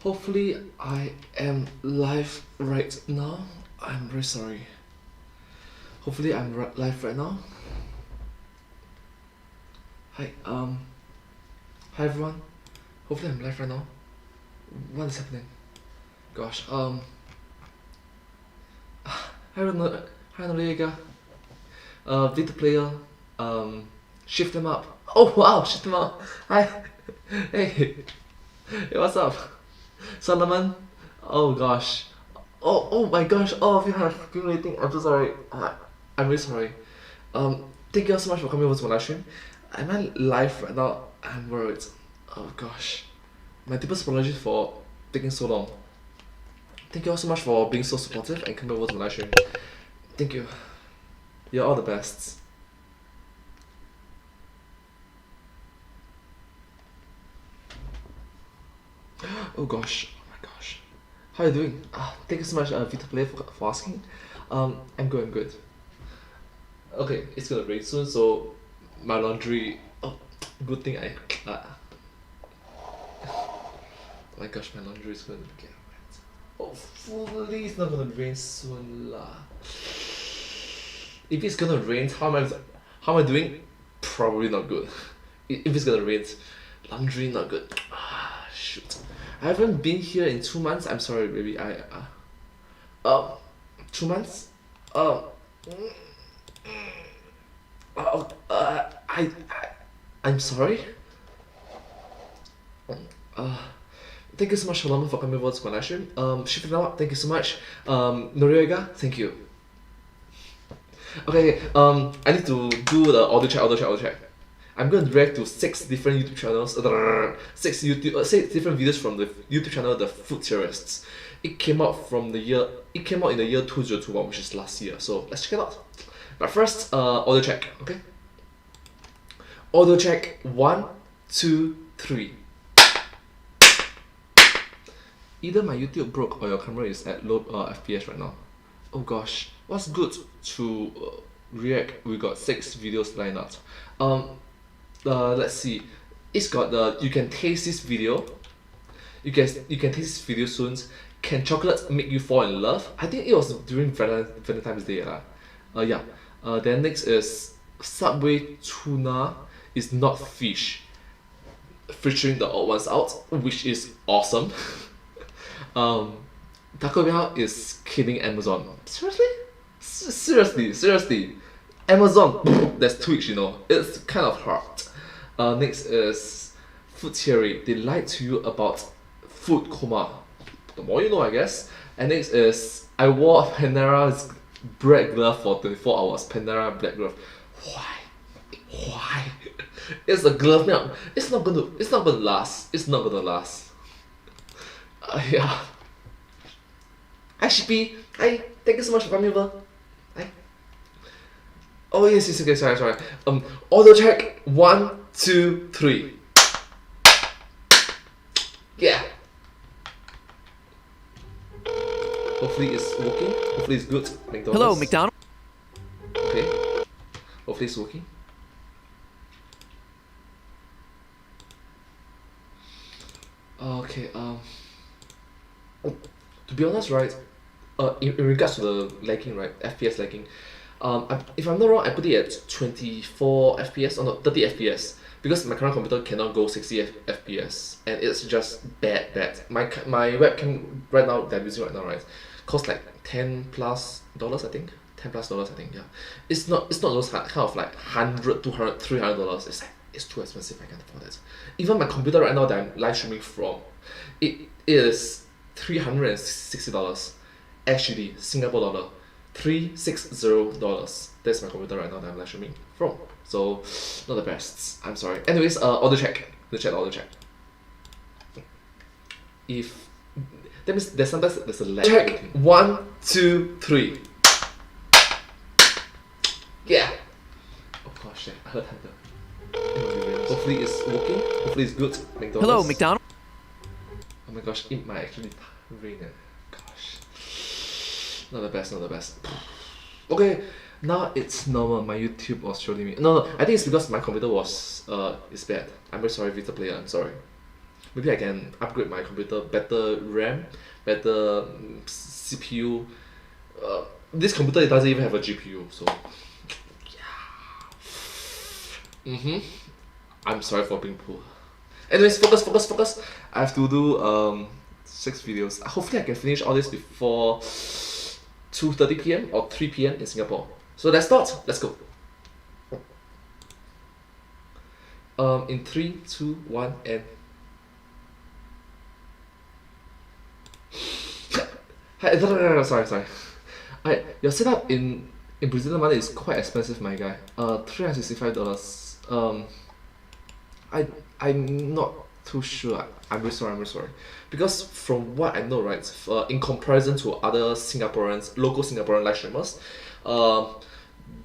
Hopefully I am live right now. I'm very sorry. Hopefully I'm live right now. Hi, hi everyone. Hopefully I'm live right now. What is happening? Gosh, hi Noriega. Vita player, shift them up. Oh wow, shift them up. Hi, hey, hey, what's up? Solomon. Oh gosh. Oh my gosh. All of you have been waiting. I'm so sorry. I'm really sorry. Thank you all so much for coming over to my live stream. Am I live right now? I'm worried. Oh gosh. My deepest apologies for taking so long. Thank you all so much for being so supportive and coming over to my live stream. Thank you. You're all the best. Oh gosh. Oh my gosh. How are you doing? Thank you so much, Vita Play, for asking. I'm good, I'm good. Okay, it's gonna rain soon, so my laundry. Oh, good thing I. Oh my gosh, my laundry is gonna get wet. Hopefully, it's not gonna rain soon, lah. If it's gonna rain, how am I doing? Probably not good. If it's gonna rain, laundry not good. Shoot. I haven't been here in 2 months. I'm sorry, baby. 2 months. I'm sorry. Thank you so much, Shalom, for coming over to my live stream. Shifinawa, thank you so much. Noriega, thank you. Okay, I need to do the audio check. I'm going to react to 6 different YouTube channels, 6 different videos from the YouTube channel, The Food Theorists. It came out in the year 2021, which is last year. So let's check it out. But first, audio check, okay? Audio check, 1, 2, 3. Either my YouTube broke or your camera is at low FPS right now. Oh gosh, what's good to react? We got 6 videos lined up. Let's see. It's got the you can taste this video. You can taste this video soon. Can chocolate make you fall in love? I think it was during Valentine's Day, yeah. Then next is Subway tuna is not fish, featuring the odd ones out, which is awesome. Taco Bell is killing Amazon. Seriously, Amazon. That's Twitch, you know. It's kind of hard. Next is Food Theory. They lied to you about food coma. The more you know, I guess. And next is I wore Panera's black glove for 24 hours. Panera black glove. Why? It's a glove now. It's not gonna last. Yeah. Hi Shippy. Hi. Thank you so much for coming over. Hi. Oh yes. Okay. Sorry. Audio check. 1, 2, 3. Yeah. Hopefully it's working. Hopefully it's good. McDonald's. Hello, McDonald. Okay. Hopefully it's working. Okay. To be honest, right? In regards to the lagging, right? FPS lagging. If I'm not wrong, I put it at 24 FPS or not 30 FPS because my current computer cannot go 60 FPS and it's just bad. My webcam right now that I'm using right now, right, costs like $10 plus, I think. $10 plus, I think. Yeah, it's not those kind of like $100, $200, $300. It's too expensive. I can't afford it. Even my computer right now that I'm live streaming from, it is $360 SGD, Singapore dollar. $360. That's my computer right now that I'm live streaming from. So not the best. I'm sorry. Anyways, audio check. Audio check. If that means there's a lag. Check. 1, 2, 3. Yeah. Oh gosh, I heard thunder. Hopefully it's working. Hopefully it's good. McDonald's. Hello, McDonald. Oh my gosh, it might actually rain. Gosh. Not the best. Okay, now it's normal. My YouTube was showing me. No, I think it's because my computer was is bad. I'm very sorry, Vita player. I'm sorry. maybe I can upgrade my computer, better RAM, better CPU. This computer, it doesn't even have a GPU, so yeah. I'm sorry for being poor. Anyways, focus. I have to do 6 videos. Hopefully I can finish all this before 2:30 p.m. or 3 p.m. in Singapore. So let's start. Let's go. In 3, 2, 1, and sorry. Your setup in Brazilian money is quite expensive, my guy. $365. I'm not too sure. I'm really sorry. Because from what I know, right, in comparison to other local Singaporean live streamers,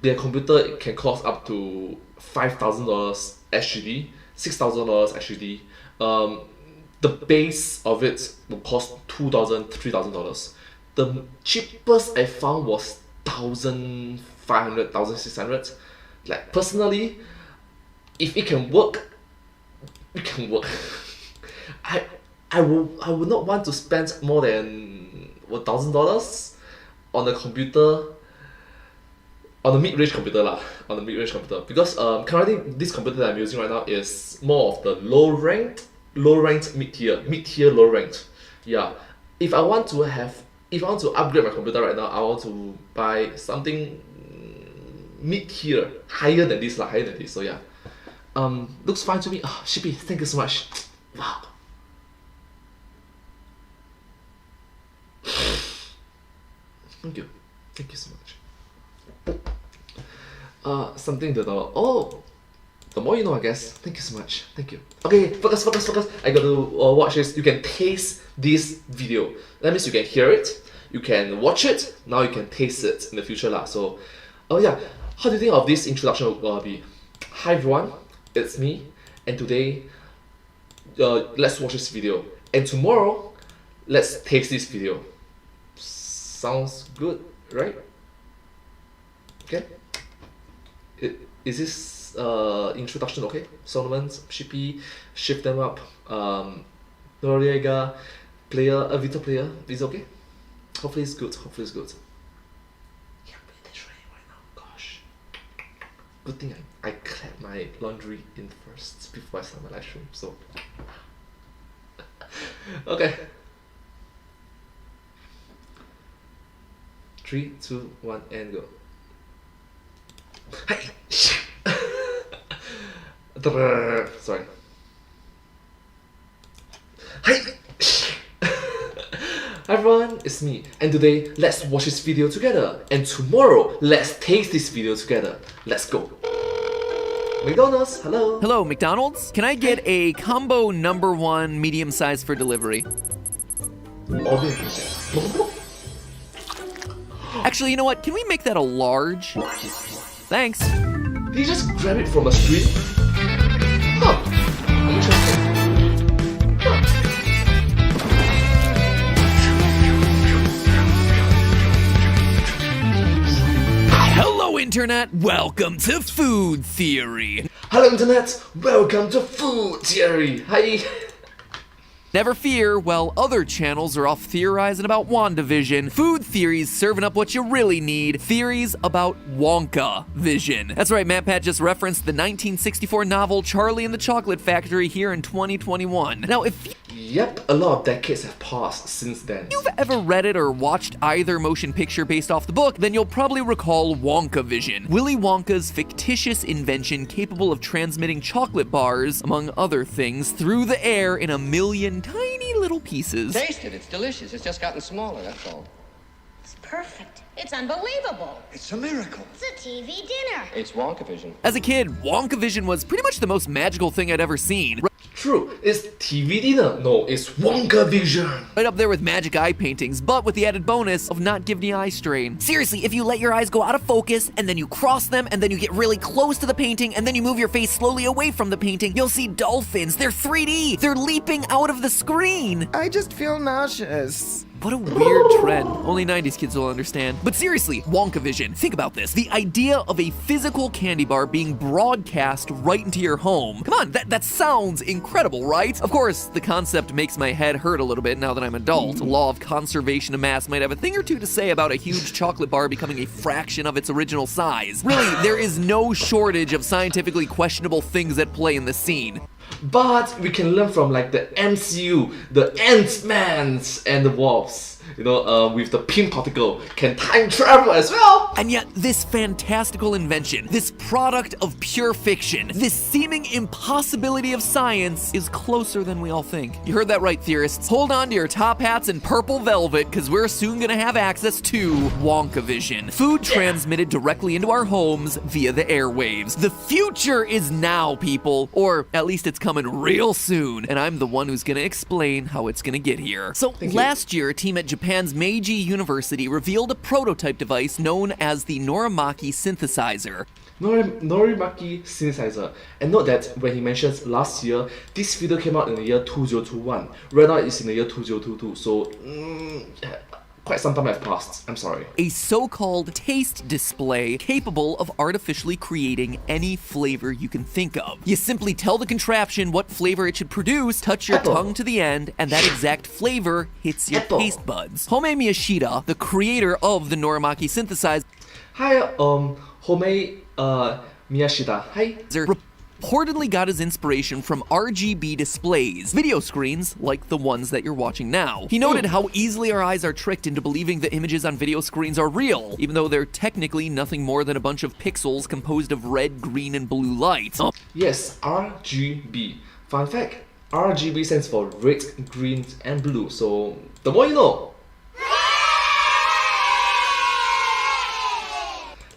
their computer can cost up to $5,000 SGD, $6,000 SGD. The base of it will cost $2,000, $3,000. The cheapest I found was $1,500, $1,600. Like personally, if it can work, it can work. I would not want to spend more than $1,000 on a computer, on a mid-range computer because currently this computer that I'm using right now is more of the low-ranked mid-tier, low-ranked. Yeah. If I want to upgrade my computer right now, I want to buy something mid-tier, higher than this. So yeah. Looks fine to me. Oh, Shippy, thank you so much. Wow. Thank you so much. Something to know. Oh, the more you know, I guess. Thank you so much. Thank you. Okay, focus. I got to watch this. You can taste this video. That means you can hear it, you can watch it, now you can taste it in the future lah. So, oh yeah, how do you think of this introduction will be? Hi everyone, it's me, and today, let's watch this video. And tomorrow, let's taste this video. Sounds good, right? Okay. Is this introduction okay? Solomon's, Shippy, shift them up. Noriega, Vita player, is okay? Hopefully it's good. Yeah, that's right right now. Gosh. Good thing I clapped my laundry in first before I start my live stream. So okay. 3, 2, 1, and go. Hi. Sorry. Hi. Hi everyone, it's me, and today let's watch this video together, and tomorrow let's taste this video together. Let's go. McDonald's, hello. Hello, McDonald's. Can I get a combo #1 medium size for delivery? Actually, you know what? Can we make that a large? Thanks. Did you just grab it from a street? Huh. Interesting. Hello, Internet. Welcome to Food Theory. Hello, Internet. Welcome to Food Theory. Hi. Never fear, while other channels are off theorizing about WandaVision, Food Theory's serving up what you really need, theories about Wonka Vision. That's right, MatPat just referenced the 1964 novel Charlie and the Chocolate Factory here in 2021. Now, if Yep, a lot of decades have passed since then. you've ever read it or watched either motion picture based off the book, then you'll probably recall Wonka Vision, Willy Wonka's fictitious invention capable of transmitting chocolate bars, among other things, through the air in a million tiny little pieces. Taste it, it's delicious. It's just gotten smaller, that's all. It's perfect. It's unbelievable. It's a miracle. It's a TV dinner. It's Wonka Vision. As a kid, Wonka Vision was pretty much the most magical thing I'd ever seen. True, it's TV dinner. No, it's Wonka Vision. Right up there with magic eye paintings, but with the added bonus of not giving you eye strain. Seriously, if you let your eyes go out of focus, and then you cross them, and then you get really close to the painting, and then you move your face slowly away from the painting, you'll see dolphins. They're 3D. They're leaping out of the screen. I just feel nauseous. What a weird trend. Only 90s kids will understand. But seriously, Wonka Vision, think about this. The idea of a physical candy bar being broadcast right into your home. Come on, that sounds incredible, right? Of course, the concept makes my head hurt a little bit now that I'm adult. Law of conservation of mass might have a thing or two to say about a huge chocolate bar becoming a fraction of its original size. Really, there is no shortage of scientifically questionable things at play in this scene. But we can learn from like the MCU, the Ant-Mans and the Wasps. You know, with the pink particle, can time travel as well. And yet, this fantastical invention, this product of pure fiction, this seeming impossibility of science is closer than we all think. You heard that right, theorists. Hold on to your top hats and purple velvet, because we're soon gonna have access to Wonka Vision. Food transmitted directly into our homes via the airwaves. The future is now, people. Or at least it's coming real soon. And I'm the one who's gonna explain how it's gonna get here. So last year, a team at Japan's Meiji University revealed a prototype device known as the Norimaki synthesizer. Norimaki synthesizer. And note that when he mentions last year, this video came out in the year 2021. Right now it's in the year 2022. So quite some time have passed. I'm sorry. A so-called taste display capable of artificially creating any flavor you can think of. You simply tell the contraption what flavor it should produce, touch your tongue to the end, and that exact flavor hits your taste buds. Home Miyashita, the creator of the Norimaki synthesizer, Hi, Home Miyashita. Hi. reportedly got his inspiration from RGB displays, video screens like the ones that you're watching now. He noted how easily our eyes are tricked into believing the images on video screens are real, even though they're technically nothing more than a bunch of pixels composed of red, green, and blue light. Yes, RGB. Fun fact, RGB stands for red, green, and blue. So the more you know.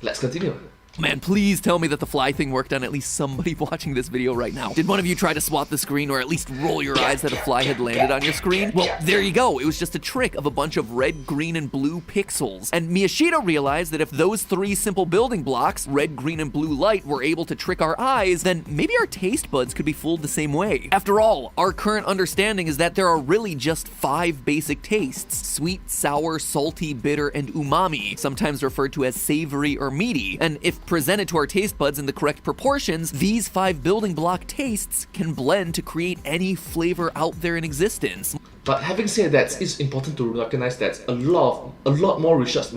Let's continue. Man, please tell me that the fly thing worked on at least somebody watching this video right now. Did one of you try to swap the screen or at least roll your eyes that a fly had landed on your screen? Well, there you go. It was just a trick of a bunch of red, green, and blue pixels. And Miyashita realized that if those three simple building blocks, red, green, and blue light, were able to trick our eyes, then maybe our taste buds could be fooled the same way. After all, our current understanding is that there are really just 5 basic tastes: sweet, sour, salty, bitter, and umami, sometimes referred to as savory or meaty. And if presented to our taste buds in the correct proportions, these 5 building block tastes can blend to create any flavor out there in existence. But having said that, it's important to recognize that a lot more research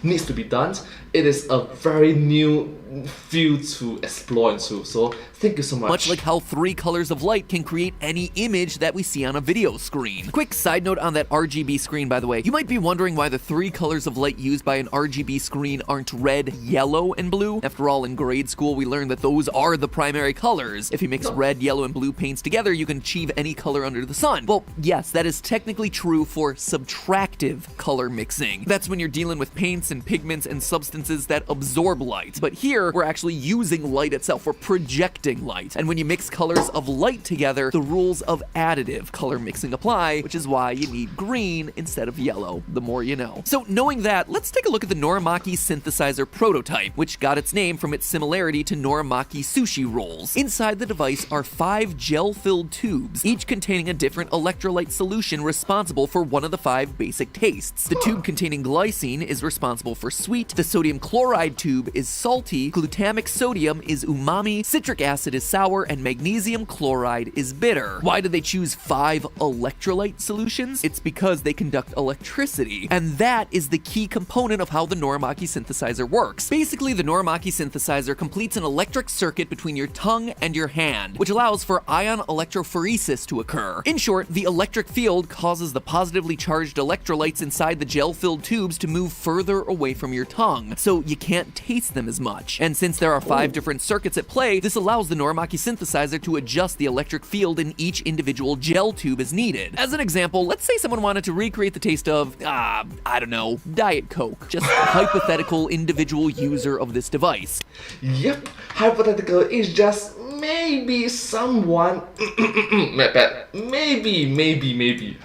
needs to be done. It is a very new field to explore into. So thank you so much. Much like how 3 colors of light can create any image that we see on a video screen. Quick side note on that RGB screen, by the way. You might be wondering why the 3 colors of light used by an RGB screen aren't red, yellow, and blue. After all, in grade school, we learned that those are the primary colors. If you mix red, yellow, and blue paints together, you can achieve any color under the sun. Well, yes, that is technically true for subtractive color mixing. That's when you're dealing with paints and pigments and substances that absorb light. But here, we're actually using light itself. We're projecting light. And when you mix colors of light together, the rules of additive color mixing apply, which is why you need green instead of yellow. The more you know. So knowing that, let's take a look at the Norimaki synthesizer prototype, which got its name from its similarity to Norimaki sushi rolls. Inside the device are 5 gel-filled tubes, each containing a different electrolyte solution responsible for one of the 5 basic tastes. The tube containing glycine is responsible for sweet, the sodium chloride tube is salty, glutamic sodium is umami, citric acid is sour, and magnesium chloride is bitter. Why did they choose 5 electrolyte solutions? It's because they conduct electricity, and that is the key component of how the Norimaki synthesizer works. Basically, the Norimaki synthesizer completes an electric circuit between your tongue and your hand, which allows for ion electrophoresis to occur. In short, the electric field causes the positively charged electrolytes inside the gel-filled tubes to move further away from your tongue, so you can't taste them as much. And since there are 5 different circuits at play, this allows the Norimaki synthesizer to adjust the electric field in each individual gel tube as needed. As an example, let's say someone wanted to recreate the taste of, I don't know, Diet Coke. Just a hypothetical individual user of this device. Yep, hypothetical is just maybe someone maybe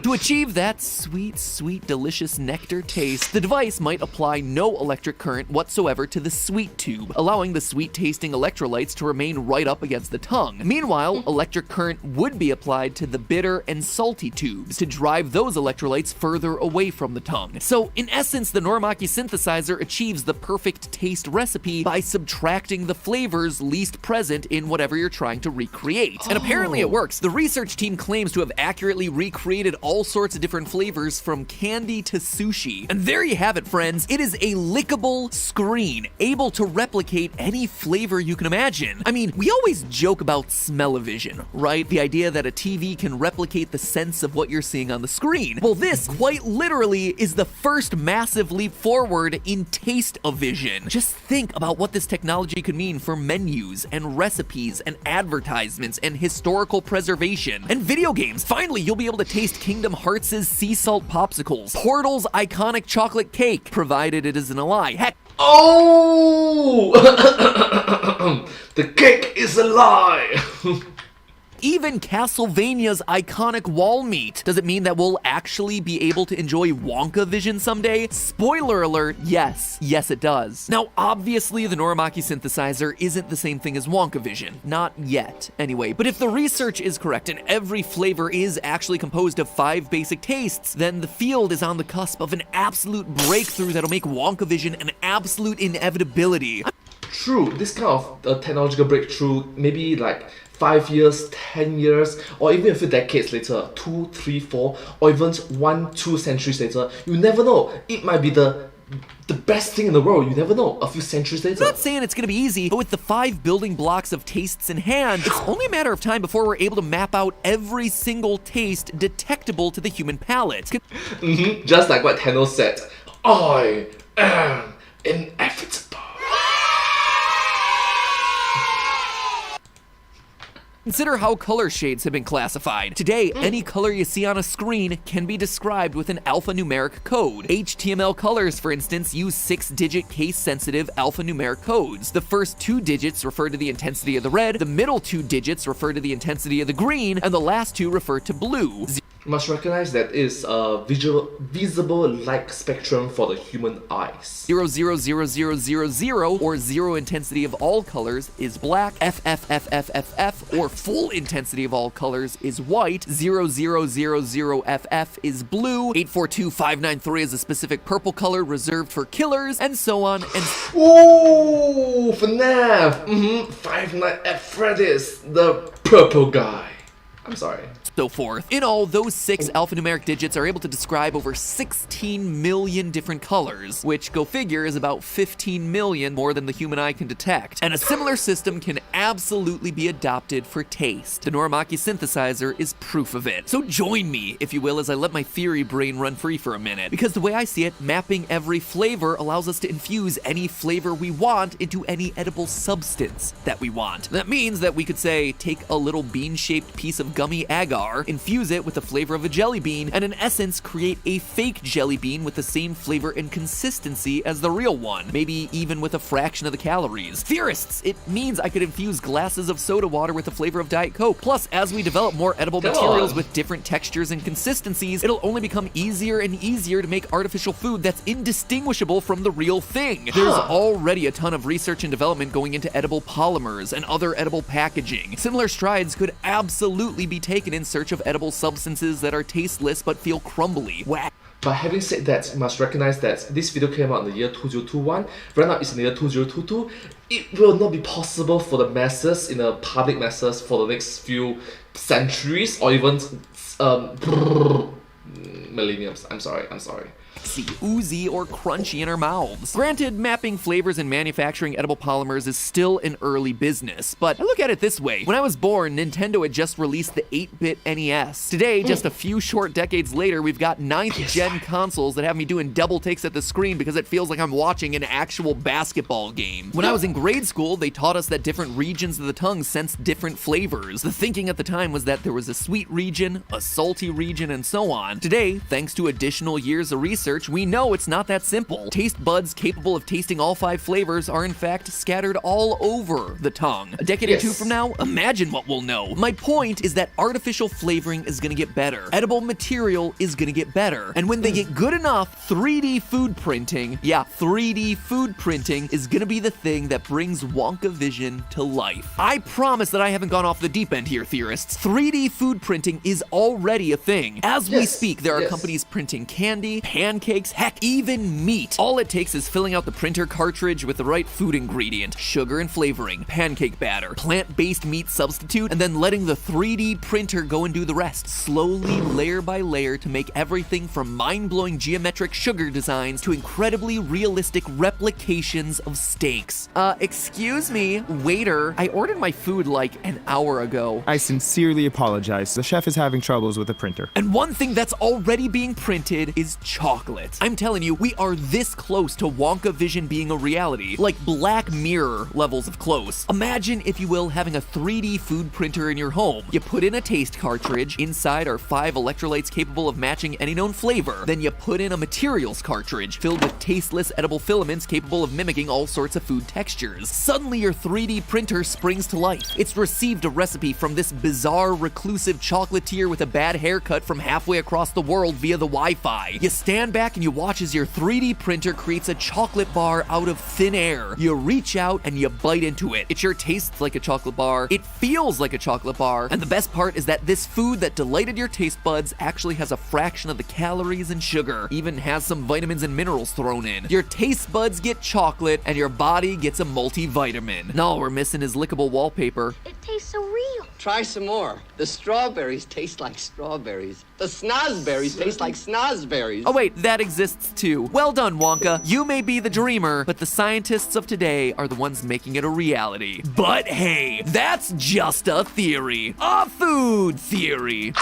To achieve that sweet, sweet, delicious nectar taste, the device might apply no electric current whatsoever to the sweet tube, allowing the sweet-tasting electrolytes to remain right up against the tongue. Meanwhile, electric current would be applied to the bitter and salty tubes to drive those electrolytes further away from the tongue. So, in essence, the Norimaki synthesizer achieves the perfect taste recipe by subtracting the flavors least present in whatever you're trying to recreate. And apparently it works. The research team claims to have accurately recreated all sorts of different flavors from candy to sushi. And there you have it, friends. It is a lickable screen, able to replicate any flavor you can imagine. I mean, we always joke about smell-o-vision, right? The idea that a TV can replicate the sense of what you're seeing on the screen. Well, this, quite literally, is the first massive leap forward in taste-o-vision. Just think about what this technology could mean for menus and recipes and advertisements and historical preservation and video games. Finally, you'll be able to taste Kingdom Hearts' sea salt popsicles, Portal's iconic chocolate cake, provided it isn't a lie. Heck, Oh! The cake is a lie! even Castlevania's iconic wall meat. Does it mean that we'll actually be able to enjoy Wonka vision someday? Spoiler alert, yes. Yes, it does. Now, obviously, the Norimaki synthesizer isn't the same thing as Wonka vision. Not yet, anyway. But if the research is correct and every flavor is actually composed of 5 basic tastes, then the field is on the cusp of an absolute breakthrough that'll make Wonka vision an absolute inevitability. True, this kind of technological breakthrough, maybe like 5 years, 10 years, or even a few decades later, 2, 3, 4, or even 1, 2 centuries later, you never know. It might be the best thing in the world. You never know. A few centuries later. I'm not saying it's gonna be easy, but with the 5 building blocks of tastes in hand, it's only a matter of time before we're able to map out every single taste detectable to the human palate. Just like what Thanos said, I am inevitable. Consider how color shades have been classified. Today, any color you see on a screen can be described with an alphanumeric code. HTML colors, for instance, use 6-digit case-sensitive alphanumeric codes. The first 2 digits refer to the intensity of the red, the middle 2 digits refer to the intensity of the green, and the last 2 refer to blue. You must recognize that is a visible light spectrum for the human eyes. 00000 or 0 intensity of all colors is black. FFFFFF or full intensity of all colors is white. 0000FF is blue. 842593 is a specific purple color reserved for killers, and so on and Ooh, FNAF! 5 Nights at Freddy's, the purple guy. I'm sorry. so forth. In all, those 6 alphanumeric digits are able to describe over 16 million different colors, which, go figure, is about 15 million more than the human eye can detect. And a similar system can absolutely be adopted for taste. The Norimaki synthesizer is proof of it. So join me, if you will, as I let my theory brain run free for a minute. Because the way I see it, mapping every flavor allows us to infuse any flavor we want into any edible substance that we want. That means that we could say, take a little bean-shaped piece of gummy agar, infuse it with the flavor of a jelly bean, and in essence create a fake jelly bean with the same flavor and consistency as the real one, maybe even with a fraction of the calories. Theorists, it means I could infuse glasses of soda water with the flavor of Diet Coke. Plus, as we develop more edible materials with different textures and consistencies, it'll only become easier and easier to make artificial food that's indistinguishable from the real thing. There's already a ton of research and development going into edible polymers and other edible packaging. Similar strides could absolutely be taken in search of edible substances that are tasteless but feel crumbly. Whack. But having said that, you must recognize that this video came out in the year 2021, right now it's in the year 2022. It will not be possible for the masses, in the public masses, for the next few centuries, or even millenniums. I'm sorry. Oozy or crunchy in our mouths. Granted, mapping flavors and manufacturing edible polymers is still an early business, but I look at it this way. When I was born, Nintendo had just released the 8-bit NES. Today, just a few short decades later, we've got 9th-gen consoles that have me doing double takes at the screen because it feels like I'm watching an actual basketball game. When I was in grade school, they taught us that different regions of the tongue sense different flavors. The thinking at the time was that there was a sweet region, a salty region, and so on. Today, thanks to additional years of research, we know it's not that simple. Taste buds capable of tasting all 5 flavors are in fact scattered all over the tongue. A decade or two from now, imagine what we'll know. My point is that artificial flavoring is gonna get better. Edible material is gonna get better. And when they get good enough, 3D food printing, 3D food printing is gonna be the thing that brings Wonka vision to life. I promise that I haven't gone off the deep end here, theorists. 3D food printing is already a thing. As we speak, there are companies printing candy, pancakes, heck, even meat. All it takes is filling out the printer cartridge with the right food ingredient, sugar and flavoring, pancake batter, plant-based meat substitute, and then letting the 3D printer go and do the rest, slowly, layer by layer, to make everything from mind-blowing geometric sugar designs to incredibly realistic replications of steaks. Excuse me, waiter, I ordered my food like an hour ago. I sincerely apologize. The chef is having troubles with the printer. And one thing that's already being printed is chocolate. I'm telling you, we are this close to Wonka vision being a reality, like Black Mirror levels of close. Imagine, if you will, having a 3D food printer in your home. You put in a taste cartridge, inside are 5 electrolytes capable of matching any known flavor. Then you put in a materials cartridge filled with tasteless edible filaments capable of mimicking all sorts of food textures. Suddenly your 3D printer springs to life. It's received a recipe from this bizarre reclusive chocolatier with a bad haircut from halfway across the world via the Wi-Fi. You stand back and you watch as your 3D printer creates a chocolate bar out of thin air. You reach out and you bite into it. It sure tastes like a chocolate bar. It feels like a chocolate bar. And the best part is that this food that delighted your taste buds actually has a fraction of the calories and sugar. Even has some vitamins and minerals thrown in. Your taste buds get chocolate and your body gets a multivitamin. And all we're missing is lickable wallpaper. It tastes so real. Try some more. The strawberries taste like strawberries. The snozberries taste like snozberries. Oh wait, that exists too. Well done, Wonka. You may be the dreamer, but the scientists of today are the ones making it a reality. But hey, that's just a theory. A food theory.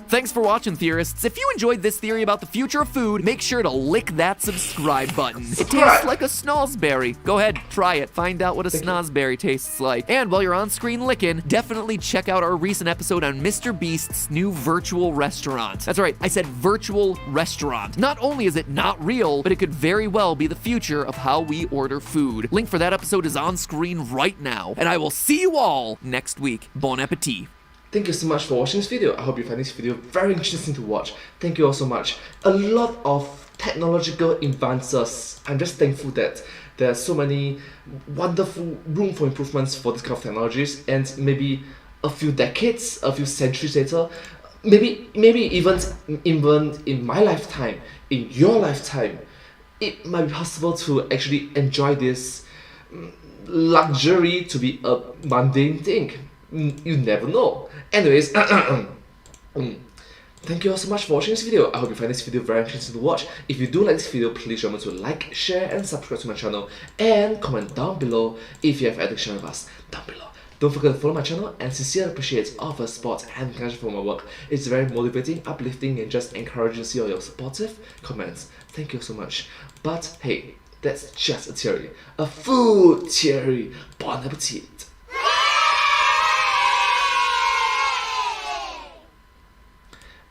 Thanks for watching, theorists. If you enjoyed this theory about the future of food, make sure to lick that subscribe button. It tastes like a snozberry. Go ahead, try it. Find out what a snozberry tastes like. And while you're on screen licking, definitely check out our recent episode on Mr. Beast's new virtual restaurant. That's right, I said virtual restaurant. Not only is it not real, but it could very well be the future of how we order food. Link for that episode is on screen right now. And I will see you all next week. Bon appetit. Thank you so much for watching this video. I hope you find this video very interesting to watch. Thank you all so much. A lot of technological advances. I'm just thankful that there are so many wonderful room for improvements for this kind of technologies, and maybe a few decades, a few centuries later, maybe even in my lifetime, in your lifetime, it might be possible to actually enjoy this luxury to be a mundane thing. You never know. Anyways, thank you all so much for watching this video. I hope you find this video very interesting to watch. If you do like this video, please remember to like, share and subscribe to my channel, and comment down below if you have anything to share with us down below. Don't forget to follow my channel, and sincerely appreciate all of the support and encouragement for my work. It's very motivating, uplifting and just encouraging to see all your supportive comments. Thank you so much. But hey, that's just a theory. A food theory. Bon appetit.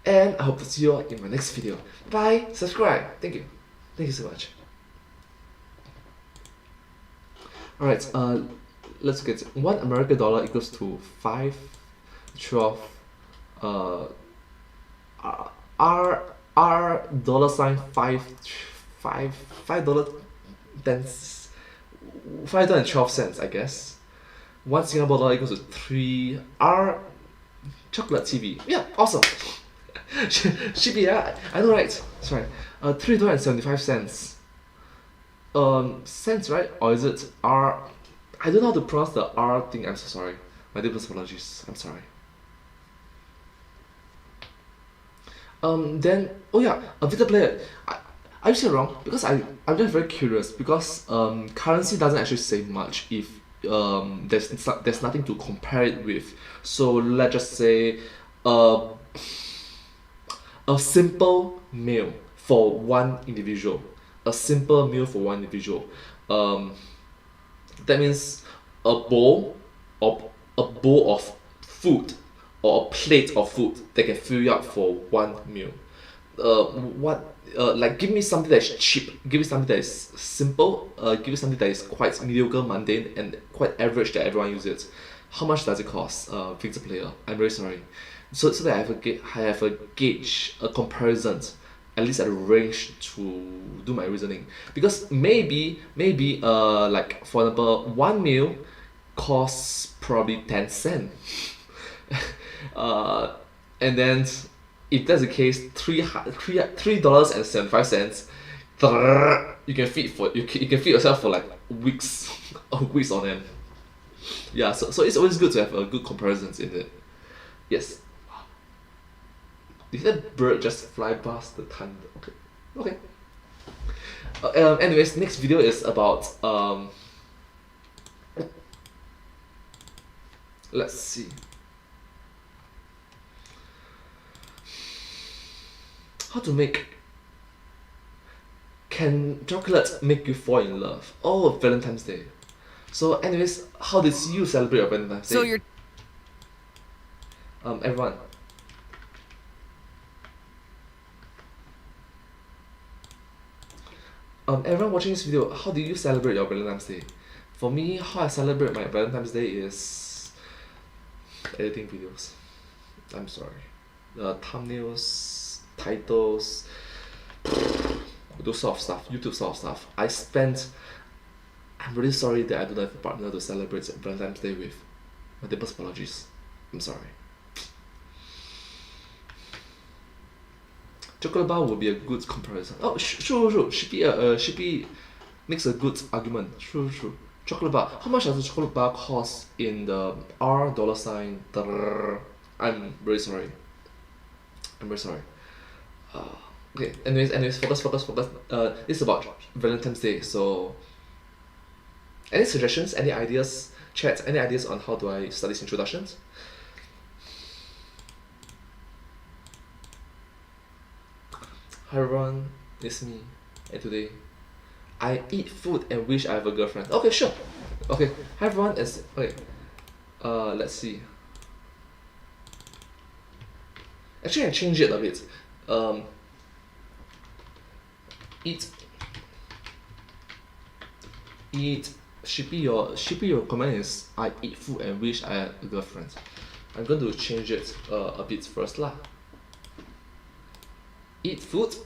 And I hope to see you all in my next video. Bye, subscribe. Thank you. Thank you so much. Alright, let's get it. $1 American dollar equals to 512 R dollar sign 5 dollar $5.12, I guess. $1 Singapore dollar equals to 3 R chocolate TV. Yeah, awesome. Should be, yeah, I know, right? Sorry, $3.75. Cents, right? Or is it R? I don't know how to pronounce the R thing. I'm so sorry. My deepest apologies. I'm sorry. Then, oh yeah, a Vita player. I used it wrong because I'm just very curious, because currency doesn't actually say much if there's nothing to compare it with. So let's just say a simple meal for one individual. A simple meal for one individual. That means a bowl of food, or a plate of food that can fill you up for one meal. like give me something that is cheap, give me something that is simple, give me something that is quite mediocre, mundane, and quite average that everyone uses. How much does it cost, Victor player? I'm very sorry. So that I have a gauge, a comparison, at least at a range to do my reasoning. Because maybe like for example, one meal costs probably 10 cents. And then if that's the case, $3.75, you can feed yourself for like weeks weeks on end. Yeah, so it's always good to have a good comparisons in it. Yes. Did that bird just fly past the thunder? Okay. Anyways, next video is about let's see. How to make... Can chocolate make you fall in love? Oh, Valentine's Day. So anyways, how did you celebrate your Valentine's Day? So you're... Everyone. Everyone watching this video, how do you celebrate your Valentine's Day? For me, how I celebrate my Valentine's Day is editing videos. I'm sorry. Thumbnails, titles, those sort of stuff, YouTube sort of stuff. I'm really sorry that I don't have a partner to celebrate Valentine's Day with. My deepest apologies. I'm sorry. Chocolate bar would be a good comparison. Oh, true. Shippy makes a good argument. True. Chocolate bar. How much does a chocolate bar cost in the $? I'm very sorry. Okay. Anyways, focus. This is about Valentine's Day. So, any suggestions? Any ideas? Chat. Any ideas on how do I start these introductions? Hi everyone, it's me, and today I eat food and wish I have a girlfriend. Okay, sure. Okay, hi everyone, let's see. Actually, I changed it a bit. Shippy, your comment is I eat food and wish I had a girlfriend. I'm going to change it a bit first lah. Eat food.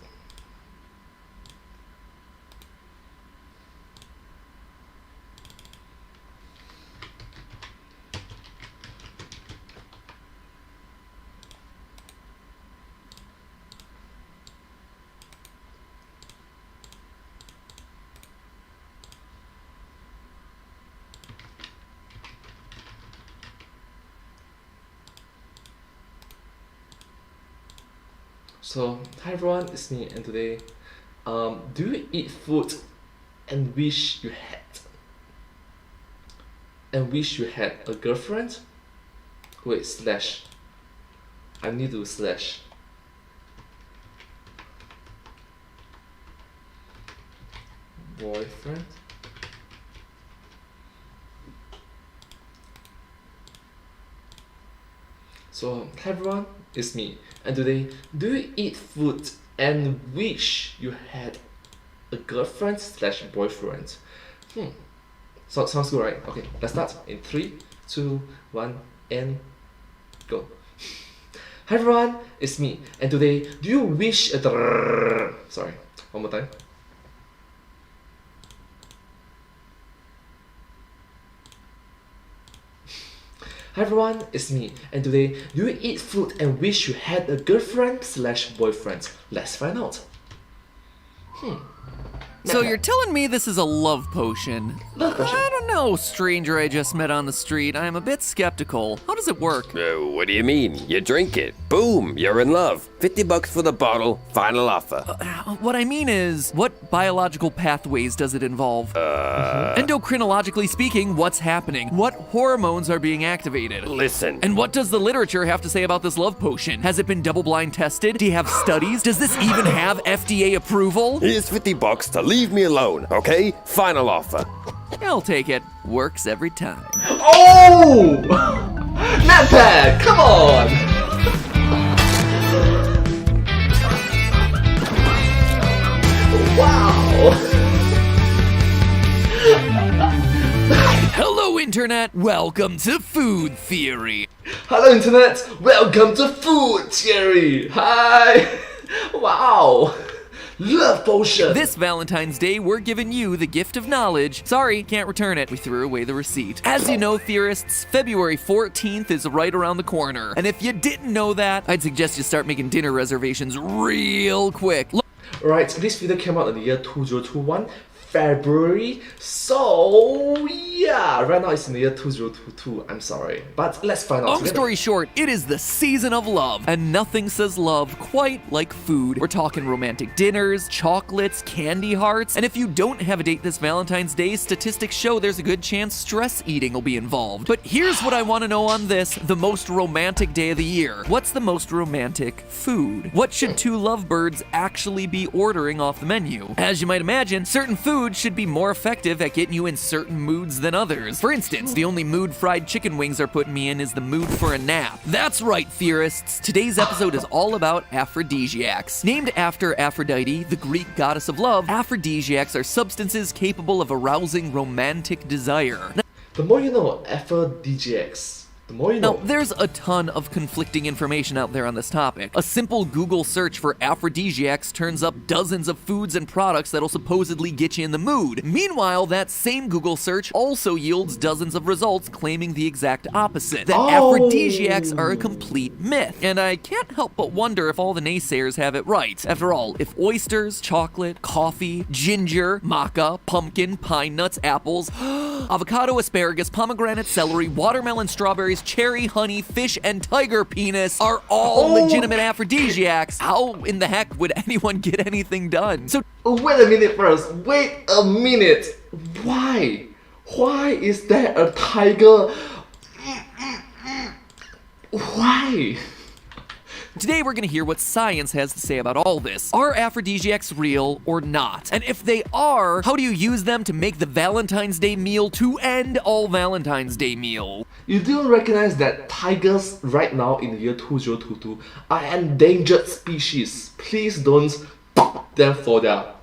So, hi everyone, it's me, and today, do you eat food and wish you had a girlfriend? Wait, slash. I need to slash. Boyfriend. So, hi everyone, it's me, and today, do you eat food and wish you had a girlfriend slash boyfriend? So, sounds good, right? Okay, let's start in 3, 2, 1, and go. Hi everyone, it's me, and today, do you wish sorry, one more time. Hi everyone, it's me, and today, do you eat food and wish you had a girlfriend slash boyfriend? Let's find out. So you're telling me this is a love potion? I don't know, stranger I just met on the street. I am a bit skeptical. How does it work? What do you mean? You drink it. Boom, you're in love. $50 for the bottle, final offer. What I mean is, what biological pathways does it involve? Endocrinologically speaking, what's happening? What hormones are being activated? Listen. And what does the literature have to say about this love potion? Has it been double-blind tested? Do you have studies? Does this even have FDA approval? Here's $50 to leave me alone, okay? Final offer. I'll take it. Works every time. Oh! Notepad, come on! Internet, welcome to Food Theory. Hello Internet, welcome to Food Theory. Hi. Wow. Love potion. This Valentine's Day, we're giving you the gift of knowledge. Sorry, can't return it. We threw away the receipt. As you know, theorists, February 14th is right around the corner. And if you didn't know that, I'd suggest you start making dinner reservations real quick. Right, this video came out in the year 2021, February. So yeah, right now it's in the year 2022. I'm sorry, but let's find out. Long together. story short, it is the season of love, and nothing says love quite like food. We're talking romantic dinners, chocolates, candy hearts, and if you don't have a date this Valentine's Day, statistics show there's a good chance stress eating will be involved. But here's what I want to know on this, the most romantic day of the year. What's the most romantic food? What should two lovebirds actually be ordering off the menu? As you might imagine, certain foods should be more effective at getting you in certain moods than others. For instance, the only mood fried chicken wings are putting me in is the mood for a nap. That's right, theorists. Today's episode is all about aphrodisiacs. Named after Aphrodite, the Greek goddess of love, aphrodisiacs are substances capable of arousing romantic desire. The more you know, aphrodisiacs. The more you know. Now, there's a ton of conflicting information out there on this topic. A simple Google search for aphrodisiacs turns up dozens of foods and products that'll supposedly get you in the mood. Meanwhile, that same Google search also yields dozens of results claiming the exact opposite, that aphrodisiacs are a complete myth. And I can't help but wonder if all the naysayers have it right. After all, if oysters, chocolate, coffee, ginger, maca, pumpkin, pine nuts, apples, avocado, asparagus, pomegranate, celery, watermelon, strawberries, cherry, honey, fish, and tiger penis are all legitimate aphrodisiacs, how in the heck would anyone get anything done? So Wait a minute first. Wait a minute. Why? Why is there a tiger? Why? today we're gonna hear what science has to say about all this. Are aphrodisiacs real or not? And if they are, how do you use them to make the Valentine's Day meal to end all Valentine's Day meal? You do recognize that tigers right now in the year 2022 are endangered species. Please don't them for their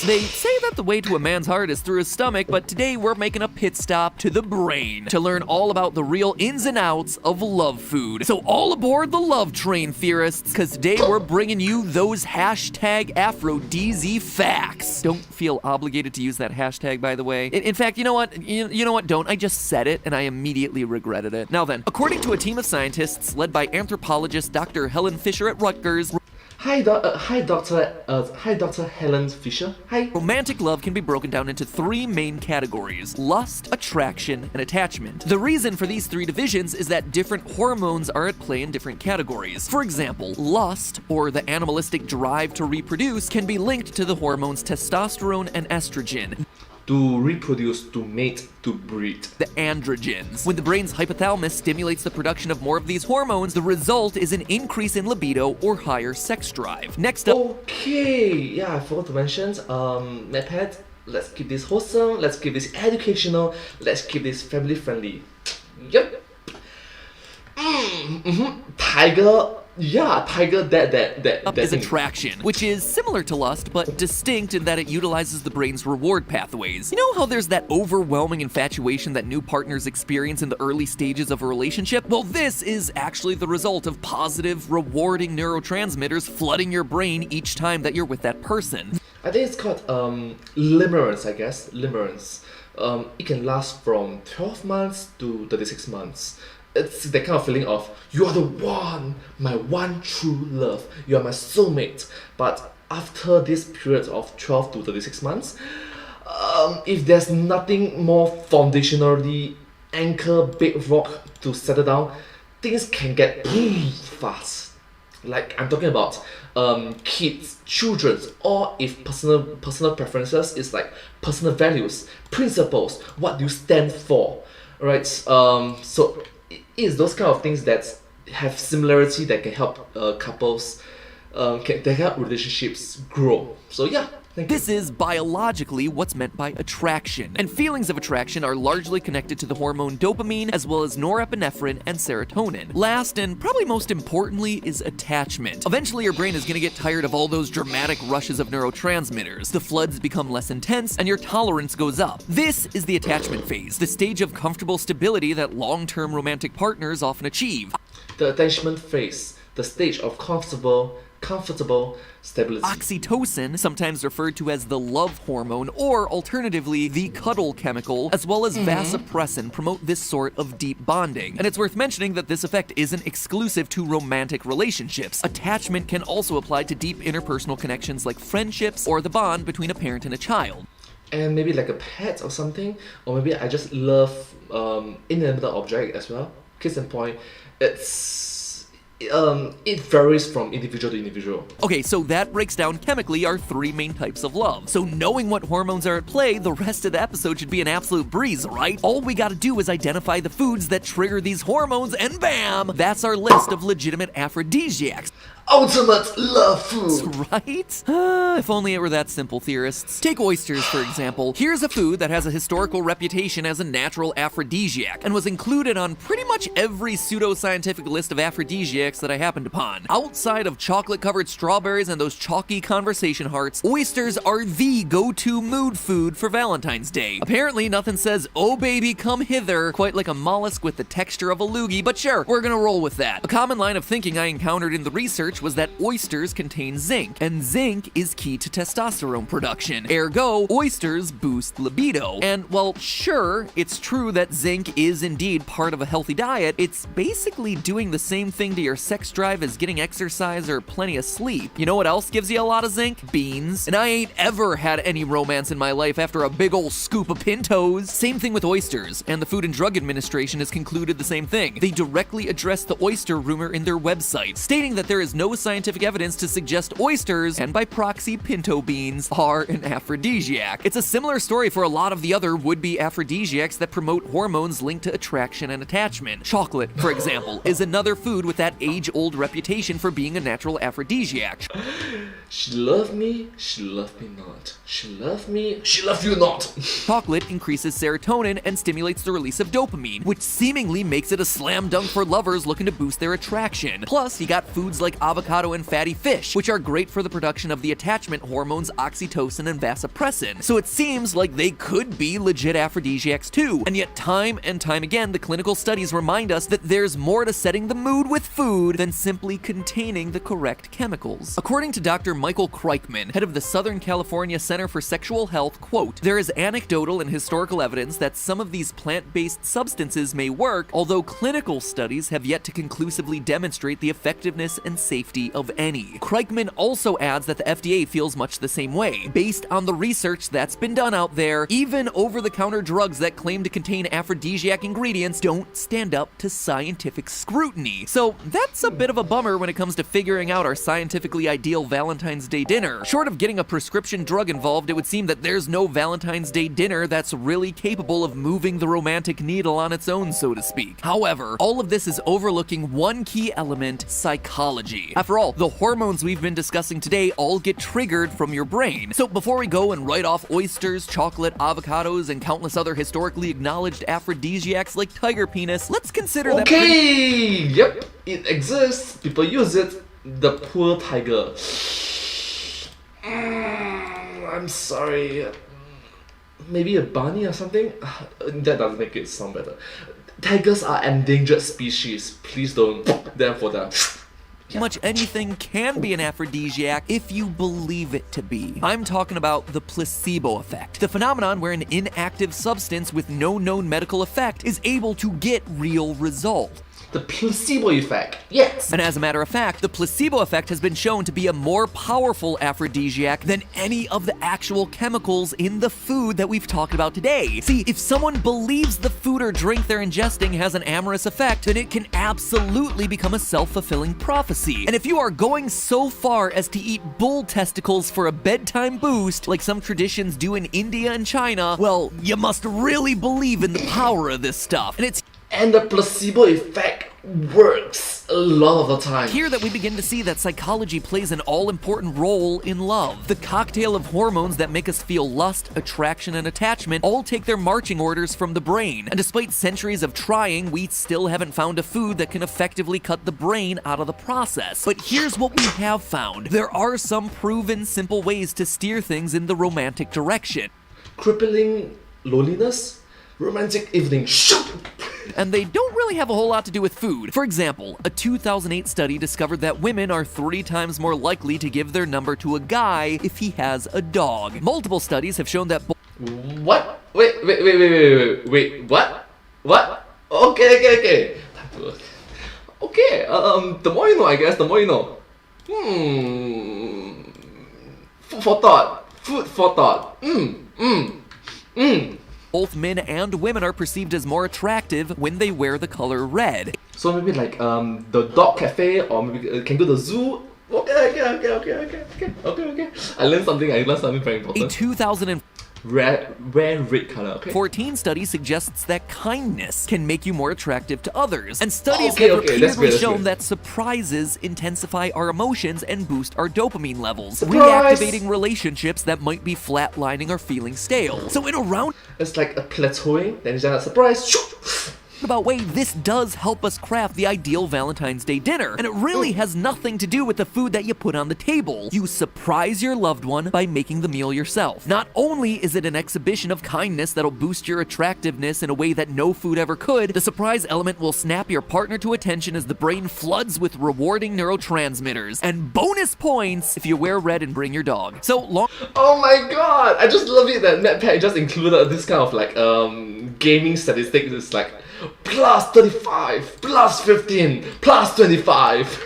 They say that the way to a man's heart is through his stomach, but today we're making a pit stop to the brain to learn all about the real ins and outs of love food. So all aboard the love train, theorists, because today we're bringing you those hashtag Aphrodisi facts. Don't feel obligated to use that hashtag, by the way. In fact, you know what? You know what? Don't. I just said it, and I immediately regretted it. Now then, according to a team of scientists led by anthropologist Dr. Helen Fisher at Rutgers, Hi, Dr. Helen Fisher. Hi. romantic love can be broken down into three main categories: lust, attraction, and attachment. The reason for these three divisions is that different hormones are at play in different categories. For example, lust, or the animalistic drive to reproduce, can be linked to the hormones testosterone and estrogen. To reproduce, to mate, to breed. The androgens. When the brain's hypothalamus stimulates the production of more of these hormones, the result is an increase in libido or higher sex drive. Next up, Okay, yeah, I forgot to mention, MedPad, let's keep this wholesome, let's keep this educational, let's keep this family friendly. Yep. Tiger, that is thing. attraction, which is similar to lust, but distinct in that it utilizes the brain's reward pathways. You know how there's that overwhelming infatuation that new partners experience in the early stages of a relationship? Well, this is actually the result of positive, rewarding neurotransmitters flooding your brain each time that you're with that person. I think it's called limerence, I guess. Limerence. It can last from 12 months to 36 months. It's that kind of feeling of, you are the one, my one true love, you are my soulmate. But after this period of 12 to 36 months, if there's nothing more foundationally anchor big rock to settle down, things can get fast. Like I'm talking about kids, children, or if personal preferences is like personal values, principles, what do you stand for, right? So it is those kind of things that have similarity that can help couples, that help relationships grow. So yeah, This is biologically what's meant by attraction, and feelings of attraction are largely connected to the hormone dopamine as well as norepinephrine and serotonin. Last and probably most importantly is attachment. Eventually your brain is going to get tired of all those dramatic rushes of neurotransmitters. The floods become less intense and your tolerance goes up. This is the attachment phase, the stage of comfortable stability that long-term romantic partners often achieve. The attachment phase, the stage of comfortable stability. Oxytocin, sometimes referred to as the love hormone, or alternatively, the cuddle chemical, as well as vasopressin promote this sort of deep bonding. And it's worth mentioning that this effect isn't exclusive to romantic relationships. Attachment can also apply to deep interpersonal connections like friendships or the bond between a parent and a child. And maybe like a pet or something, or maybe I just love inanimate object as well. Case in point, it varies from individual to individual. Okay, so that breaks down chemically our three main types of love. So knowing what hormones are at play, the rest of the episode should be an absolute breeze, right? All we gotta do is identify the foods that trigger these hormones, and bam! That's our list of legitimate aphrodisiacs. Ultimate love food! Right? If only it were that simple, theorists. Take oysters, for example. Here's a food that has a historical reputation as a natural aphrodisiac, and was included on pretty much every pseudoscientific list of aphrodisiacs that I happened upon. Outside of chocolate-covered strawberries and those chalky conversation hearts, oysters are the go-to mood food for Valentine's Day. Apparently, nothing says, "Oh baby, come hither," quite like a mollusk with the texture of a loogie, but sure, we're gonna roll with that. A common line of thinking I encountered in the research was that oysters contain zinc, and zinc is key to testosterone production. Ergo, oysters boost libido. And while sure, it's true that zinc is indeed part of a healthy diet, it's basically doing the same thing to your sex drive as getting exercise or plenty of sleep. You know what else gives you a lot of zinc? Beans. And I ain't ever had any romance in my life after a big ol' scoop of pintos. Same thing with oysters, and the Food and Drug Administration has concluded the same thing. They directly addressed the oyster rumor in their website, stating that there is no scientific evidence to suggest oysters, and by proxy pinto beans, are an aphrodisiac. It's a similar story for a lot of the other would-be aphrodisiacs that promote hormones linked to attraction and attachment. Chocolate, for example, is another food with that age-old reputation for being a natural aphrodisiac. She loved me not. She loved me, she loved you not. Chocolate increases serotonin and stimulates the release of dopamine, which seemingly makes it a slam dunk for lovers looking to boost their attraction. Plus, you got foods like avocado and fatty fish, which are great for the production of the attachment hormones oxytocin and vasopressin. So it seems like they could be legit aphrodisiacs too. And yet time and time again, the clinical studies remind us that there's more to setting the mood with food than simply containing the correct chemicals. According to Dr. Michael Kreikman, head of the Southern California Center for Sexual Health, quote, "There is anecdotal and historical evidence that some of these plant-based substances may work, although clinical studies have yet to conclusively demonstrate the effectiveness and safety of any." Kreikman also adds that the FDA feels much the same way. Based on the research that's been done out there, even over-the-counter drugs that claim to contain aphrodisiac ingredients don't stand up to scientific scrutiny. So that's a bit of a bummer when it comes to figuring out our scientifically ideal Valentine's Day dinner. Short of getting a prescription drug involved, it would seem that there's no Valentine's Day dinner that's really capable of moving the romantic needle on its own, so to speak. However, all of this is overlooking one key element: psychology. After all, the hormones we've been discussing today all get triggered from your brain. So before we go and write off oysters, chocolate, avocados, and countless other historically acknowledged aphrodisiacs like tiger penis, let's consider that. Okay, yep, it exists. People use it. The poor tiger. I'm sorry. Maybe a bunny or something? That doesn't make it sound better. Tigers are endangered species. Please don't them for that. Much anything can be an aphrodisiac if you believe it to be. I'm talking about the placebo effect, the phenomenon where an inactive substance with no known medical effect is able to get real results. The placebo effect, yes! And as a matter of fact, the placebo effect has been shown to be a more powerful aphrodisiac than any of the actual chemicals in the food that we've talked about today. See, if someone believes the food or drink they're ingesting has an amorous effect, then it can absolutely become a self-fulfilling prophecy. And if you are going so far as to eat bull testicles for a bedtime boost, like some traditions do in India and China, well, you must really believe in the power of this stuff. And the placebo effect works a lot of the time. Here that we begin to see that psychology plays an all-important role in love. The cocktail of hormones that make us feel lust, attraction, and attachment all take their marching orders from the brain. And despite centuries of trying, we still haven't found a food that can effectively cut the brain out of the process. But here's what we have found. There are some proven simple ways to steer things in the romantic direction. Crippling loneliness? Romantic evening. Shut up! And they don't really have a whole lot to do with food. For example, a 2008 study discovered that women are 3 times more likely to give their number to a guy if he has a dog. Multiple studies have shown that What? Wait, what? What? Okay. Okay, the more you know, I guess, the more you know. Food for thought. Food for thought. both men and women are perceived as more attractive when they wear the color red. So maybe like the dog cafe, or maybe can go to the zoo. Okay. I learned something very important. A 2014 Wear red color, okay? study suggests that kindness can make you more attractive to others. And studies Okay, have okay, that's repeatedly great, shown that surprises intensify our emotions and boost our dopamine levels, Surprise! reactivating relationships that might be flatlining or feeling stale. So in a It's like a plateauing, then it's just a surprise. roundabout way, this does help us craft the ideal Valentine's Day dinner. And it really has nothing to do with the food that you put on the table. You surprise your loved one by making the meal yourself. Not only is it an exhibition of kindness that'll boost your attractiveness in a way that no food ever could, the surprise element will snap your partner to attention as the brain floods with rewarding neurotransmitters. And bonus points if you wear red and bring your dog. So long. Oh my god! I just love it that NetPack just included this kind of like gaming statistics. It's like plus 35, plus 15, plus 25.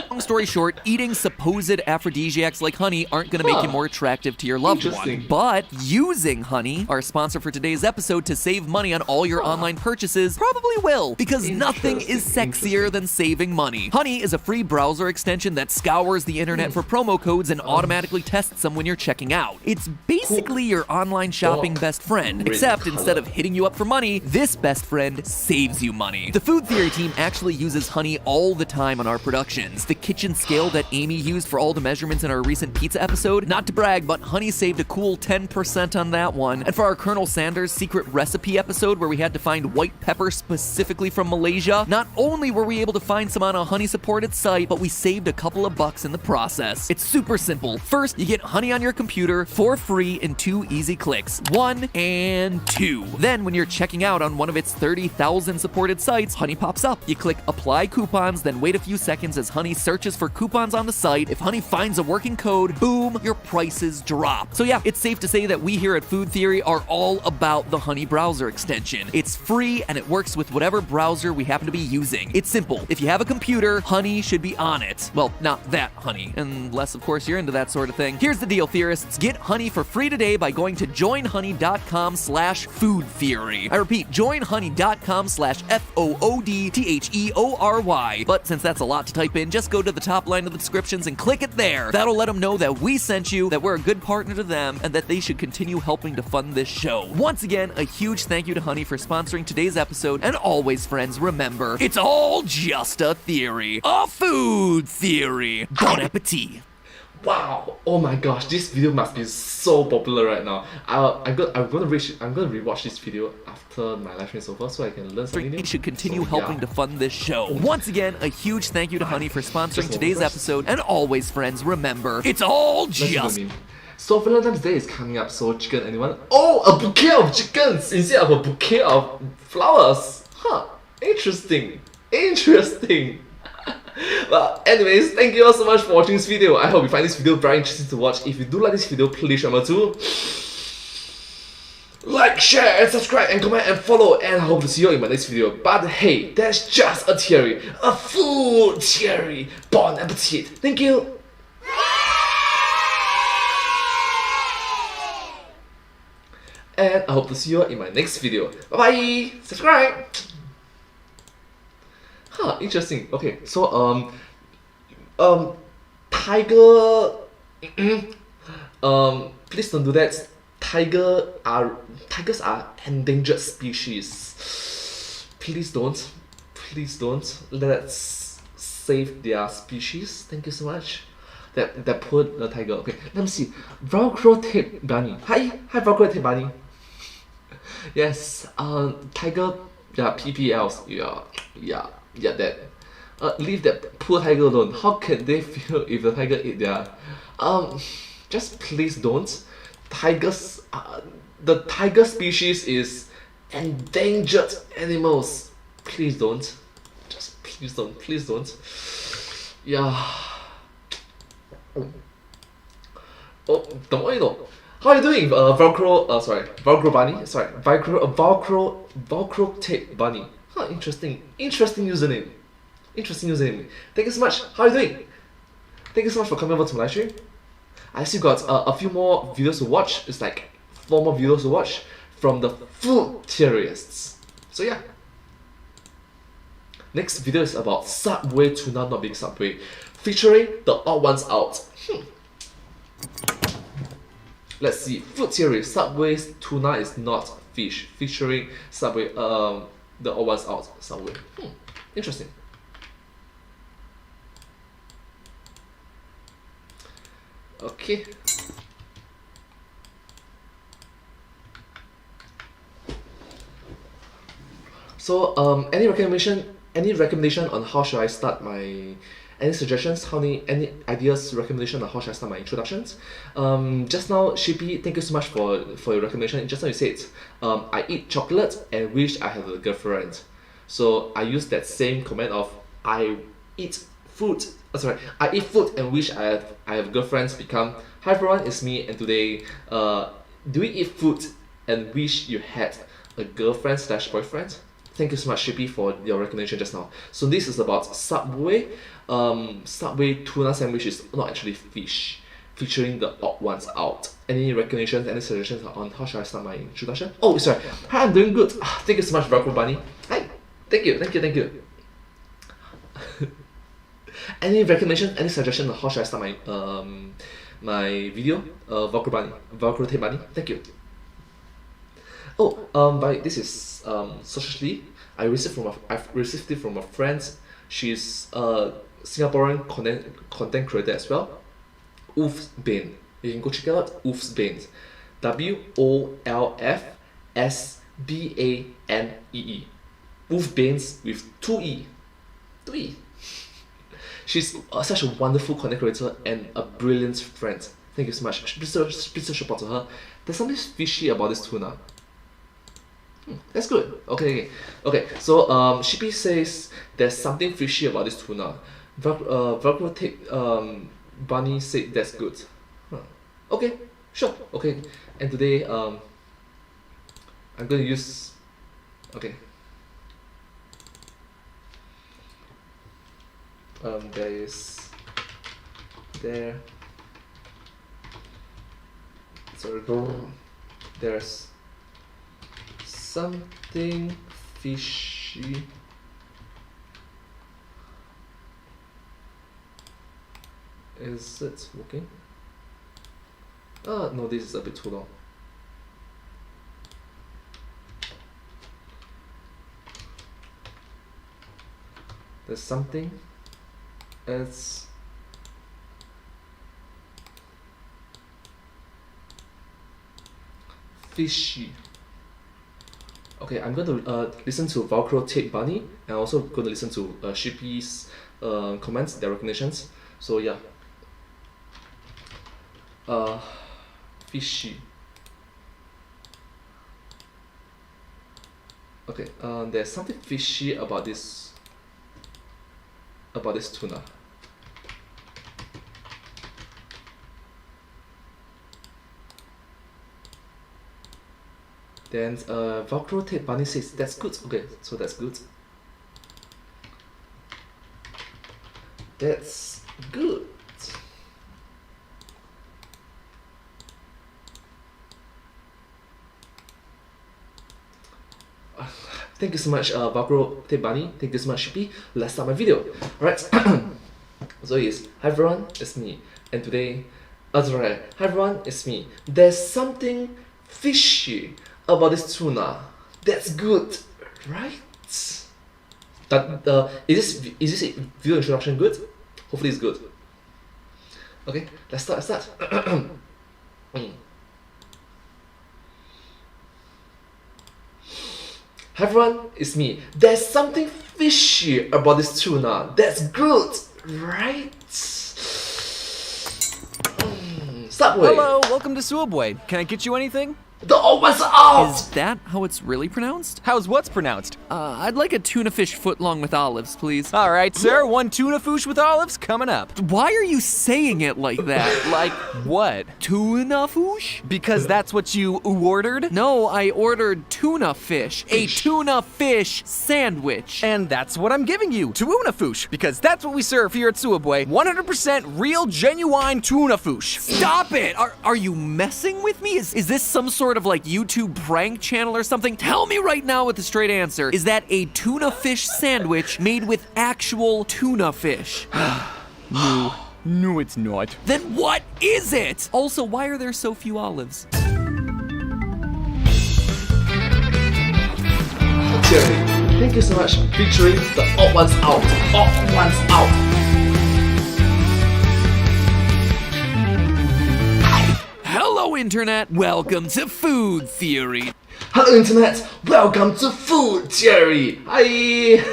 Long story short, eating supposed aphrodisiacs like honey aren't going to make you more attractive to your loved one. But using honey, our sponsor for today's episode, to save money on all your online purchases probably will, because nothing is sexier than saving money. Honey is a free browser extension that scours the internet for promo codes and automatically tests them when you're checking out. It's basically your online shopping best friend, except instead of hitting you up for money, this best friend saves you money. The Food Theory team actually uses honey all the time on our productions. The kitchen scale that Amy used for all the measurements in our recent pizza episode, not to brag, but honey saved a cool 10% on that one. And for our Colonel Sanders secret recipe episode where we had to find white pepper specifically from Malaysia, not only were we able to find some on a honey supported site, but we saved a couple of bucks in the process. It's super simple. First, you get honey on your computer for free in 2 easy clicks. 1 and 2. Then when you're checking out on one of its 30,000 supported sites, honey pops up. You click apply coupons, then wait a few seconds as honey searches for coupons on the site. If honey finds a working code, boom, your prices drop. So yeah, it's safe to say that we here at Food Theory are all about the honey browser extension. It's free and it works with whatever browser we happen to be using. It's simple. If you have a computer, honey should be on it. Well, not that honey, unless of course you're into that sort of thing. Here's the deal, theorists. Get honey for free today by going to joinhoney.com/foodtheory. I repeat, joinhoney.com/FOODTHEORY. But since that's a lot to type in, just go to the top line of the descriptions and click it there. That'll let them know that we sent you, that we're a good partner to them, and that they should continue helping to fund this show. Once again, a huge thank you to Honey for sponsoring today's episode, and always, friends, remember, it's all just a theory. A food theory. Bon appetit. Wow! Oh my gosh, this video must be so popular right now. I'm gonna rewatch this video after my live stream is over so I can learn something new. We should continue So, helping to fund this show. Once again, a huge thank you to Honey for sponsoring today's episode, and always, friends, remember, it's all just. So Valentine's Day is coming up, so chicken, anyone? Oh, a bouquet of chickens instead of a bouquet of flowers. Huh, interesting. But anyways, thank you all so much for watching this video. I hope you find this video very interesting to watch. If you do like this video, please remember to like, share, and subscribe, and comment, and follow. And I hope to see you in my next video. But hey, that's just a theory. A food theory. Bon appetit. Thank you. And I hope to see you in my next video. Bye bye. Subscribe. Huh, interesting. Okay, so tiger. Please don't do that. Tigers are endangered species. Please don't. please don't. Let's save their species. Thank you so much. That poor tiger. Okay, let me see. Velcro tape bunny. Hi, Velcro tape bunny. Yes, tiger. Yeah, PPLs. Yeah. That. Leave that poor tiger alone. How can they feel if the tiger ate their? Just please don't. Tigers. The tiger species is endangered animals. Please don't. Just please don't. Please don't. Yeah. Oh, don't worry though. How are you doing, Velcro bunny? Velcro tape bunny. Huh, interesting username. Thank you so much. How are you doing? Thank you so much for coming over to my live stream. I still got a few more videos to watch. It's like 4 more videos to watch from the food theorists. So yeah. Next video is about Subway tuna not being Subway, featuring the odd ones out. Let's see. Food theory. Subway's tuna is not fish, featuring Subway. The odd ones out. Subway. Interesting. Okay. So any recommendation on how should I start my, any suggestions, any ideas, recommendation on how should I start my introductions? Just now, Shippy, thank you so much for your recommendation. Just now you said I eat chocolate and wish I had a girlfriend. So I use that same comment of I eat food. I eat food and wish I have girlfriends become, hi everyone, it's me, and today do you eat food and wish you had a girlfriend / boyfriend? Thank you so much, Shippy, for your recommendation just now. So this is about Subway. Subway tuna sandwich is not actually fish, featuring the odd ones out. Any recommendations, any suggestions on how should I start my introduction? Oh, sorry. Hi, I'm doing good. Thank you so much, Velcro Bunny. Hi. Thank you. Any recommendations, any suggestions on how should I start my my video? Velcro Tape Bunny. Thank you. Oh, this is socially. I've received it from a friend. She's a Singaporean content creator as well. Wolf's Bane. You can go check it out. Wolf's Bane. WOLFSBANEE. Wolf Banes with 2E. She's such a wonderful content creator and a brilliant friend. Thank you so much. Please support to her. There's something fishy about this tuna. That's good. Okay. So Shippy says there's something fishy about this tuna. Velcro Tape Bunny said that's good. Okay, sure. Okay, and today I'm going to use. Okay. There's something fishy. Is it working? No, this is a bit too long. There's something. It's fishy. Okay, I'm going to listen to Velcro Tape Bunny, and also going to listen to Shippy's comments, their recommendations. So yeah. Fishy. Okay, there's something fishy about this tuna. Then Velcro Tape Bunny says that's good. Okay, so that's good. That's good. Thank you so much, Velcro Tape Bunny. Thank you so much, Shippy. Let's start my video. Alright. So yes, hi everyone, it's me. And today, hi everyone, it's me. There's something fishy about this tuna. That's good, right? Is this video introduction good? Hopefully it's good. Okay, let's start. Hi everyone, it's me. There's something fishy about this tuna. That's good, right? Subway. Hello, welcome to Subway. Can I get you anything? The old one's out! Is that how it's really pronounced? How's what's pronounced? I'd like a tuna fish footlong with olives, please. All right, sir, 1 tuna fish with olives coming up. Why are you saying it like that? Like what? Tuna fish? Because that's what you ordered? No, I ordered tuna fish. A tuna fish sandwich. And that's what I'm giving you, tuna fish, because that's what we serve here at Subway. 100% real, genuine tuna fish. Stop it! Are you messing with me? Is this some sort of like YouTube prank channel or something? Tell me right now with the straight answer. Is that a tuna fish sandwich made with actual tuna fish? No, it's not. Then what is it? Also, why are there so few olives? Jerry, thank you so much. Featuring the odd ones out. Odd ones out. Hello, Internet. Welcome to Food Theory. Hello Internet, welcome to Food Theory. Hi.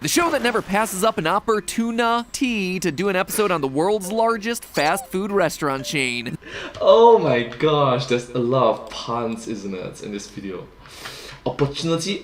The show that never passes up an opportunity to do an episode on the world's largest fast food restaurant chain. Oh my gosh, there's a lot of puns, isn't it, in this video? Opportunity.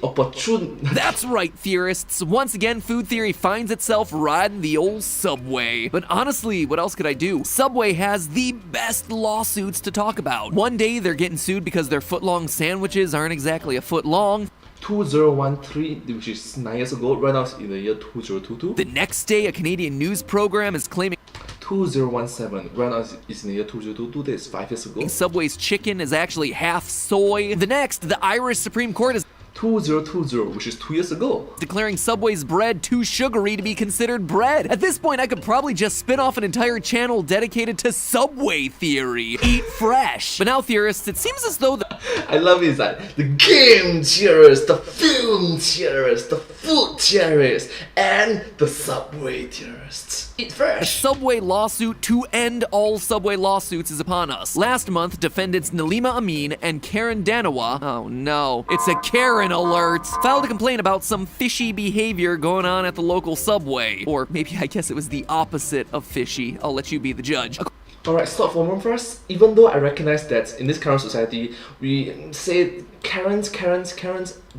That's right, theorists. Once again, Food Theory finds itself riding the old Subway. But honestly, what else could I do? Subway has the best lawsuits to talk about. One day, they're getting sued because their foot-long sandwiches aren't exactly a foot long. 2013, which is 9 years ago, right now it's in the year 2022. The next day, a Canadian news program is claiming 2017, right now it's in the year 2022, that is 5 years ago. Subway's chicken is actually half soy. The next, the Irish Supreme Court is 2020, which is 2 years ago. declaring Subway's bread too sugary to be considered bread. At this point, I could probably just spin off an entire channel dedicated to Subway theory. Eat fresh. But now, theorists, it seems as though I love it, like the game theorists, the film theorists, the food theorists, and the Subway theorists. Eat a fresh. Subway lawsuit to end all Subway lawsuits is upon us. Last month, defendants Nalima Amin and Karen Danawa, oh no, it's a Karen alert, filed a complaint about some fishy behavior going on at the local Subway. Or maybe I guess it was the opposite of fishy. I'll let you be the judge. Alright, stop for a moment first. Even though I recognize that in this current society, we say Karens,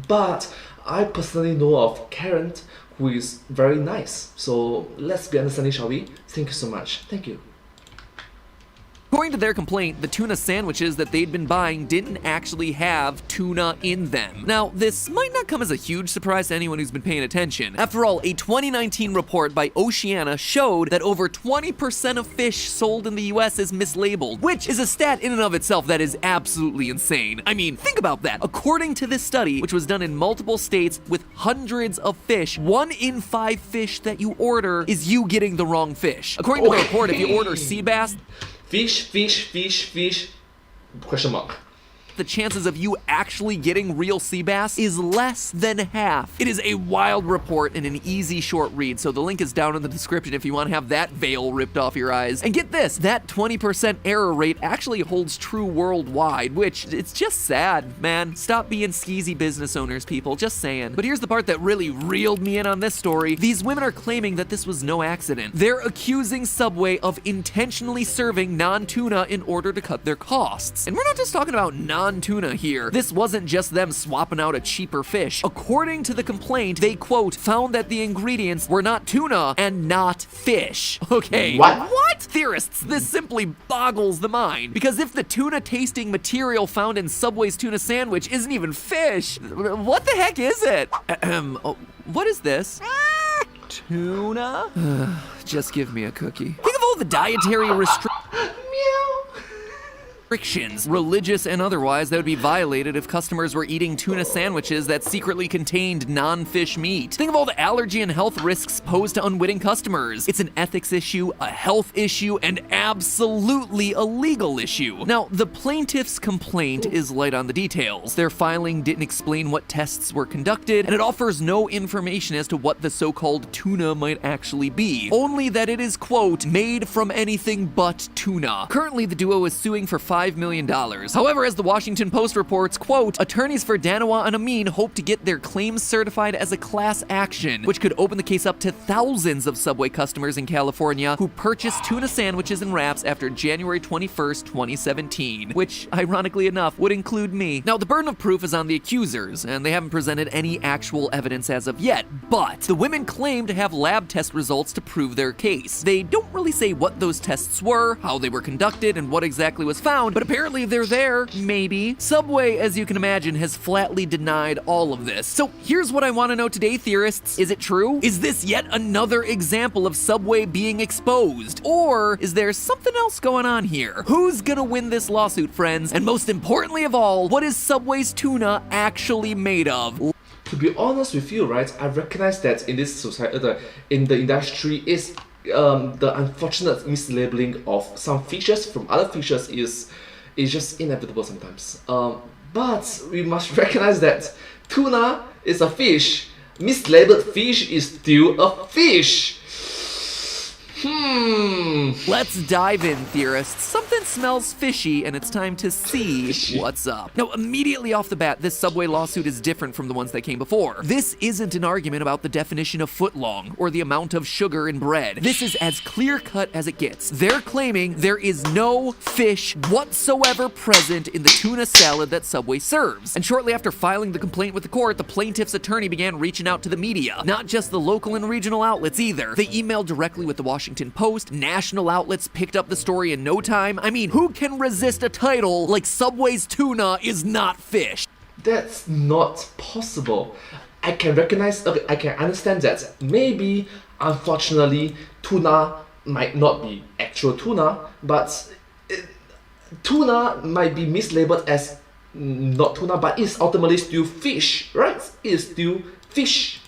but I personally know of Karen who is very nice. So let's be understanding, shall we? Thank you so much. Thank you. According to their complaint, the tuna sandwiches that they'd been buying didn't actually have tuna in them. Now, this might not come as a huge surprise to anyone who's been paying attention. After all, a 2019 report by Oceana showed that over 20% of fish sold in the US is mislabeled, which is a stat in and of itself that is absolutely insane. I mean, think about that. According to this study, which was done in multiple states with hundreds of fish, 1 in 5 fish that you order is you getting the wrong fish. According to the report, if you order sea bass, Fish, question mark. the chances of you actually getting real sea bass is less than half. It is a wild report and an easy short read, so the link is down in the description if you want to have that veil ripped off your eyes. And get this, that 20% error rate actually holds true worldwide, which, it's just sad, man. Stop being skeezy business owners, people, just saying. But here's the part that really reeled me in on this story. These women are claiming that this was no accident. They're accusing Subway of intentionally serving non-tuna in order to cut their costs. And we're not just talking about non-tuna here. This wasn't just them swapping out a cheaper fish. According to the complaint, they, quote, found that the ingredients were not tuna and not fish. Okay. What? Theorists, this simply boggles the mind. Because if the tuna-tasting material found in Subway's tuna sandwich isn't even fish, what the heck is it? Oh, what is this? Tuna? Just give me a cookie. Think of all the dietary restrictions. restrictions, religious and otherwise, that would be violated if customers were eating tuna sandwiches that secretly contained non-fish meat. Think of all the allergy and health risks posed to unwitting customers. It's an ethics issue, a health issue, and absolutely a legal issue. Now, the plaintiff's complaint is light on the details. Their filing didn't explain what tests were conducted, and it offers no information as to what the so-called tuna might actually be. Only that it is, quote, made from anything but tuna. Currently, the duo is suing for $5 million. However, as the Washington Post reports, quote, attorneys for Danawa and Amin hope to get their claims certified as a class action, which could open the case up to thousands of Subway customers in California who purchased tuna sandwiches and wraps after January 21st, 2017, which, ironically enough, would include me. Now, the burden of proof is on the accusers, and they haven't presented any actual evidence as of yet, but the women claim to have lab test results to prove their case. They don't really say what those tests were, how they were conducted, and what exactly was found, but apparently they're there, maybe. Subway, as you can imagine, has flatly denied all of this. So here's what I want to know today, theorists. Is it true? Is this yet another example of Subway being exposed? Or is there something else going on here? Who's gonna win this lawsuit, friends? And most importantly of all, what is Subway's tuna actually made of? To be honest with you, right, I recognize that in this society, in the industry, is the unfortunate mislabeling of some fishes from other fishes is just inevitable sometimes. But we must recognize that tuna is a fish. Mislabeled fish is still a fish. Let's dive in, theorists. Something smells fishy, and it's time to see what's up. Now, immediately off the bat, this Subway lawsuit is different from the ones that came before. This isn't an argument about the definition of footlong or the amount of sugar in bread. This is as clear-cut as it gets. They're claiming there is no fish whatsoever present in the tuna salad that Subway serves. And shortly after filing the complaint with the court, the plaintiff's attorney began reaching out to the media. Not just the local and regional outlets either. They emailed directly with the Washington Post. National outlets picked up the story in no time. I mean, who can resist a title like Subway's tuna is not fish? That's not possible. I can understand that maybe, unfortunately, tuna might not be actual tuna, but tuna might be mislabeled as not tuna, but it's ultimately still fish, right? It's still fish.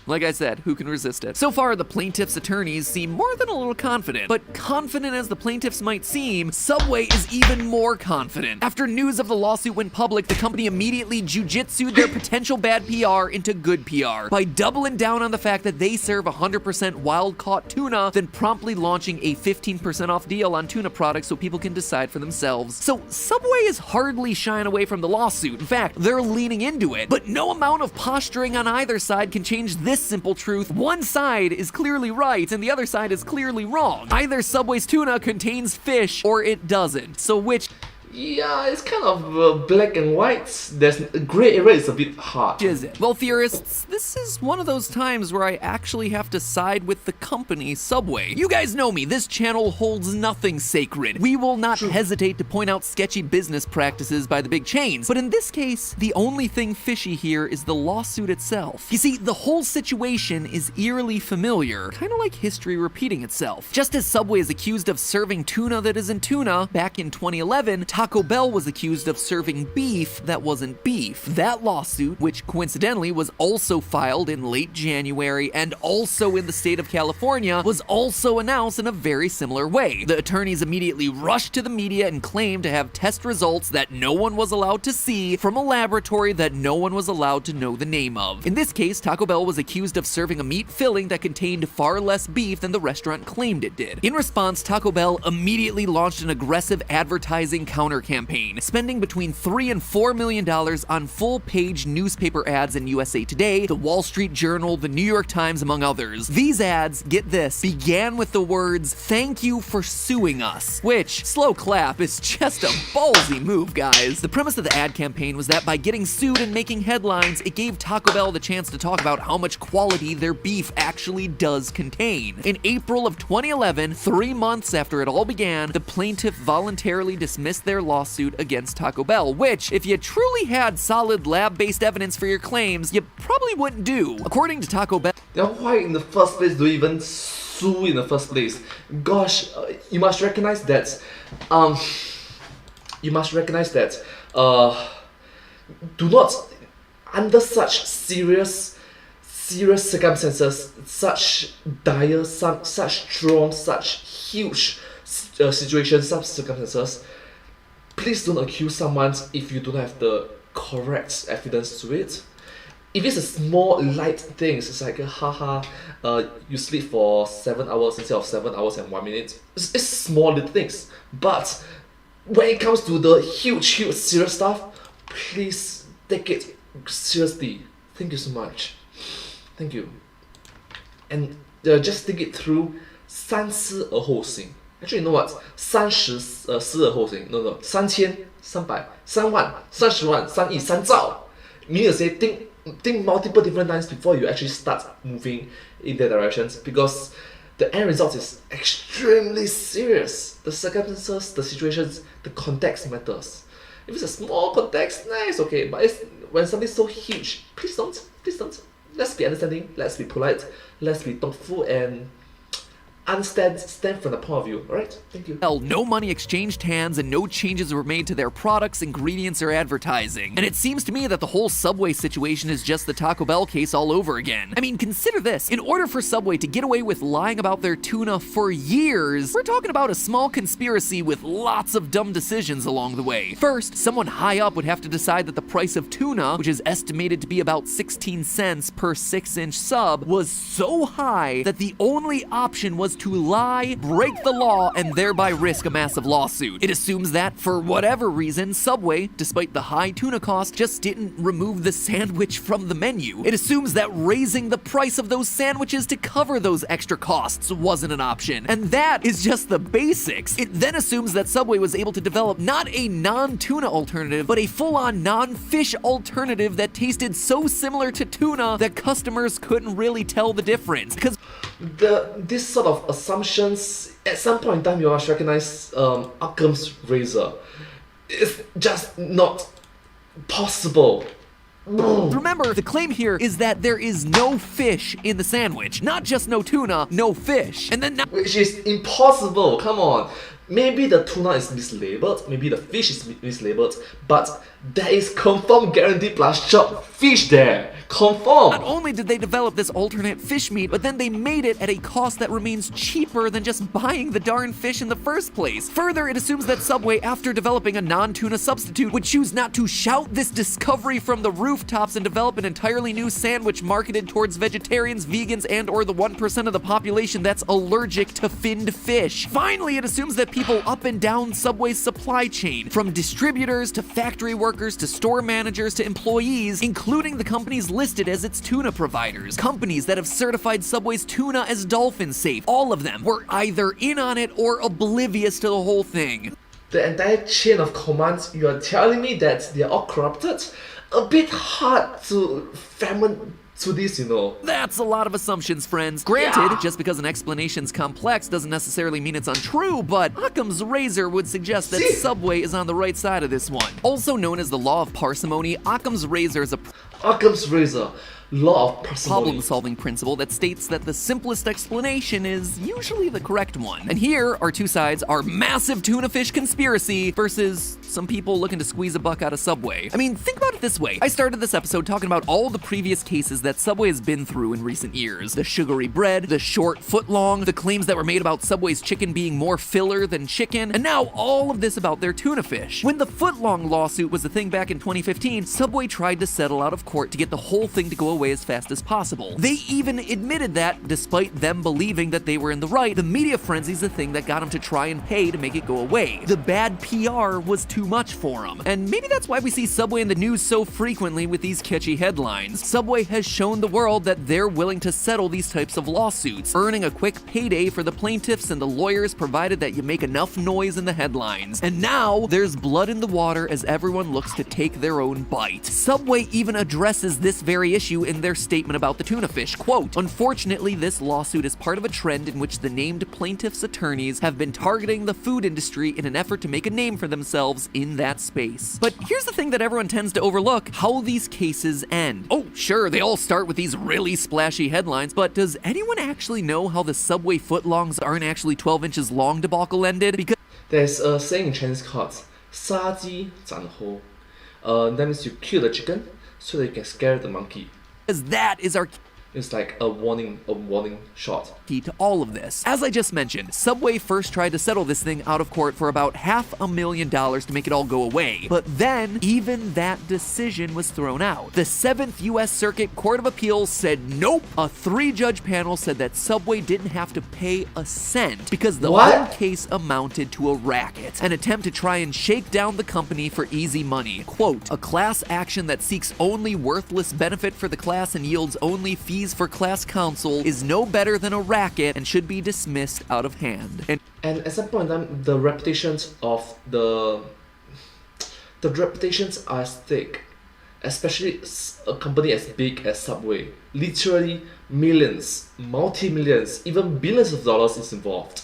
Like I said, who can resist it? So far, the plaintiff's attorneys seem more than a little confident. But confident as the plaintiffs might seem, Subway is even more confident. After news of the lawsuit went public, the company immediately jujitsu'd their potential bad PR into good PR by doubling down on the fact that they serve 100% wild-caught tuna, then promptly launching a 15% off deal on tuna products so people can decide for themselves. So Subway is hardly shying away from the lawsuit. In fact, they're leaning into it. But no amount of posturing on either side can change this simple truth. One side is clearly right and the other side is clearly wrong. Either Subway's tuna contains fish or it doesn't. So which Yeah, it's kind of black and white. There's a gray area is a bit hard. is it? Well, theorists, this is one of those times where I actually have to side with the company Subway. You guys know me, this channel holds nothing sacred. We will not hesitate to point out sketchy business practices by the big chains, but in this case, the only thing fishy here is the lawsuit itself. You see, the whole situation is eerily familiar, kind of like history repeating itself. Just as Subway is accused of serving tuna that isn't tuna, back in 2011, Taco Bell was accused of serving beef that wasn't beef. That lawsuit, which coincidentally was also filed in late January and also in the state of California, was also announced in a very similar way. The attorneys immediately rushed to the media and claimed to have test results that no one was allowed to see from a laboratory that no one was allowed to know the name of. In this case, Taco Bell was accused of serving a meat filling that contained far less beef than the restaurant claimed it did. In response, Taco Bell immediately launched an aggressive advertising counter campaign, spending between $3 and $4 million on full-page newspaper ads in USA Today, the Wall Street Journal, the New York Times, among others. These ads, get this, began with the words, "Thank you for suing us," which, slow clap, is just a ballsy move, guys. The premise of the ad campaign was that by getting sued and making headlines, it gave Taco Bell the chance to talk about how much quality their beef actually does contain. In April of 2011, 3 months after it all began, the plaintiff voluntarily dismissed their lawsuit against Taco Bell, which, if you truly had solid lab-based evidence for your claims, you probably wouldn't do. According to Taco Bell, Then why in the first place do you even sue sue in the first place. Gosh, you must recognize that. You must recognize that. Do not, under such serious circumstances, such dire, such strong, such huge situations, such circumstances, please don't accuse someone if you don't have the correct evidence to it. If it's a small light things, it's like haha, you sleep for 7 hours instead of 7 hours and 1 minute. It's small little things. But when it comes to the huge serious stuff, please take it seriously. Thank you so much. Thank you. And just think it through. 三思而后行. Actually, you know what? 30思而后行. No. 3000, 300, 3万, 30万, 3亿, 3兆. Meaning to say, think multiple different times before you actually start moving in their directions, because the end result is extremely serious. The circumstances, the situations, the context matters. If it's a small context, nice, okay. But when something's so huge, please don't. Let's be understanding. Let's be polite. Let's be thoughtful and stand from the point of view. Alright? Thank you. No money exchanged hands and no changes were made to their products, ingredients, or advertising. And it seems to me that the whole Subway situation is just the Taco Bell case all over again. I mean, consider this. In order for Subway to get away with lying about their tuna for years, we're talking about a small conspiracy with lots of dumb decisions along the way. First, someone high up would have to decide that the price of tuna, which is estimated to be about 16 cents per 6-inch sub, was so high that the only option was to lie, break the law, and thereby risk a massive lawsuit. It assumes that, for whatever reason, Subway, despite the high tuna cost, just didn't remove the sandwich from the menu. It assumes that raising the price of those sandwiches to cover those extra costs wasn't an option. And that is just the basics. It then assumes that Subway was able to develop not a non-tuna alternative, but a full-on non-fish alternative that tasted so similar to tuna that customers couldn't really tell the difference. Because this sort of assumptions, at some point in time you must recognize Occam's razor. It's just not possible. remember, the claim here is that there is no fish in the sandwich. Not just no tuna, no fish. And then which is impossible, come on. Maybe the tuna is mislabeled, maybe the fish is mislabeled, but there is confirmed guaranteed plus chopped fish there. Confirmed. Not only did they develop this alternate fish meat, but then they made it at a cost that remains cheaper than just buying the darn fish in the first place. Further, it assumes that Subway, after developing a non-tuna substitute, would choose not to shout this discovery from the rooftops and develop an entirely new sandwich marketed towards vegetarians, vegans, and or the 1% of the population that's allergic to finned fish. Finally, it assumes that people up and down Subway's supply chain, from distributors to factory workers to store managers to employees, including the companies listed as its tuna providers, companies that have certified Subway's tuna as dolphin safe, all of them were either in on it or oblivious to the whole thing. The entire chain of commands, you are telling me that they are all corrupted? A bit hard to fathom to this, you know. That's a lot of assumptions, friends. Granted, just because an explanation's complex doesn't necessarily mean it's untrue, but Occam's razor would suggest that Subway is on the right side of this one. Also known as the law of parsimony, Occam's razor is a Occam's razor, law of parsimony. problem-solving principle that states that the simplest explanation is usually the correct one. And here, our two sides are massive tuna fish conspiracy versus some people looking to squeeze a buck out of Subway. I mean, think about it this way. I started this episode talking about all the previous cases that Subway has been through in recent years. The sugary bread, the short footlong, the claims that were made about Subway's chicken being more filler than chicken, and now all of this about their tuna fish. When the footlong lawsuit was a thing back in 2015, Subway tried to settle out of court to get the whole thing to go away as fast as possible. They even admitted that, despite them believing that they were in the right, the media frenzy's the thing that got them to try and pay to make it go away. The bad PR was too much for them. And maybe that's why we see Subway in the news so frequently with these catchy headlines. Subway has shown the world that they're willing to settle these types of lawsuits, earning a quick payday for the plaintiffs and the lawyers provided that you make enough noise in the headlines. And now, there's blood in the water as everyone looks to take their own bite. Subway even addresses this very issue in their statement about the tuna fish. Quote, "Unfortunately, this lawsuit is part of a trend in which the named plaintiffs' attorneys have been targeting the food industry in an effort to make a name for themselves in that space." But here's the thing that everyone tends to overlook: how these cases end. Oh, sure, they all start with these really splashy headlines, but does anyone actually know how the Subway footlongs aren't actually 12 inches long debacle ended? Because There's a saying in Chinese called 杀鸡斩猴. That means you kill the chicken so that you can scare the monkey. that is our It's like a warning shot. key to all of this. As I just mentioned, Subway first tried to settle this thing out of court for about $500,000 to make it all go away. But then, even that decision was thrown out. The 7th U.S. Circuit Court of Appeals said nope. A 3-judge panel said that Subway didn't have to pay a cent because the What? whole case amounted to a racket, an attempt to try and shake down the company for easy money. Quote, "A class action that seeks only worthless benefit for the class and yields only fees for class counsel is no better than a racket and should be dismissed out of hand." And at some point in time, the reputations of the reputations are at stake, especially a company as big as Subway. Literally millions, multi-millions, even billions of dollars is involved.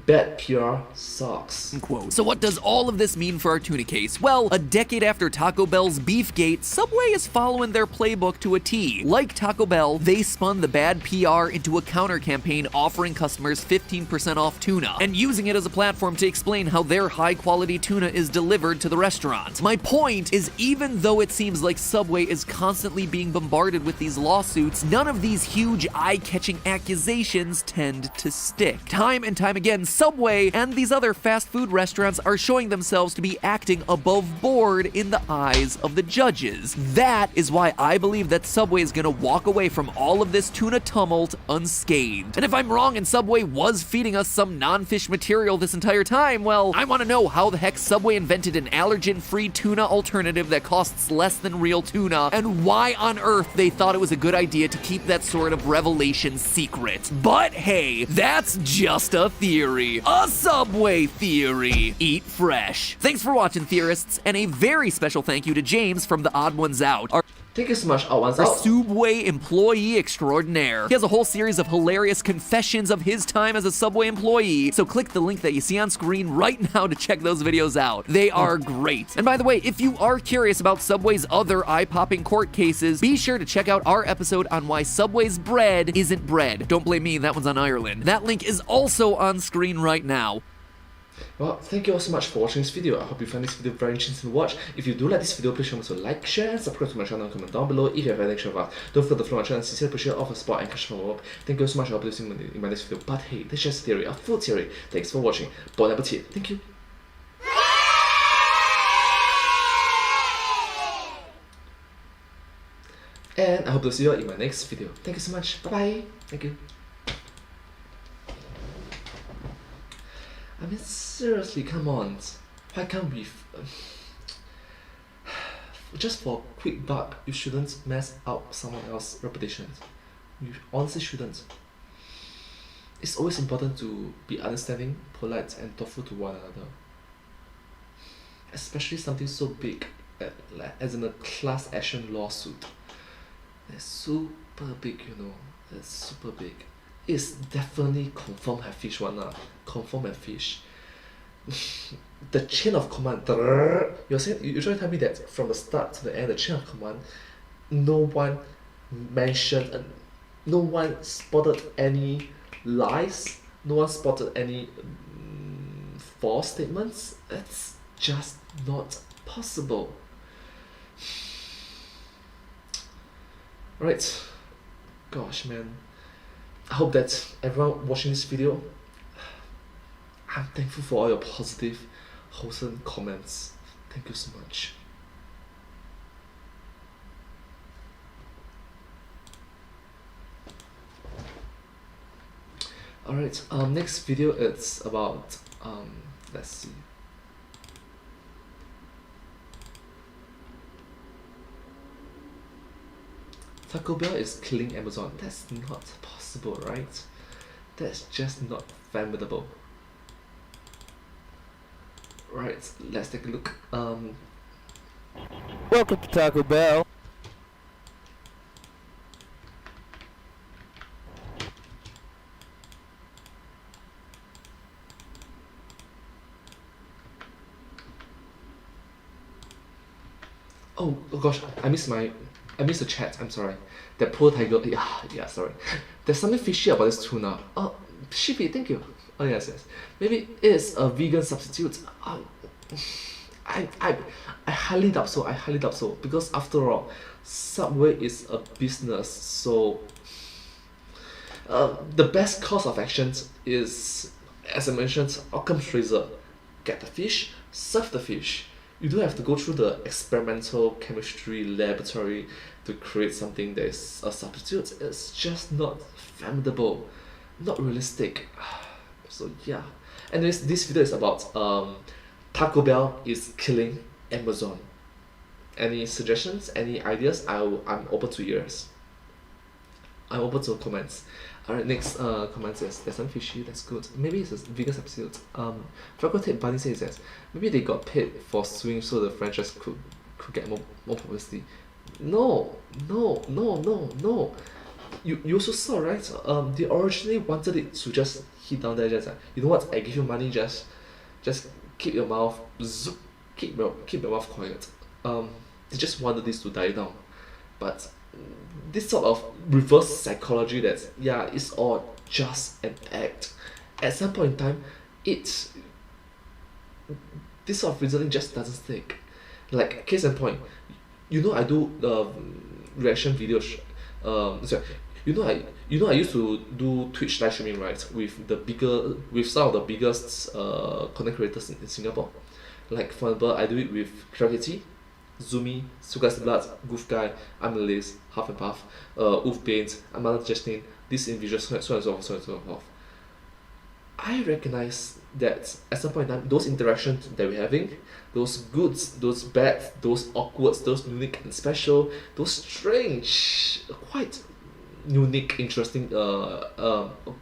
Bad PR sucks. Quote. So what does all of this mean for our tuna case? Well, a decade after Taco Bell's Beefgate, Subway is following their playbook to a T. Like Taco Bell, they spun the bad PR into a counter campaign offering customers 15% off tuna and using it as a platform to explain how their high-quality tuna is delivered to the restaurants. My point is, even though it seems like Subway is constantly being bombarded with these lawsuits, none of these huge eye-catching accusations tend to stick. Time and time again, Subway and these other fast food restaurants are showing themselves to be acting above board in the eyes of the judges. That is why I believe that Subway is gonna walk away from all of this tuna tumult unscathed. And if I'm wrong and Subway was feeding us some non-fish material this entire time, well, I wanna know how the heck Subway invented an allergen-free tuna alternative that costs less than real tuna, and why on earth they thought it was a good idea to keep that sort of revelation secret. But hey, that's just a theory. A Subway theory. Eat fresh. Thanks for watching, theorists, and a very special thank you to James from The Odd Ones Out, our Thank you so much, Ones our Out. Subway employee extraordinaire. He has a whole series of hilarious confessions of his time as a Subway employee, so click the link that you see on screen right now to check those videos out. They are great. And by the way, if you are curious about Subway's other eye-popping court cases, be sure to check out our episode on why Subway's bread isn't bread. Don't blame me, that one's on Ireland. That link is also on screen right now. Well, thank you all so much for watching this video. I hope you find this video very interesting to watch. If you do like this video, please remember to like, share, and subscribe to my channel and comment down below if you have any extra of us. Don't forget to follow my channel and sincerely appreciate all the support and cash from work. Thank you so much. I hope to see you in my next video. But hey, that's just theory, a full theory. Thanks for watching. Bon appetit. Thank you. And I hope to see you all in my next video. Thank you so much. Bye bye. Thank you. I mean, seriously, come on. Why can't we... just for a quick buck, you shouldn't mess up someone else's reputation. You honestly shouldn't. It's always important to be understanding, polite, and thoughtful to one another. Especially something so big as in a class action lawsuit. It's super big, you know. It's super big. It's definitely confirm have fish one lah. Confirm have fish. The chain of command. You're trying to tell me that from the start to the end, the chain of command, no one mentioned, no one spotted any lies. No one spotted any false statements. It's just not possible. Right. Gosh, man. I hope that everyone watching this video, I'm thankful for all your positive, wholesome comments. Thank you so much. Alright, next video it's about, let's see. Taco Bell is killing Amazon. That's not possible, right? That's just not fathomable. Right, let's take a look. Welcome to Taco Bell. Oh gosh, I missed the chat. I'm sorry. That poor tiger. Yeah, sorry. There's something fishy about this tuna. Oh, Shippy, thank you. Oh yes. Maybe it's a vegan substitute. I, I, I highly doubt so. I highly doubt so because after all, Subway is a business. So, the best course of actions is, as I mentioned, Occam's razor. Get the fish, serve the fish. You don't have to go through the experimental chemistry laboratory to create something that is a substitute. It's just not fathomable, not realistic. So yeah. Anyways, this video is about Taco Bell is killing Amazon. Any suggestions? Any ideas? I'm open to ears. I'm open to comments. Alright, next comment says there's some fishy, that's good. Maybe it's a vegan substitute. Faculty Bunny says that maybe they got paid for suing so the franchise could get more publicity. No. You also saw, right? They originally wanted it to just hit down there, just like, you know what, I give you money, just keep your mouth keep your mouth quiet. They just wanted this to die down. But this sort of reverse psychology that, yeah, it's all just an act. At some point in time, this sort of reasoning just doesn't stick. Like, case in point, I do reaction videos. I used to do Twitch live streaming, right, with some of the biggest content creators in Singapore. Like, for example, I do it with Clarity, Zumi, Sugas Blood, Goof Guy, Amelis, Half and Puff, Oof Paint, Amanda Justin, these individuals, so on and so forth. I recognize that at some point in time, those interactions that we're having, those goods, those bads, those awkwards, those unique and special, those strange, quite unique, interesting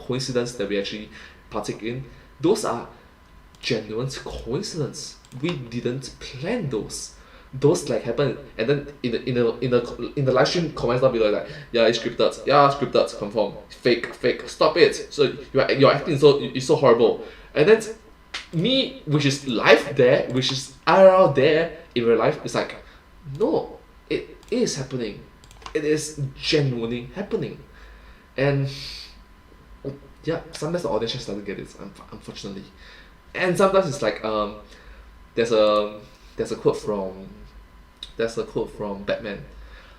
coincidence that we actually partake in, those are genuine coincidence. We didn't plan those. Those like happen, and then in the live stream comments down below, like, yeah, it's scripted, confirm, fake, stop it. So you're acting it's so horrible. And then me, which is live there, which is IRL there in real life, it's like, no, it is happening. It is genuinely happening. And yeah, sometimes the audience just doesn't get it, unfortunately. And sometimes it's like there's a quote from Batman.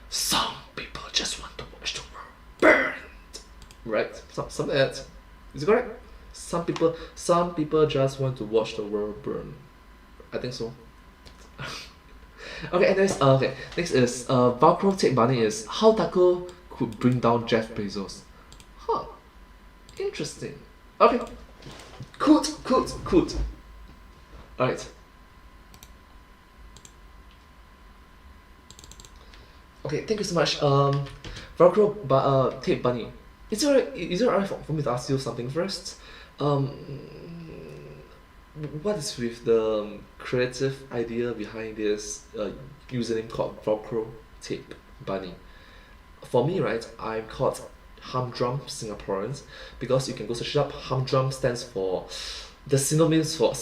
Some people just want to watch the world burn. Right? Something like that. Is it correct? Some people just want to watch the world burn. I think so. Okay, next is Velcro Take Bunny is how Taco could bring down Jeff Bezos. Huh. Interesting. Okay. Cool. Alright. Okay, thank you so much. Velcro Tape Bunny. Is it alright for me to ask you something first? What is with the creative idea behind this username called Velcro Tape Bunny? For me, right, I'm called Humdrum Singaporeans because you can go search it up. Humdrum stands for the synonyms for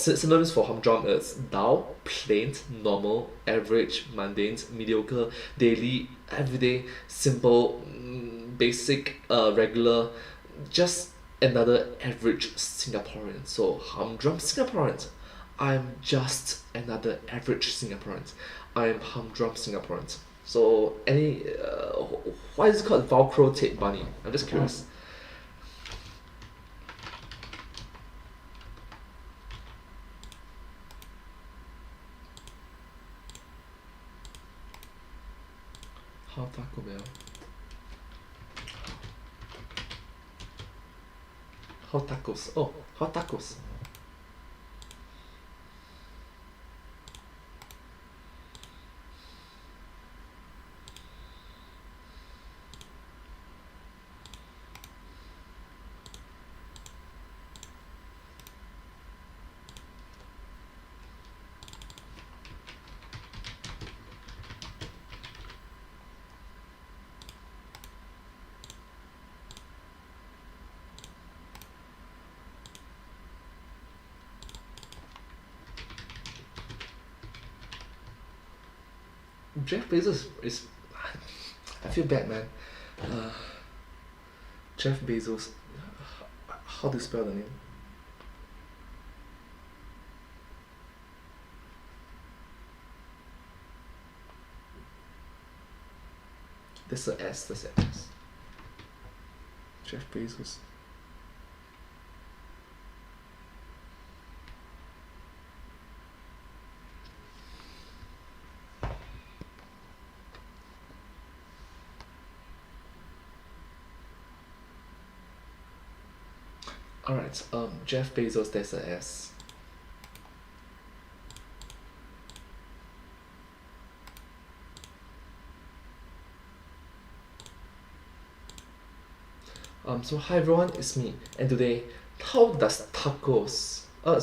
humdrum is dull, plain, normal, average, mundane, mediocre, daily, everyday, simple, basic, regular, just another average Singaporean. So humdrum Singaporeans. I'm just another average Singaporean. I'm humdrum Singaporeans. So why is it called Velcro Tape Bunny? I'm just curious. How Taco Bell? How tacos? Oh, how tacos? Jeff Bezos is. I feel bad, man. Jeff Bezos. How do you spell the name? There's an S. There's an S. Jeff Bezos. Alright, Jeff Bezos, there's an S. So hi everyone, it's me, and today, how does tacos, how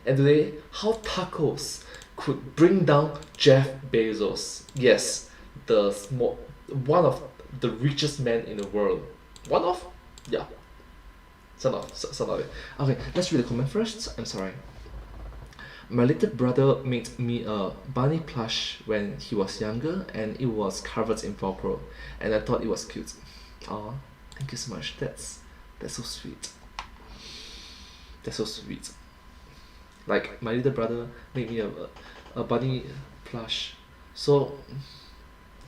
tacos could bring down Jeff Bezos? Yes, one of the richest men in the world. One of? Yeah. Some of it. Okay, let's read the comment first. I'm sorry. My little brother made me a bunny plush when he was younger, and it was covered in Velcro, and I thought it was cute. Aw, thank you so much. That's so sweet. That's so sweet. Like, my little brother made me a bunny plush. So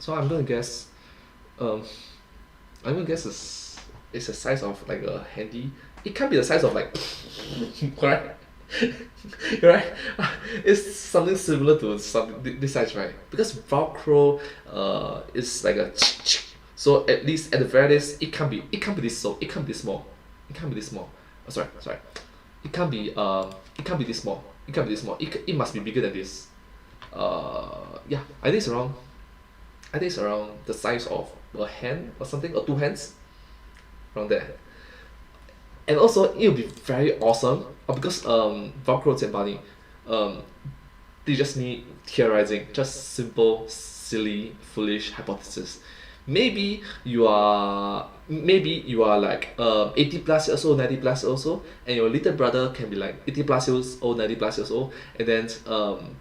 I'm gonna guess. It's the size of like a handy. It can't be the size of like, right? Right? It's something similar to this size, right? Because Velcro is like a so at least at the very least it can't be this small. It can't be this small. Oh, sorry. It can't be this small. It must be bigger than this. Yeah, I think it's around the size of a hand or something, or two hands, around there. And also it will be very awesome because Velcro and bunny, they just need theorizing, just simple, silly, foolish hypothesis. Maybe you are like 80 plus years old, 90 plus years old, and your little brother can be like 80 plus years old, 90 plus years old, and then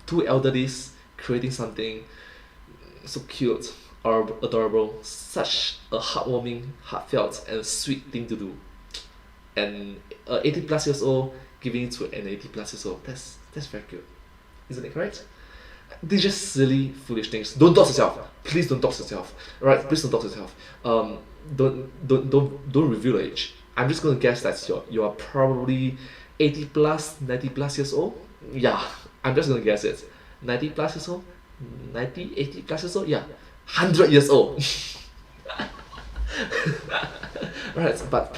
two elderlies creating something so cute or adorable, such a heartwarming, heartfelt, and sweet thing to do. And 80 plus years old giving it to an 80 plus years old, that's very cute, isn't it correct? They're just silly, foolish things. Don't dox yourself. Please don't dox yourself. Alright, please don't dox yourself. Don't reveal your age. I'm just gonna guess that you are probably 80 plus, 90 plus years old. Yeah, I'm just gonna guess it. 90 plus years old, 90, 80 plus years old. Yeah, 100 years old. Right, but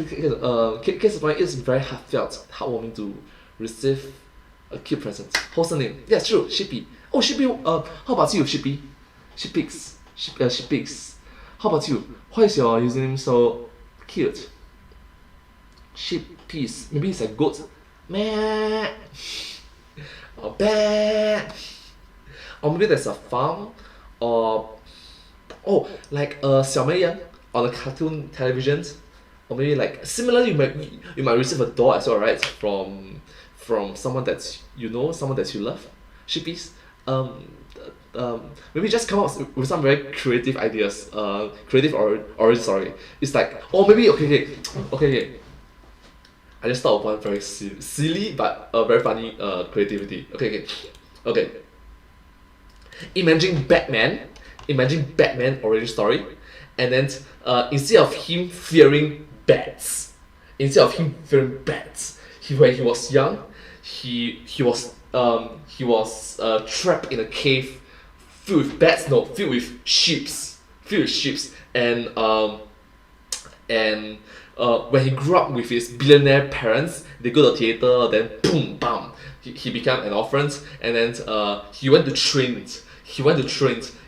case point is very heartfelt, heartwarming to receive a cute present. Wholesome name. Yeah, true. Shippy. Oh, Shippy. How about you, Shippy? Shippix. How about you? Why is your username so cute? Sheeppies. Maybe it's a goat. Meh. Or bear. Or maybe there's a farm. Or like Xiao Mei Yang on the cartoon televisions. Or maybe like similarly you might receive a doll as well, right? From someone that you know, someone that you love. Shippies. Maybe just come up with some very creative ideas. Creative origin story. It's like, maybe okay. I just thought of one very silly but very funny creativity. Okay. Imagine Batman origin story, and then instead of him fearing bats, when he was young, he was trapped in a cave filled with sheep, and when he grew up with his billionaire parents, they go to the theater, then boom, bam, he became an orphan, and then he went to train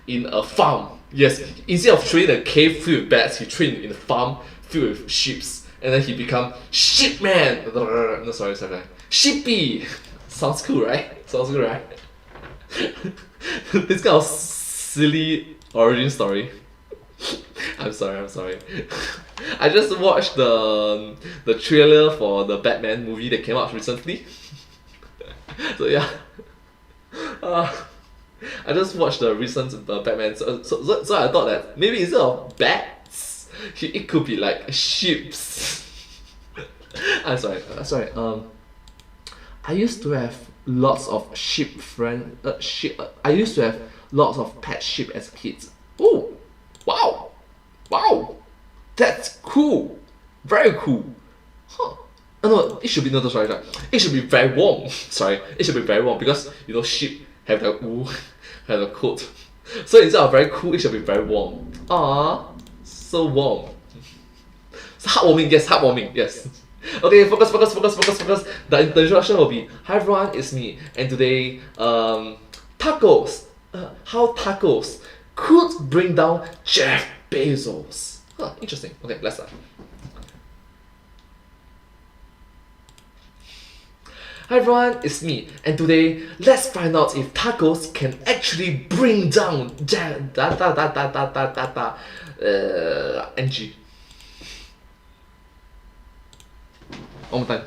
in a farm. Yes, instead of training in a cave filled with bats, he trained in a farm filled with sheep, and then he become sheep man. No, sorry. Sheepy. Sounds cool, right? This kind of silly origin story. I'm sorry. I just watched the trailer for the Batman movie that came out recently. So yeah. I just watched the recent Batman, so I thought that maybe instead of bats, it could be like sheeps. I'm sorry. I used to have lots of sheep I used to have lots of pet sheep as kids. Oh, wow, that's cool, very cool. Huh. Oh no, it should be sorry. It should be very warm. Sorry, it should be very warm because you know sheep have the wool, have the coat. So instead of very cool, it should be very warm. Ah, so warm. So heartwarming, yes. Okay, focus. The introduction will be, hi everyone, it's me, and today, tacos. How tacos could bring down Jeff Bezos. Huh, interesting. Okay, let's start. Hi everyone, it's me, and today let's find out if tacos can actually bring down NG. One more time.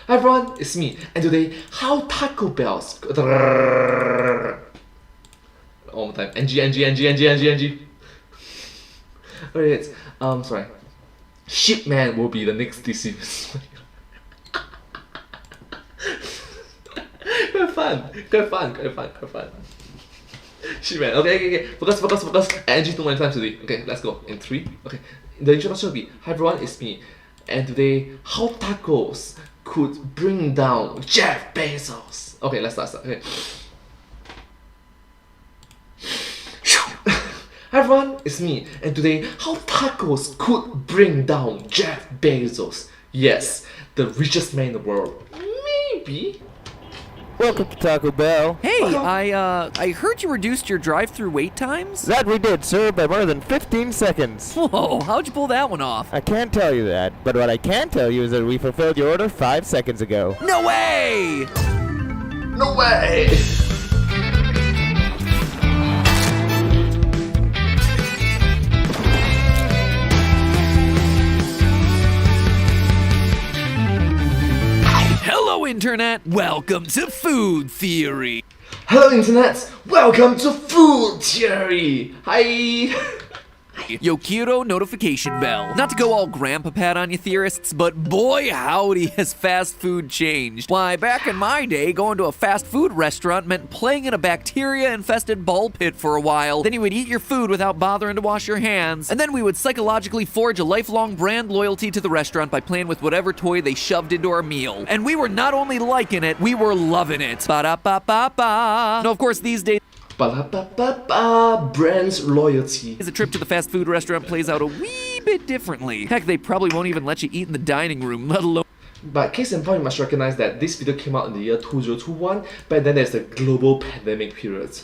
Hi everyone, it's me, and today how Taco Bell's one more time. NG. Alright, sorry. Shipman will be the next disease. Quite fun. Shipman. Okay. Focus. NG too many times today. Okay, let's go. In 3. Okay. The introduction will be, hi everyone, it's me. And today, how tacos could bring down Jeff Bezos. Okay, let's start. Okay. Hi everyone, it's me, and today, how tacos could bring down Jeff Bezos. Yes, the richest man in the world. Maybe. Welcome to Taco Bell. Hey, I heard you reduced your drive-through wait times? That we did, sir, by more than 15 seconds. Whoa, how'd you pull that one off? I can't tell you that, but what I can tell you is that we fulfilled your order 5 seconds ago. No way! No way! Hello, Internet! Welcome to Food Theory! Hello, Internet! Welcome to Food Theory! Hi! Yo quiero notification bell. Not to go all grandpa pat on you theorists, but boy howdy has fast food changed. Why, back in my day, going to a fast food restaurant meant playing in a bacteria-infested ball pit for a while. Then you would eat your food without bothering to wash your hands. And then we would psychologically forge a lifelong brand loyalty to the restaurant by playing with whatever toy they shoved into our meal. And we were not only liking it, we were loving it. Ba-da-ba-ba-ba. No, of course, these days, Brand's loyalty. a trip to the fast food restaurant plays out a wee bit differently. Heck, they probably won't even let you eat in the dining room, let alone. But case in point, you must recognize that this video came out in the year 2021, but then there's the global pandemic period.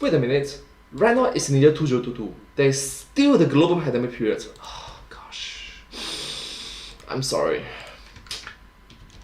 Wait a minute, right now it's in the year 2022. There's still the global pandemic period. Oh gosh, I'm sorry.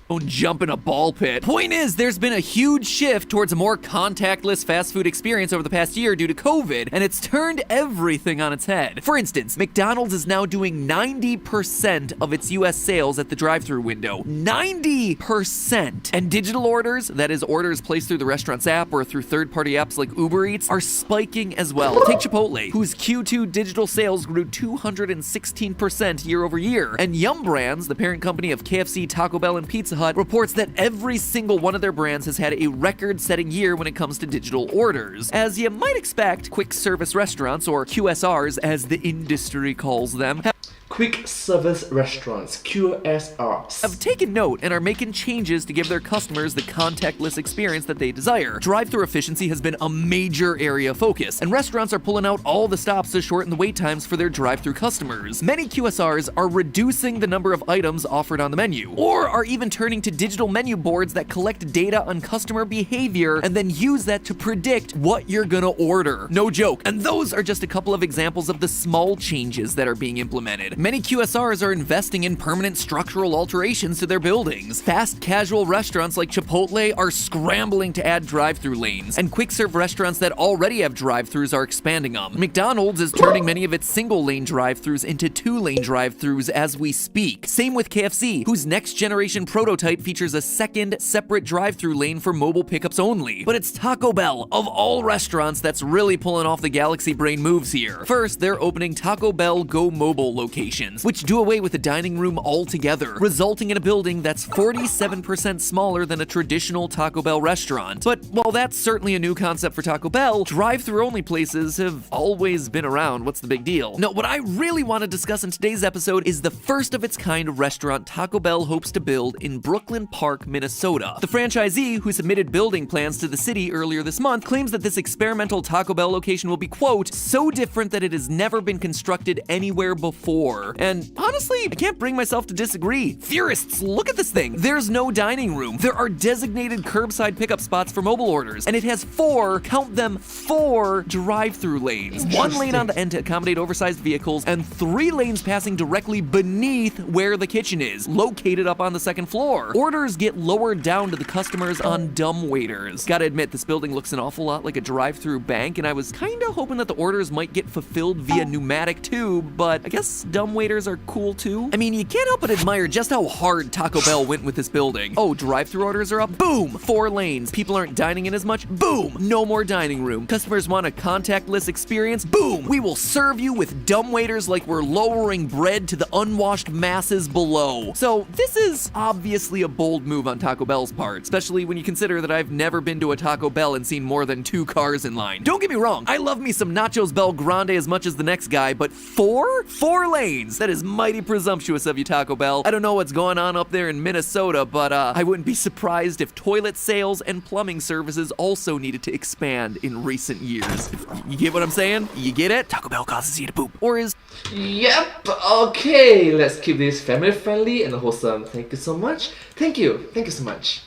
Don't jump in a ball pit. Point is, there's been a huge shift towards a more contactless fast food experience over the past year due to COVID, and it's turned everything on its head. For instance, McDonald's is now doing 90% of its US sales at the drive-thru window. 90%! And digital orders, that is orders placed through the restaurant's app or through third-party apps like Uber Eats, are spiking as well. Take Chipotle, whose Q2 digital sales grew 216% year over year. And Yum Brands, the parent company of KFC, Taco Bell, and Pizza Hut, reports that every single one of their brands has had a record-setting year when it comes to digital orders. As you might expect, quick service restaurants, or QSRs as the industry calls them, Quick service restaurants, QSRs, have taken note and are making changes to give their customers the contactless experience that they desire. Drive-thru efficiency has been a major area of focus, and restaurants are pulling out all the stops to shorten the wait times for their drive-thru customers. Many QSRs are reducing the number of items offered on the menu, or are even turning to digital menu boards that collect data on customer behavior and then use that to predict what you're gonna order. No joke. And those are just a couple of examples of the small changes that are being implemented. Many QSRs are investing in permanent structural alterations to their buildings. Fast casual restaurants like Chipotle are scrambling to add drive-through lanes, and quick-serve restaurants that already have drive-thrus are expanding them. McDonald's is turning many of its single-lane drive-thrus into two-lane drive-thrus as we speak. Same with KFC, whose next-generation prototype features a second, separate drive-through lane for mobile pickups only. But it's Taco Bell, of all restaurants, that's really pulling off the galaxy brain moves here. First, they're opening Taco Bell Go Mobile locations, which do away with the dining room altogether, resulting in a building that's 47% smaller than a traditional Taco Bell restaurant. But while that's certainly a new concept for Taco Bell, drive-through only places have always been around. What's the big deal? No, what I really want to discuss in today's episode is the first of its kind restaurant Taco Bell hopes to build in Brooklyn Park, Minnesota. The franchisee, who submitted building plans to the city earlier this month, claims that this experimental Taco Bell location will be, quote, so different that it has never been constructed anywhere before. And honestly, I can't bring myself to disagree. Theorists, look at this thing. There's no dining room. There are designated curbside pickup spots for mobile orders, and it has four, count them, four drive-through lanes. One lane on the end to accommodate oversized vehicles, and 3 lanes passing directly beneath where the kitchen is, located up on the second floor. Orders get lowered down to the customers on dumb waiters. Gotta admit, this building looks an awful lot like a drive-through bank, and I was kinda hoping that the orders might get fulfilled via pneumatic tube, but I guess dumb waiters are cool too. I mean, you can't help but admire just how hard Taco Bell went with this building. Oh, drive-through orders are up? Boom! 4 lanes. People aren't dining in as much? Boom! No more dining room. Customers want a contactless experience? Boom! We will serve you with dumb waiters like we're lowering bread to the unwashed masses below. So this is obviously a bold move on Taco Bell's part, especially when you consider that I've never been to a Taco Bell and seen more than 2 cars in line. Don't get me wrong, I love me some Nachos Bel Grande as much as the next guy, but 4 lanes? That is mighty presumptuous of you, Taco Bell. I don't know what's going on up there in Minnesota, but I wouldn't be surprised if toilet sales and plumbing services also needed to expand in recent years. You get what I'm saying? You get it? Taco Bell causes you to poop. Or is... Yep, okay, let's keep this family friendly and wholesome. Thank you so much. Thank you so much.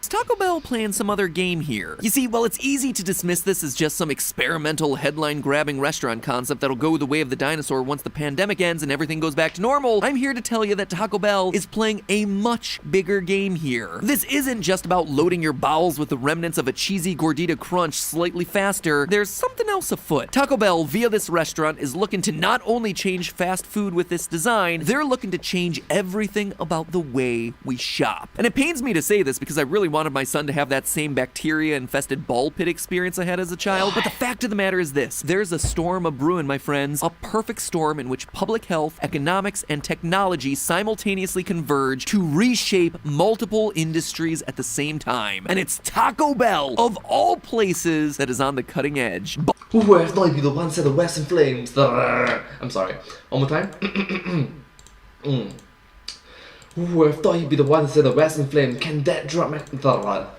Is Taco Bell playing some other game here? You see, while it's easy to dismiss this as just some experimental headline-grabbing restaurant concept that'll go the way of the dinosaur once the pandemic ends and everything goes back to normal, I'm here to tell you that Taco Bell is playing a much bigger game here. This isn't just about loading your bowels with the remnants of a cheesy gordita crunch slightly faster. There's something else afoot. Taco Bell, via this restaurant, is looking to not only change fast food with this design, they're looking to change everything about the way we shop. And it pains me to say this because I really wanted my son to have that same bacteria-infested ball pit experience I had as a child, but the fact of the matter is this: there's a storm a-brewing, my friends, a perfect storm in which public health, economics, and technology simultaneously converge to reshape multiple industries at the same time. And it's Taco Bell, of all places, that is on the cutting edge. Who would have thought you'd be the one set the West in flames? I'm sorry. One more time. Who would have thought he'd be the one to set the West in flames? Can that drop my...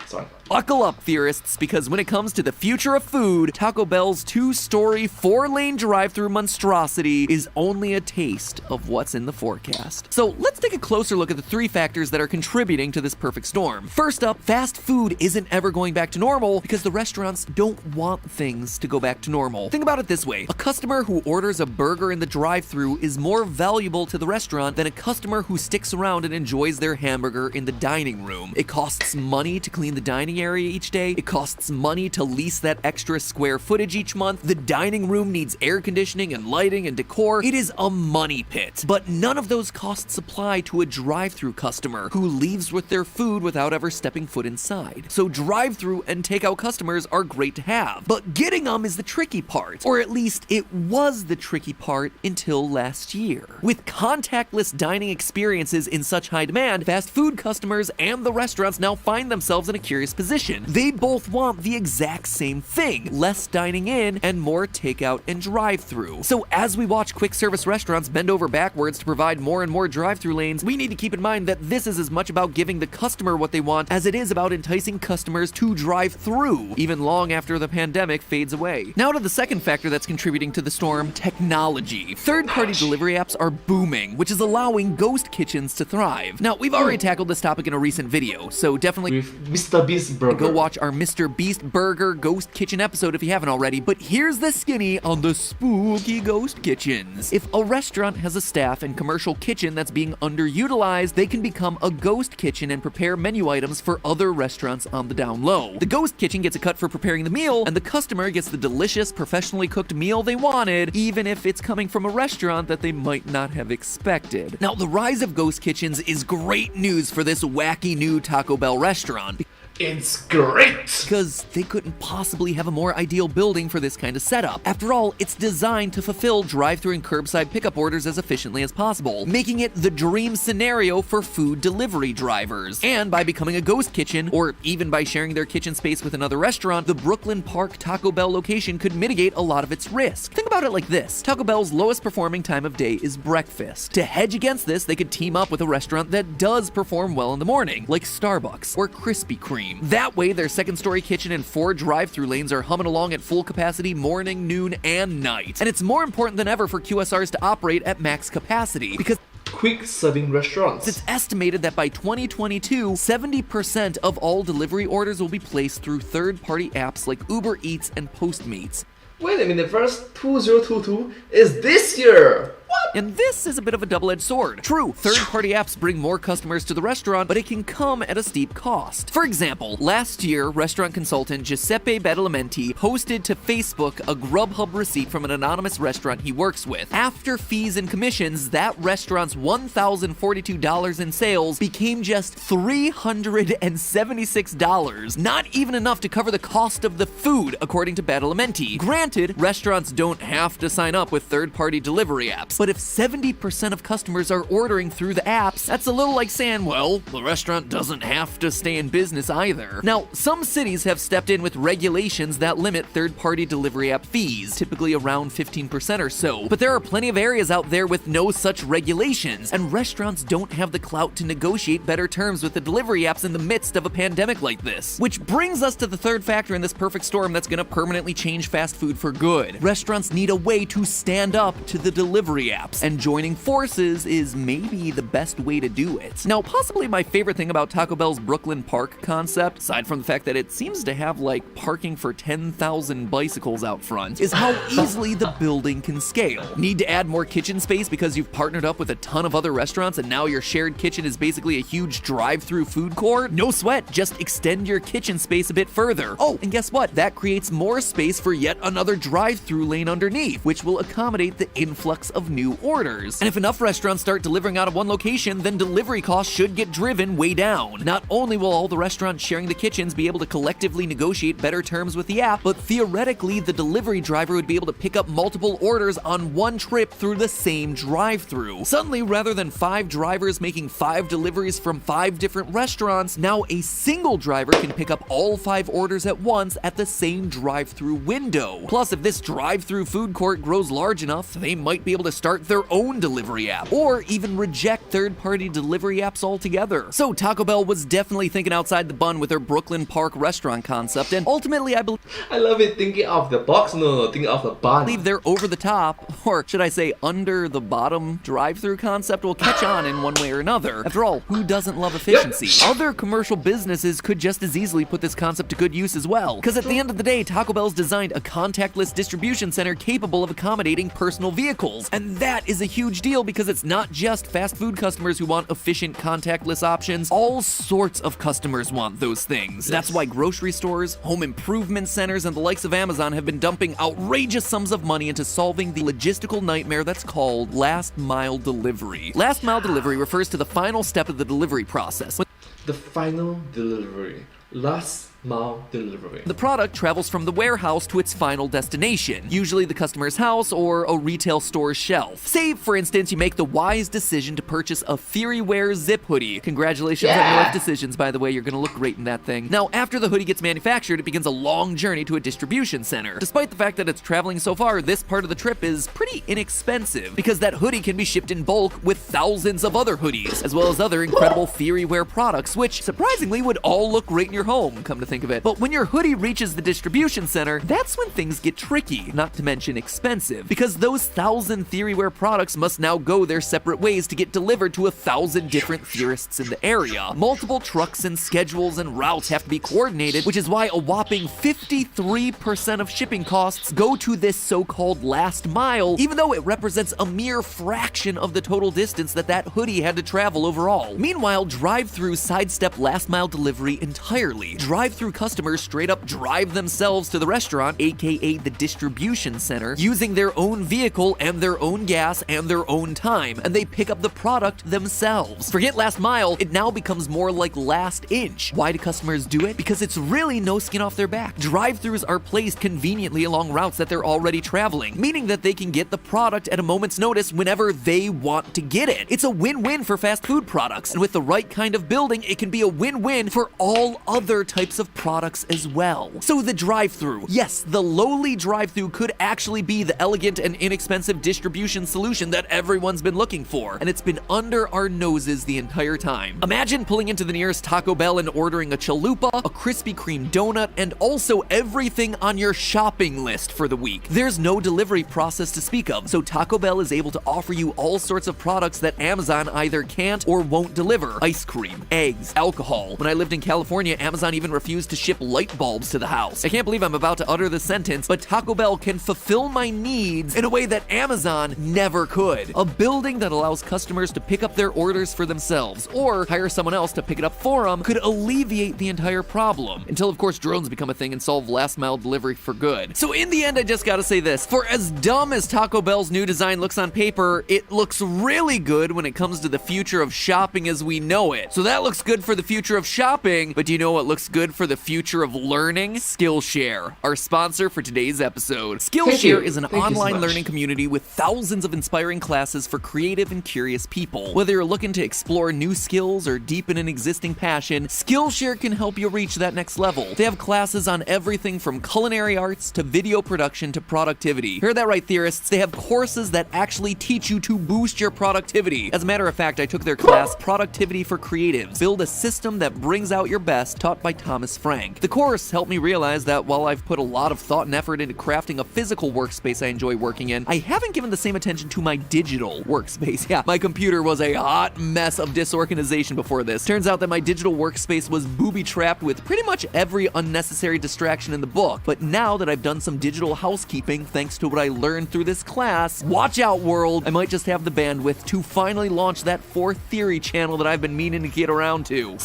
Sorry. Buckle up, theorists, because when it comes to the future of food, Taco Bell's 2-story, 4-lane drive-thru monstrosity is only a taste of what's in the forecast. So let's take a closer look at the 3 factors that are contributing to this perfect storm. First up, fast food isn't ever going back to normal because the restaurants don't want things to go back to normal. Think about it this way: a customer who orders a burger in the drive-thru is more valuable to the restaurant than a customer who sticks around and enjoys their hamburger in the dining room. It costs money to clean the dining area each day. It costs money to lease that extra square footage each month. The dining room needs air conditioning and lighting and decor. It is a money pit. But none of those costs apply to a drive-thru customer who leaves with their food without ever stepping foot inside. So drive-thru and takeout customers are great to have, but getting them is the tricky part. Or at least it was the tricky part until last year. With contactless dining experiences in such high demand, fast food customers and the restaurants now find themselves in a curious position. They both want the exact same thing: less dining in and more takeout and drive-thru. So as we watch quick service restaurants bend over backwards to provide more and more drive-thru lanes, we need to keep in mind that this is as much about giving the customer what they want as it is about enticing customers to drive through, even long after the pandemic fades away. Now to the second factor that's contributing to the storm: technology. Third-party delivery apps are booming, which is allowing ghost kitchens to thrive. Now, we've already tackled this topic in a recent video, so definitely with Mr. Beast Beast Burger. Go watch our Mr. Beast Burger Ghost Kitchen episode if you haven't already, but here's the skinny on the spooky ghost kitchens. If a restaurant has a staff and commercial kitchen that's being underutilized, they can become a ghost kitchen and prepare menu items for other restaurants on the down low. The ghost kitchen gets a cut for preparing the meal, and the customer gets the delicious, professionally cooked meal they wanted, even if it's coming from a restaurant that they might not have expected. Now, the rise of ghost kitchens is great news for this wacky new Taco Bell restaurant. It's great! Because they couldn't possibly have a more ideal building for this kind of setup. After all, it's designed to fulfill drive-thru and curbside pickup orders as efficiently as possible, making it the dream scenario for food delivery drivers. And by becoming a ghost kitchen, or even by sharing their kitchen space with another restaurant, the Brooklyn Park Taco Bell location could mitigate a lot of its risk. Think about it like this. Taco Bell's lowest performing time of day is breakfast. To hedge against this, they could team up with a restaurant that does perform well in the morning, like Starbucks or Krispy Kreme. That way, their second-story kitchen and 4 drive-thru lanes are humming along at full capacity morning, noon, and night. And it's more important than ever for QSRs to operate at max capacity, because Quick serving restaurants. it's estimated that by 2022, 70% of all delivery orders will be placed through third-party apps like Uber Eats and Postmates. Wait a minute, verse 2022 is this year! What? And this is a bit of a double-edged sword. True, third-party apps bring more customers to the restaurant, but it can come at a steep cost. For example, last year, restaurant consultant Giuseppe Badalamenti posted to Facebook a Grubhub receipt from an anonymous restaurant he works with. After fees and commissions, that restaurant's $1,042 in sales became just $376. Not even enough to cover the cost of the food, according to Badalamenti. Granted, restaurants don't have to sign up with third-party delivery apps, but if 70% of customers are ordering through the apps, that's a little like saying, well, the restaurant doesn't have to stay in business either. Now, some cities have stepped in with regulations that limit third-party delivery app fees, typically around 15% or so, but there are plenty of areas out there with no such regulations, and restaurants don't have the clout to negotiate better terms with the delivery apps in the midst of a pandemic like this. Which brings us to the third factor in this perfect storm that's gonna permanently change fast food for good. Restaurants need a way to stand up to the delivery apps, and joining forces is maybe the best way to do it. Now, possibly my favorite thing about Taco Bell's Brooklyn Park concept, aside from the fact that it seems to have like parking for 10,000 bicycles out front, is how easily the building can scale. Need to add more kitchen space because you've partnered up with a ton of other restaurants and now your shared kitchen is basically a huge drive-through food court? No sweat, just extend your kitchen space a bit further. Oh, and guess what? That creates more space for yet another drive-through lane underneath, which will accommodate the influx of new orders. And if enough restaurants start delivering out of one location, then delivery costs should get driven way down. Not only will all the restaurants sharing the kitchens be able to collectively negotiate better terms with the app, but theoretically, the delivery driver would be able to pick up multiple orders on one trip through the same drive-through. Suddenly, rather than 5 drivers making 5 deliveries from 5 different restaurants, now a single driver can pick up all 5 orders at once at the same drive-through window. Plus, if this drive-through food court grows large enough, they might be able to start their own delivery app, or even reject third-party delivery apps altogether. So Taco Bell was definitely thinking outside the bun with their Brooklyn Park restaurant concept, and ultimately I I love it thinking off the box, no, thinking off the bun. believe their over-the-top, or should I say under-the-bottom drive-through concept will catch on in one way or another. After all, who doesn't love efficiency? Other commercial businesses could just as easily put this concept to good use as well, because at the end of the day, Taco Bell's designed a contactless distribution center capable of accommodating personal vehicles, and that is a huge deal because it's not just fast food customers who want efficient contactless options. All sorts of customers want those things. That's why grocery stores, home improvement centers, and the likes of Amazon have been dumping outrageous sums of money into solving the logistical nightmare that's called last mile delivery. Last mile delivery refers to the final step of the delivery process. The final delivery. Last mile delivery. The product travels from the warehouse to its final destination, usually the customer's house or a retail store's shelf. Say, for instance, you make the wise decision to purchase a TheoryWear zip hoodie. Congratulations on your life decisions, by the way, you're gonna look great in that thing. Now, after the hoodie gets manufactured, it begins a long journey to a distribution center. Despite the fact that it's traveling so far, this part of the trip is pretty inexpensive, because that hoodie can be shipped in bulk with thousands of other hoodies, as well as other incredible TheoryWear products, which, surprisingly, would all look great in your home, come to to think of it. But when your hoodie reaches the distribution center, that's when things get tricky, not to mention expensive, because those 1,000 Theoryware products must now go their separate ways to get delivered to 1,000 different theorists in the area. Multiple trucks and schedules and routes have to be coordinated, which is why a whopping 53% of shipping costs go to this so-called last mile, even though it represents a mere fraction of the total distance that hoodie had to travel overall. Meanwhile, drive-thru sidestep last mile delivery entirely. Drive-thru customers straight up drive themselves to the restaurant, aka the distribution center, using their own vehicle and their own gas and their own time, and they pick up the product themselves. Forget last mile, it now becomes more like last inch. Why do customers do it? Because it's really no skin off their back. Drive-thrus are placed conveniently along routes that they're already traveling, meaning that they can get the product at a moment's notice whenever they want to get it. It's a win-win for fast food products, and with the right kind of building, it can be a win-win for all other types of products as well. So the drive-thru. Yes, the lowly drive-thru could actually be the elegant and inexpensive distribution solution that everyone's been looking for, and it's been under our noses the entire time. Imagine pulling into the nearest Taco Bell and ordering a chalupa, a Krispy Kreme donut, and also everything on your shopping list for the week. There's no delivery process to speak of, so Taco Bell is able to offer you all sorts of products that Amazon either can't or won't deliver. Ice cream, eggs, alcohol. When I lived in California, Amazon even refused to ship light bulbs to the house. I can't believe I'm about to utter this sentence, but Taco Bell can fulfill my needs in a way that Amazon never could. A building that allows customers to pick up their orders for themselves or hire someone else to pick it up for them could alleviate the entire problem. Until, of course, drones become a thing and solve last mile delivery for good. So in the end, I just gotta say this. For as dumb as Taco Bell's new design looks on paper, it looks really good when it comes to the future of shopping as we know it. So that looks good for the future of shopping, but do you know what looks good for the future of learning? Skillshare, our sponsor for today's episode. Skillshare is an online learning community with thousands of inspiring classes for creative and curious people. Whether you're looking to explore new skills or deepen an existing passion, Skillshare can help you reach that next level. They have classes on everything from culinary arts to video production to productivity. Heard that right, theorists? They have courses that actually teach you to boost your productivity. As a matter of fact, I took their class, Productivity for Creatives. Build a system that brings out your best, taught by Thomas Frank. The course helped me realize that while I've put a lot of thought and effort into crafting a physical workspace I enjoy working in, I haven't given the same attention to my digital workspace. Yeah, my computer was a hot mess of disorganization before this. Turns out that my digital workspace was booby-trapped with pretty much every unnecessary distraction in the book. But now that I've done some digital housekeeping thanks to what I learned through this class, watch out, world, I might just have the bandwidth to finally launch that 4th theory channel that I've been meaning to get around to.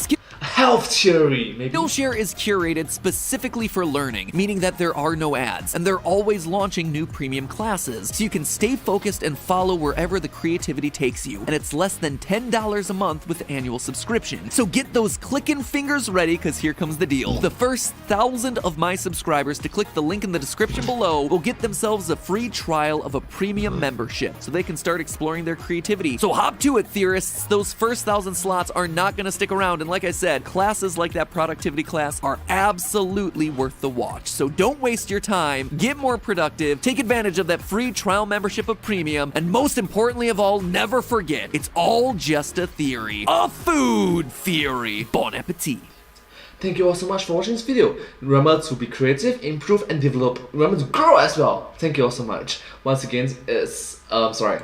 Health theory, maybe. Skillshare is curated specifically for learning, meaning that there are no ads, and they're always launching new premium classes, so you can stay focused and follow wherever the creativity takes you, and it's less than $10 a month with annual subscription. So get those clicking fingers ready, because here comes the deal. The first 1,000 of my subscribers to click the link in the description below will get themselves a free trial of a premium membership, so they can start exploring their creativity. So hop to it, theorists. Those first 1,000 slots are not going to stick around, and like I said, classes like that productivity class are absolutely worth the watch. So don't waste your time, get more productive, take advantage of that free trial membership of premium, and most importantly of all, never forget, it's all just a theory. A food theory. Bon appetit. Thank you all so much for watching this video. Remember to be creative, improve, and develop. Remember to grow as well. Thank you all so much. Once again, it's sorry.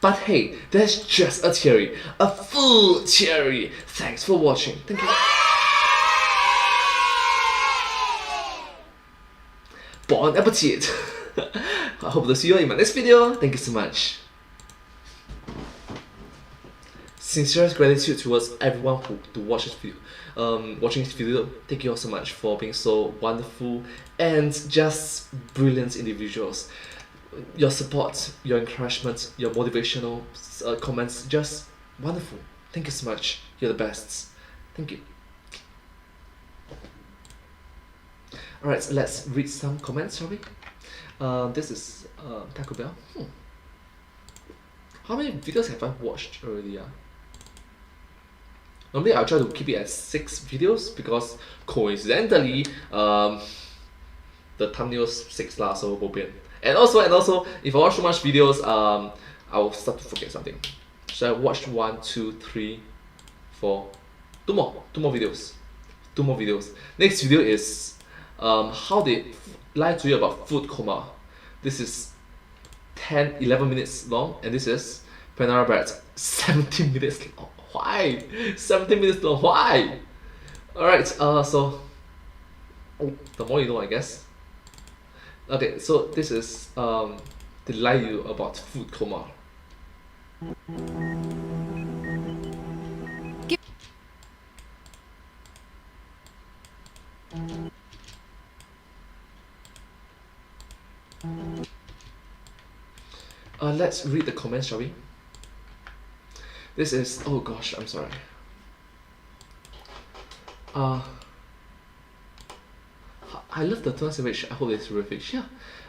But hey, that's just a theory, a food theory. Thanks for watching. Thank you. Bon appetit. I hope to see you in my next video. Thank you so much. Sincerest gratitude towards everyone who watch this video. Watching this video. Thank you all so much for being so wonderful and just brilliant individuals. Your support, your encouragement, your motivational comments, just wonderful. Thank you so much. You're the best. Thank you. Alright, let's read some comments, shall we? This is Taco Bell. How many videos have I watched already? Normally I'll try to keep it at 6 videos because coincidentally the thumbnail's 6 lah, so bo bian. And also, if I watch too much videos, I will start to forget something. So I watched 1, 2, 3, 4, 2 more videos. 2 more videos. Next video is how they lie to you about food coma. This is 11 minutes long, and this is Panera Bread 17 minutes long. Why? 17 minutes long, why? Alright, so the more you know, I guess. Okay, so this is they lie you about food coma. Let's read the comments, shall we? This is, oh gosh, I'm sorry. I love the tuna sandwich. I hope it's terrific. Yeah,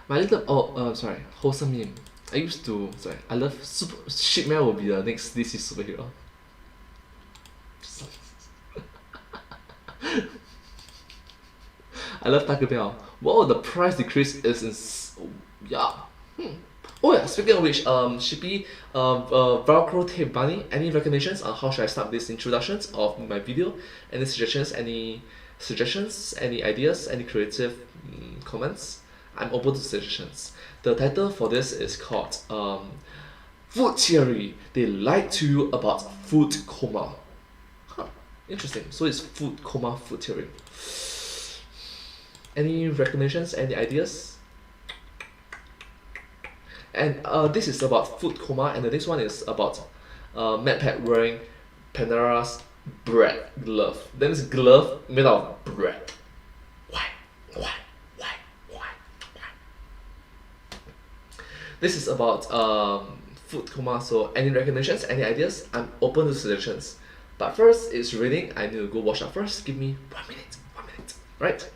my little sorry, wholesome meme. I used to I love Shipman will be the next DC superhero. I love Taco Bell. Wow, the price decrease is yeah. Oh yeah, speaking of which, Shippy, Velcro Tape Bunny, any recommendations on how should I start these introductions of my video? Any suggestions, any ideas, any creative comments? I'm open to suggestions. The title for this is called Food Theory. They lied to you about food coma. Huh, interesting. So it's food coma, food theory. Any recommendations, any ideas? And this is about food coma, and the next one is about MatPat wearing Panera's bread glove. That is glove made out of bread. Why? This is about food coma, so any recommendations, any ideas? I'm open to suggestions. But first, it's raining. I need to go wash up first. Give me 1 minute. Right?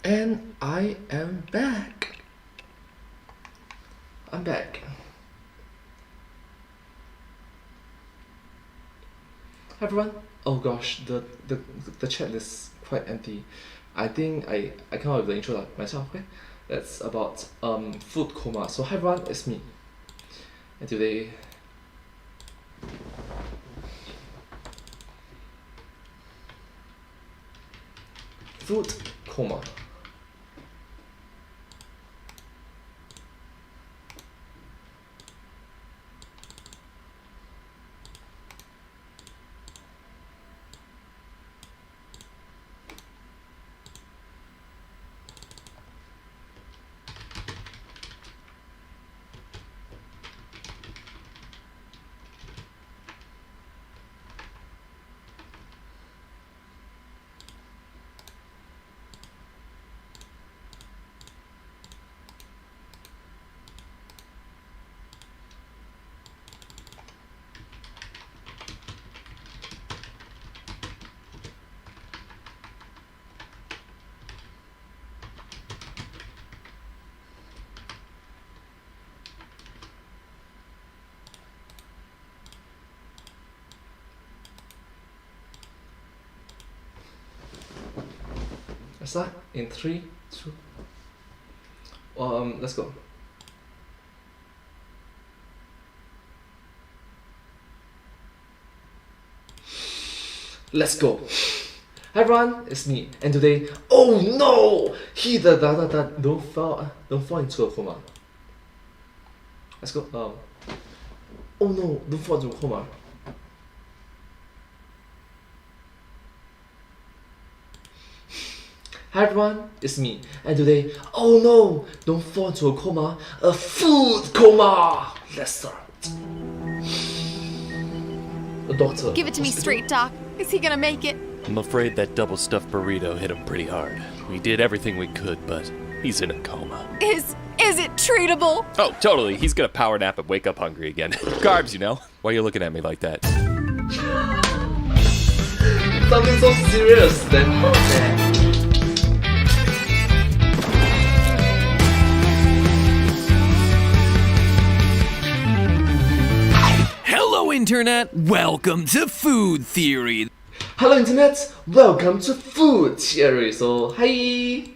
And I am back. I'm back. Hi everyone. Oh gosh, the chat is quite empty. I think I come up with the intro myself. Okay, that's about food coma. So hi everyone, it's me. And today, food coma. I start in 3, 2. Let's go. Let's go. Hi everyone, it's me, and today, oh no, don't fall into a coma. Let's go. Oh no, don't fall into a coma. Hi everyone, it's me, and today, oh no, don't fall into a coma, a food coma. Let's start. A doctor. Give it to me straight, Doc. Is he gonna make it? I'm afraid that double stuffed burrito hit him pretty hard. We did everything we could, but he's in a coma. Is it treatable? Oh, totally. He's gonna power nap and wake up hungry again. Carbs, you know. Why are you looking at me like that? Something so serious then. Hello, Internet! Welcome to Food Theory! Hello Internet, welcome to Food Theory. So, hi!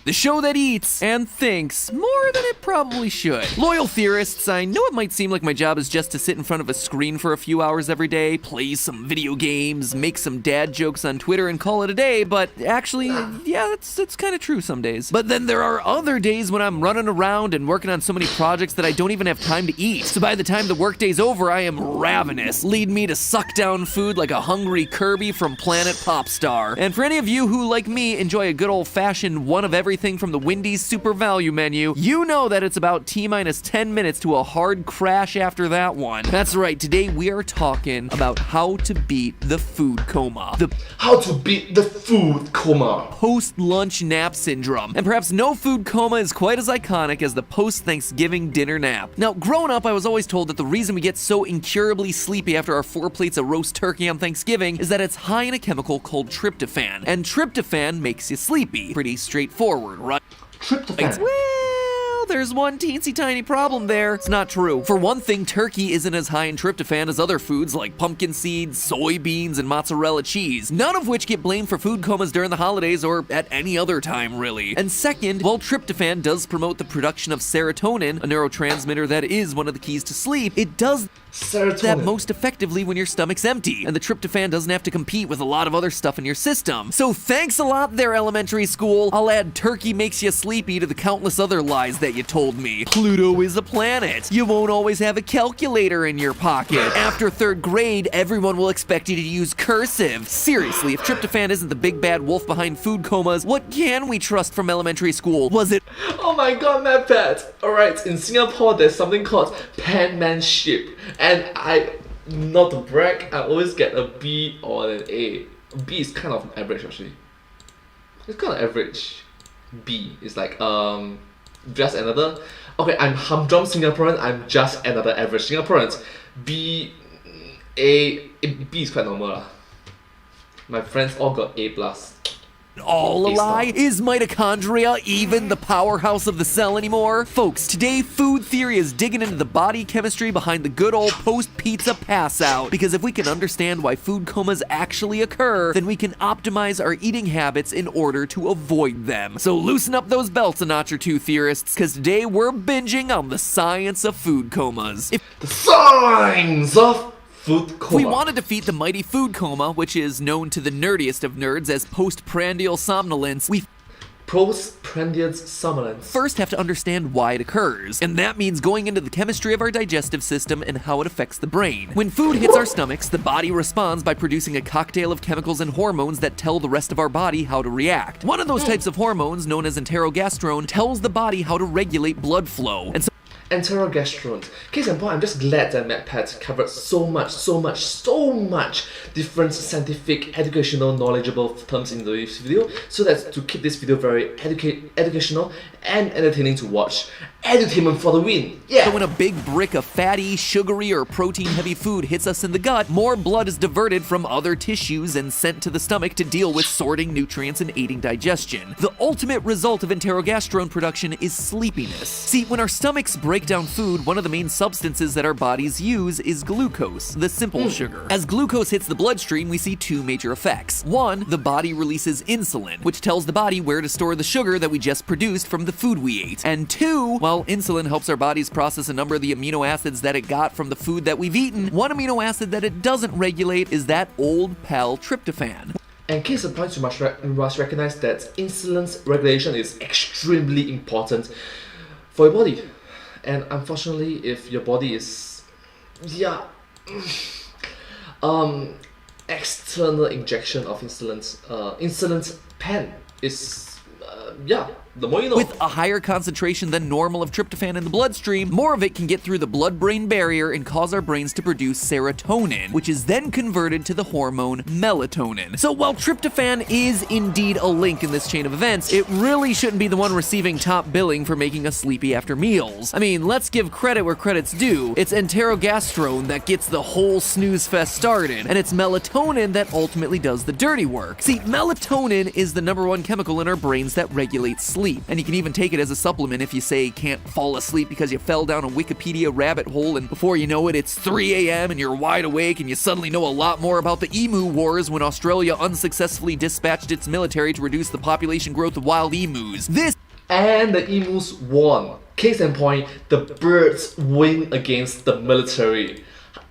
The show that eats and thinks more than it probably should. Loyal theorists, I know it might seem like my job is just to sit in front of a screen for a few hours every day, play some video games, make some dad jokes on Twitter and call it a day, but actually, yeah, that's kind of true some days. But then there are other days when I'm running around and working on so many projects that I don't even have time to eat. So by the time the workday's over, I am ravenous. Lead me to suck down food like a hungry Kirby from Planet Popstar. And for any of you who, like me, enjoy a good old-fashioned one of everything from the Wendy's Super Value menu, you know that it's about T-minus 10 minutes to a hard crash after that one. That's right, today we are talking about how to beat the food coma. How to beat the food coma. Post-lunch nap syndrome. And perhaps no food coma is quite as iconic as the post-Thanksgiving dinner nap. Now, growing up, I was always told that the reason we get so incurably sleepy after our 4 plates of roast turkey on Thanksgiving is that it's high in a chemical called tryptophan. And tryptophan makes you sleepy. Pretty straightforward, right? Tryptophan. Well, there's one teensy tiny problem there. It's not true. For one thing, turkey isn't as high in tryptophan as other foods like pumpkin seeds, soybeans, and mozzarella cheese, none of which get blamed for food comas during the holidays or at any other time, really. And second, while tryptophan does promote the production of serotonin, a neurotransmitter that is one of the keys to sleep, it does that most effectively when your stomach's empty, and the tryptophan doesn't have to compete with a lot of other stuff in your system. So thanks a lot there, elementary school. I'll add turkey makes you sleepy to the countless other lies that you told me. Pluto is a planet. You won't always have a calculator in your pocket. After 3rd grade, everyone will expect you to use cursive. Seriously, if tryptophan isn't the big bad wolf behind food comas, what can we trust from elementary school? Was it? Oh my god, my pet. Alright, in Singapore there's something called penmanship. And not to brag, I always get a B or an A. B is kind of average actually. It's kind of average. B is like, just another. Okay, I'm Humdrum Singaporean, I'm just another average Singaporean. B is quite normal lah. My friends all got A+. All a lie? Is mitochondria even the powerhouse of the cell anymore? Folks, today food theory is digging into the body chemistry behind the good old post-pizza pass-out. Because if we can understand why food comas actually occur, then we can optimize our eating habits in order to avoid them. So loosen up those belts a notch or two, theorists, because today we're binging on the science of food comas. The science of food coma. If we want to defeat the mighty food coma, which is known to the nerdiest of nerds as postprandial somnolence, we postprandial somnolence. First have to understand why it occurs, and that means going into the chemistry of our digestive system and how it affects the brain. When food hits our stomachs, the body responds by producing a cocktail of chemicals and hormones that tell the rest of our body how to react. One of those types of hormones, known as enterogastrone, tells the body how to regulate blood flow. And so enterogastrone. Case in point, I'm just glad that MatPat covered so much different scientific, educational, knowledgeable terms in this video, so that to keep this video very educational and entertaining to watch. Edutainment for the win! Yeah! So when a big brick of fatty, sugary, or protein-heavy food hits us in the gut, more blood is diverted from other tissues and sent to the stomach to deal with sorting nutrients and aiding digestion. The ultimate result of enterogastrone production is sleepiness. See, when our stomachs break break down food, one of the main substances that our bodies use is glucose, the simple sugar. As glucose hits the bloodstream, we see two major effects. One, the body releases insulin, which tells the body where to store the sugar that we just produced from the food we ate. And two, while insulin helps our bodies process a number of the amino acids that it got from the food that we've eaten, one amino acid that it doesn't regulate is that old pal tryptophan. And case in point, you must recognize that insulin's regulation is extremely important for your body. And unfortunately, if your body is, external injection of insulin's pen is, the more you know. With a higher concentration than normal of tryptophan in the bloodstream, more of it can get through the blood-brain barrier and cause our brains to produce serotonin, which is then converted to the hormone melatonin. So while tryptophan is indeed a link in this chain of events, it really shouldn't be the one receiving top billing for making us sleepy after meals. I mean, let's give credit where credit's due. It's enterogastrone that gets the whole snooze fest started, and it's melatonin that ultimately does the dirty work. See, melatonin is the #1 chemical in our brains that regulates sleep. And you can even take it as a supplement if you say can't fall asleep because you fell down a Wikipedia rabbit hole and before you know it, it's 3 a.m. and you're wide awake and you suddenly know a lot more about the emu wars when Australia unsuccessfully dispatched its military to reduce the population growth of wild emus. And the emus won. Case in point, the birds win against the military.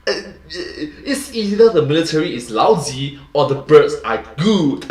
It's either the military is lousy or the birds are good.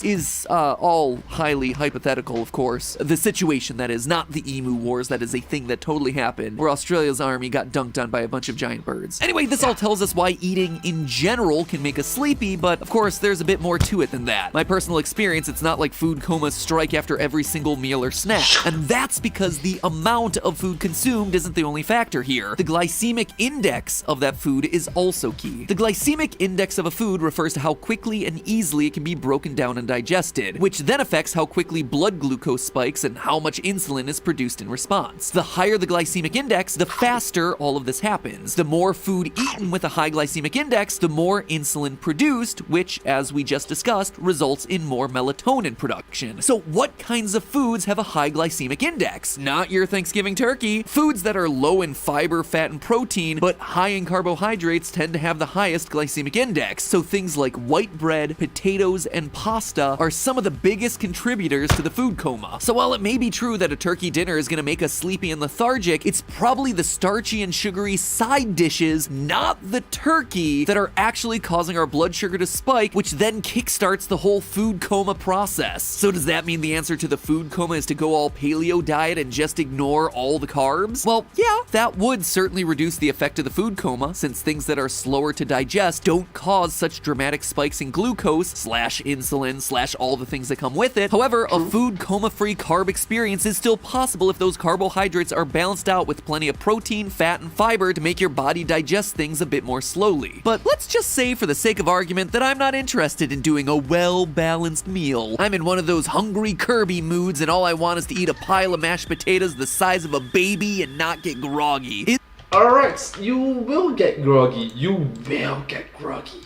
Is all highly hypothetical, of course. The situation, that is, not the emu wars, that is a thing that totally happened, where Australia's army got dunked on by a bunch of giant birds. Anyway, this all tells us why eating in general can make us sleepy, but of course there's a bit more to it than that. My personal experience, it's not like food comas strike after every single meal or snack, and that's because the amount of food consumed isn't the only factor here. The glycemic index of that food is also key. The glycemic index of a food refers to how quickly and easily it can be broken down and digested, which then affects how quickly blood glucose spikes and how much insulin is produced in response. The higher the glycemic index, the faster all of this happens. The more food eaten with a high glycemic index, the more insulin produced, which, as we just discussed, results in more melatonin production. So what kinds of foods have a high glycemic index? Not your Thanksgiving turkey. Foods that are low in fiber, fat, and protein, but high in carbohydrates tend to have the highest glycemic index. So things like white bread, potatoes, and pasta are some of the biggest contributors to the food coma. So while it may be true that a turkey dinner is going to make us sleepy and lethargic, it's probably the starchy and sugary side dishes, not the turkey, that are actually causing our blood sugar to spike, which then kickstarts the whole food coma process. So does that mean the answer to the food coma is to go all paleo diet and just ignore all the carbs? Well, yeah, that would certainly reduce the effect of the food coma, since things that are slower to digest don't cause such dramatic spikes in glucose / insulin / all the things that come with it. However, a food coma-free carb experience is still possible if those carbohydrates are balanced out with plenty of protein, fat, and fiber to make your body digest things a bit more slowly. But let's just say, for the sake of argument, that I'm not interested in doing a well-balanced meal. I'm in one of those hungry Kirby moods and all I want is to eat a pile of mashed potatoes the size of a baby and not get groggy. Alright, you will get groggy. You will get groggy.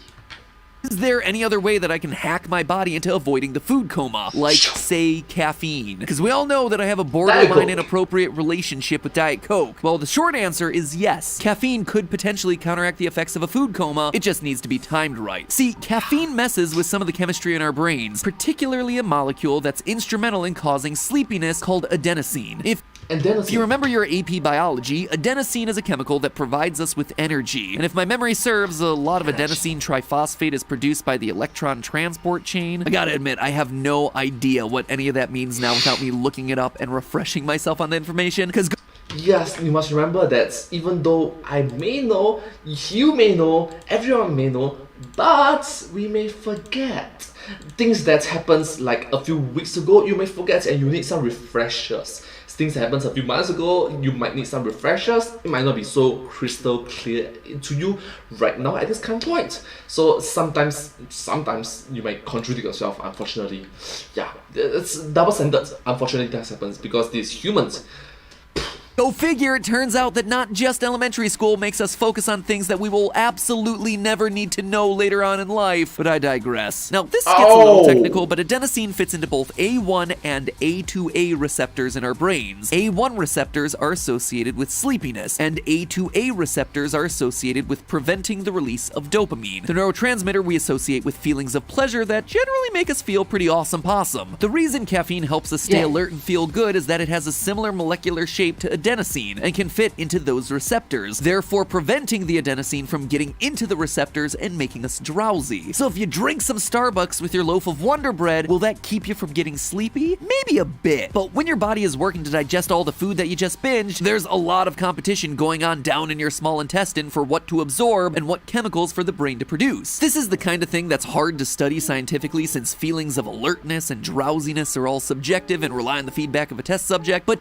Is there any other way that I can hack my body into avoiding the food coma? Like, say, caffeine? Because we all know that I have a borderline inappropriate relationship with Diet Coke. Well, the short answer is yes. Caffeine could potentially counteract the effects of a food coma. It just needs to be timed right. See, caffeine messes with some of the chemistry in our brains, particularly a molecule that's instrumental in causing sleepiness called adenosine. If you remember your AP biology, adenosine is a chemical that provides us with energy. And if my memory serves, a lot of adenosine triphosphate is produced by the electron transport chain. I gotta admit, I have no idea what any of that means now without me looking it up and refreshing myself on the information, because yes, you must remember that even though I may know, you may know, everyone may know, but we may forget. Things that happens like a few weeks ago, you may forget and you need some refreshers. Things that happens a few months ago, you might need some refreshers. It might not be so crystal clear to you right now at this current point. So sometimes you might contradict yourself, unfortunately. Yeah, it's double standards. Unfortunately, that happens because these humans, Go figure, it turns out that not just elementary school makes us focus on things that we will absolutely never need to know later on in life, but I digress. Now, this gets a little technical, but adenosine fits into both A1 and A2A receptors in our brains. A1 receptors are associated with sleepiness, and A2A receptors are associated with preventing the release of dopamine, the neurotransmitter we associate with feelings of pleasure that generally make us feel pretty awesome possum. The reason caffeine helps us stay alert and feel good is that it has a similar molecular shape to adenosine and can fit into those receptors, therefore preventing the adenosine from getting into the receptors and making us drowsy. So if you drink some Starbucks with your loaf of Wonder Bread, will that keep you from getting sleepy? Maybe a bit. But when your body is working to digest all the food that you just binged, there's a lot of competition going on down in your small intestine for what to absorb and what chemicals for the brain to produce. This is the kind of thing that's hard to study scientifically, since feelings of alertness and drowsiness are all subjective and rely on the feedback of a test subject, but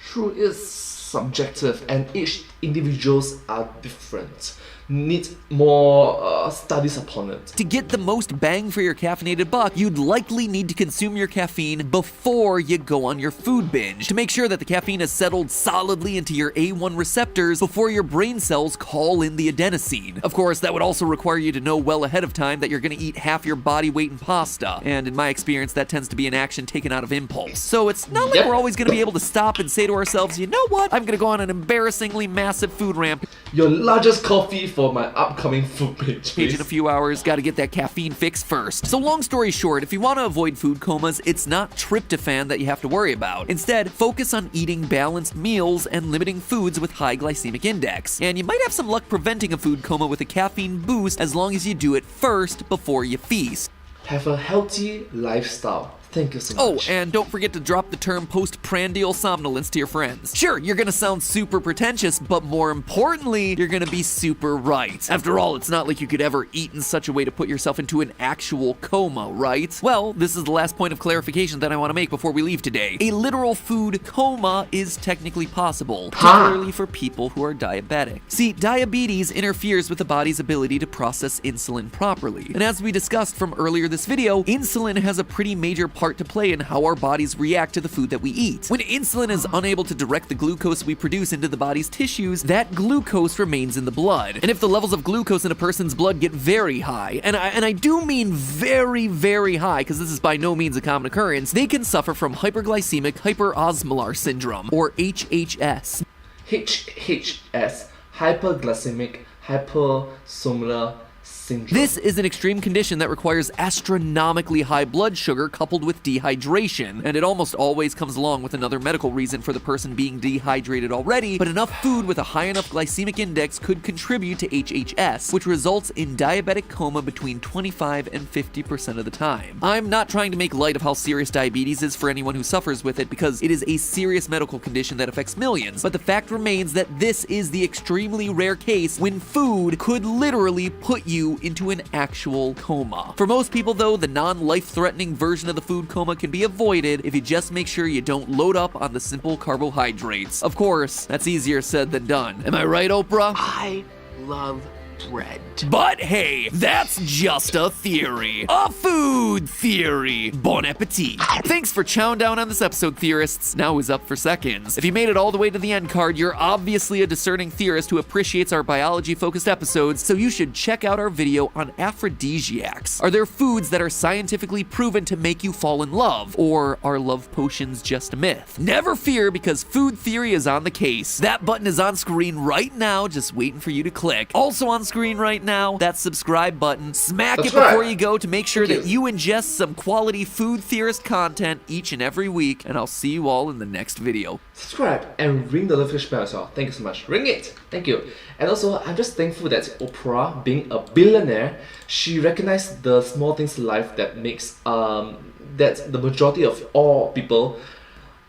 True is subjective and each individuals are different. Need more studies upon it. to get the most bang for your caffeinated buck, you'd likely need to consume your caffeine before you go on your food binge, to make sure that the caffeine has settled solidly into your A1 receptors before your brain cells call in the adenosine. Of course, that would also require you to know well ahead of time that you're going to eat half your body weight in pasta, and in my experience, that tends to be an action taken out of impulse. So it's not like we're always going to be able to stop and say to ourselves, you know what, I'm going to go on an embarrassingly massive food ramp. Your largest coffee for my upcoming food page, Page in a few hours, gotta get that caffeine fix first. So long story short, if you want to avoid food comas, it's not tryptophan that you have to worry about. Instead, focus on eating balanced meals and limiting foods with high glycemic index. And you might have some luck preventing a food coma with a caffeine boost as long as you do it first before you feast. Have a healthy lifestyle. Thank you so much. Oh, and don't forget to drop the term postprandial somnolence to your friends. Sure, you're gonna sound super pretentious, but more importantly, you're gonna be super right. After all, it's not like you could ever eat in such a way to put yourself into an actual coma, right? Well, this is the last point of clarification that I want to make before we leave today. A literal food coma is technically possible, particularly for people who are diabetic. See, diabetes interferes with the body's ability to process insulin properly. And as we discussed from earlier this video, insulin has a pretty major part to play in how our bodies react to the food that we eat. When insulin is unable to direct the glucose we produce into the body's tissues, that glucose remains in the blood. And if the levels of glucose in a person's blood get very high, and I do mean very, very high, because this is by no means a common occurrence, they can suffer from hyperglycemic hyperosmolar syndrome, or HHS. HHS, hyperglycemic hypersomnia syndrome. This is an extreme condition that requires astronomically high blood sugar coupled with dehydration, and it almost always comes along with another medical reason for the person being dehydrated already, but enough food with a high enough glycemic index could contribute to HHS, which results in diabetic coma between 25 and 50% of the time. I'm not trying to make light of how serious diabetes is for anyone who suffers with it, because it is a serious medical condition that affects millions, but the fact remains that this is the extremely rare case when food could literally put you into an actual coma. For most people though, the non-life-threatening version of the food coma can be avoided if you just make sure you don't load up on the simple carbohydrates. Of course, that's easier said than done. Am I right, Oprah? I love bread. But hey, that's just a theory. A food theory. Bon appetit. Thanks for chowing down on this episode, theorists. Now who's up for seconds? If you made it all the way to the end card, you're obviously a discerning theorist who appreciates our biology-focused episodes, so you should check out our video on aphrodisiacs. Are there foods that are scientifically proven to make you fall in love? Or are love potions just a myth? Never fear, because food theory is on the case. That button is on screen right now, just waiting for you to click. Also on screen right now, that subscribe button. Smack it before you go to make sure that you ingest some quality food theorist content each and every week, and I'll see you all in the next video. Subscribe and ring the notification bell as well. Thank you so much. Ring it. Thank you. And also, I'm just thankful that Oprah, being a billionaire, she recognized the small things in life that makes that the majority of all people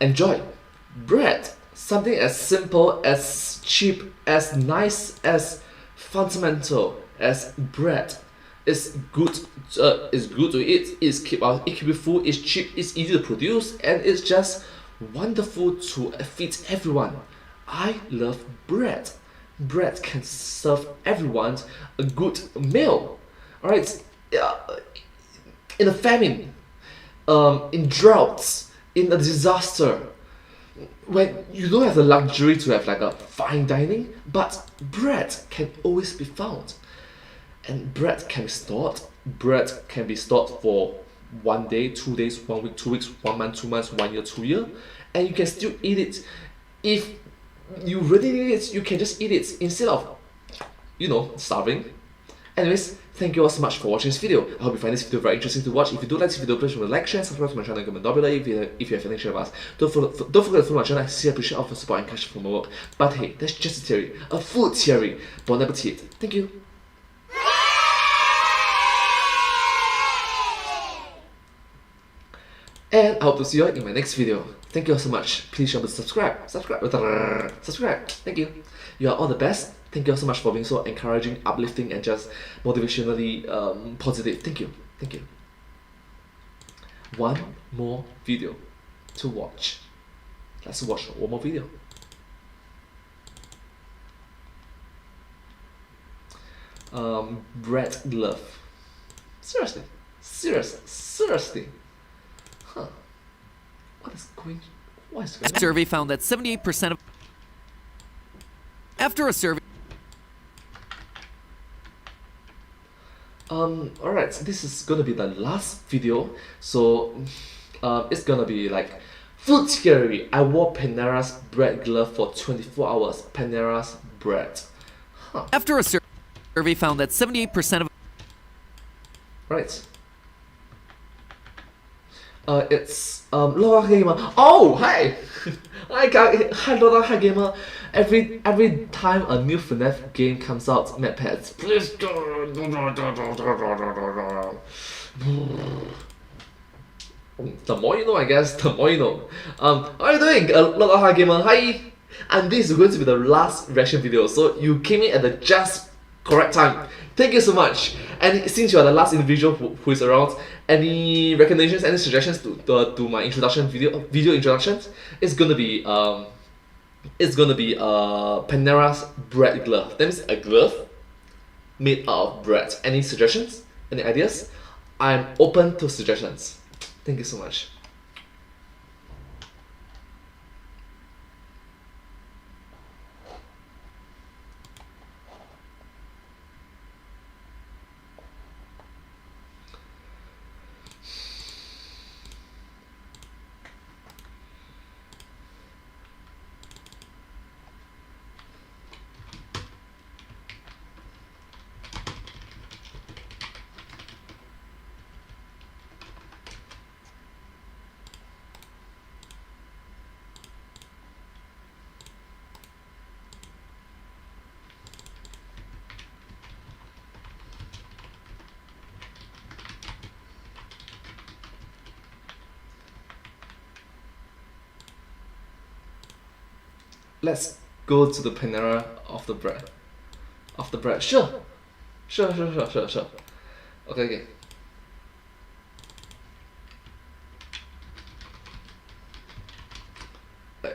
enjoy. Bread, something as simple, as cheap, as nice, as fundamental as bread, is good. Is good to eat. It can be full. It's cheap. It's easy to produce, and it's just wonderful to feed everyone. I love bread. Bread can serve everyone a good meal. All right. In a famine, in droughts, in a disaster, when you don't have the luxury to have like a fine dining, but bread can always be found. And bread can be stored. Bread can be stored for 1 day, 2 days, 1 week, 2 weeks, 1 month, 2 months, 1 year, 2 years, and you can still eat it. If you really need it, you can just eat it instead of, you know, starving. Anyways, thank you all so much for watching this video. I hope you find this video very interesting to watch. If you do like this video, please remember to like, share, subscribe to my channel, and comment down below if you have anything to share with us. Don't forget to follow my channel. I sincerely appreciate all the support and cash for my work. But hey, that's just a theory, a food theory. Bon appetit. Thank you. And I hope to see you all in my next video. Thank you all so much. Please remember to subscribe. Subscribe. Thank you. You are all the best. Thank you all so much for being so encouraging, uplifting, and just motivationally positive. Thank you. Thank you. One more video to watch. Let's watch one more video. Bread glove. Seriously. Huh. What is going on? A survey found that 78% of... After a survey... Alright, this is gonna be the last video. So, it's gonna be like food theory. I wore Panera's bread glove for 24 hours. Panera's bread. Huh. After a survey found that 78% of... Right. It's Lola Gamer. Oh, hi! Hi Lola, hi Gamer. Every time a new FNAF game comes out, MadPads, please do. The more you know, I guess. The more you know. How are you doing, Lola, hi Gamer? Hi. And this is going to be the last reaction video, so you came in at the just correct time. Thank you so much. And since you are the last individual who is around, any recommendations, any suggestions to my introduction video introductions? It's gonna be Panera's bread glove. That means a glove made out of bread. Any suggestions? Any ideas? I'm open to suggestions. Thank you so much. Let's go to the Panera of the bread. Sure. Okay.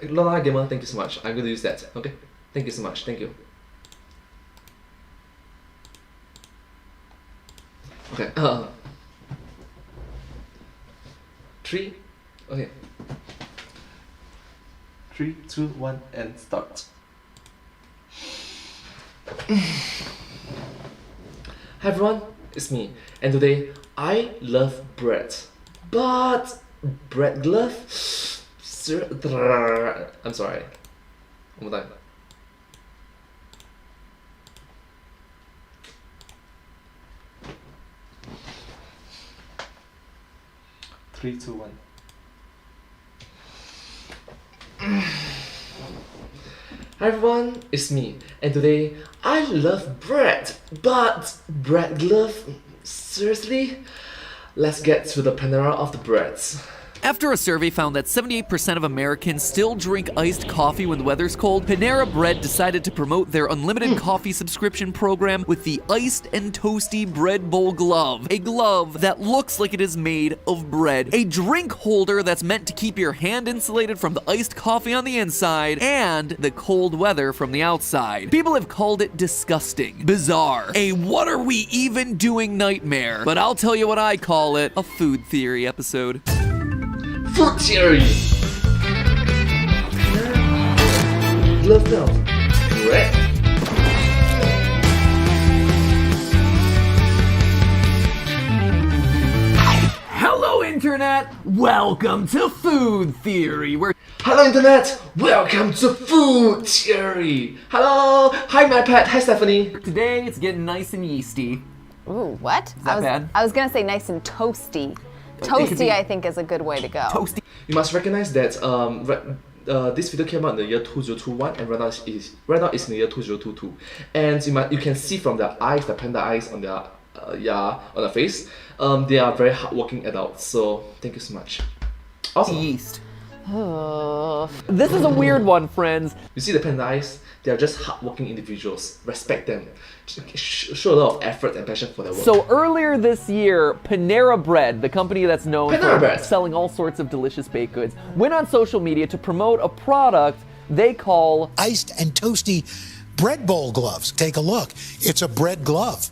Lola Gamer, thank you so much. I'm going to use that. Okay. Thank you so much. Thank you. Okay. 3. Okay. 3, 2, 1, and start. Hi everyone, it's me, and today I love bread, but bread glove? I'm sorry. One more time. Three, two, one. Hi everyone, it's me, and today I love bread, but bread glove? Seriously? Let's get to the Panera of the breads. After a survey found that 78% of Americans still drink iced coffee when the weather's cold, Panera Bread decided to promote their unlimited coffee subscription program with the Iced and Toasty Bread Bowl Glove. A glove that looks like it is made of bread. A drink holder that's meant to keep your hand insulated from the iced coffee on the inside and the cold weather from the outside. People have called it disgusting, bizarre, a what are we even doing nightmare. But I'll tell you what I call it, a food theory episode. Food theory! love now. Bread. Hello, Internet! Welcome to Food Theory, where... Hello Internet! Welcome to Food Theory! Hello! Hi MyPet, hi Stephanie! Today it's getting nice and yeasty. Ooh, what? that bad? I was gonna say nice and toasty. could Toasty, be- I think, is a good way to go. Toasty. You must recognize that this video came out in the year 2021 and right now it's in the year 2022. And you can see from the eyes, the panda eyes on their on the face, they are very hardworking adults. So thank you so much. Awesome. Yeast. This is a weird one, friends. You see the panda eyes? They are just hardworking individuals. Respect them. Show a lot of effort and passion for their work. So earlier this year, Panera Bread, the company that's known Panera for Bread. selling all sorts of delicious baked goods, went on social media to promote a product they call iced and toasty bread bowl gloves. Take a look. It's a bread glove.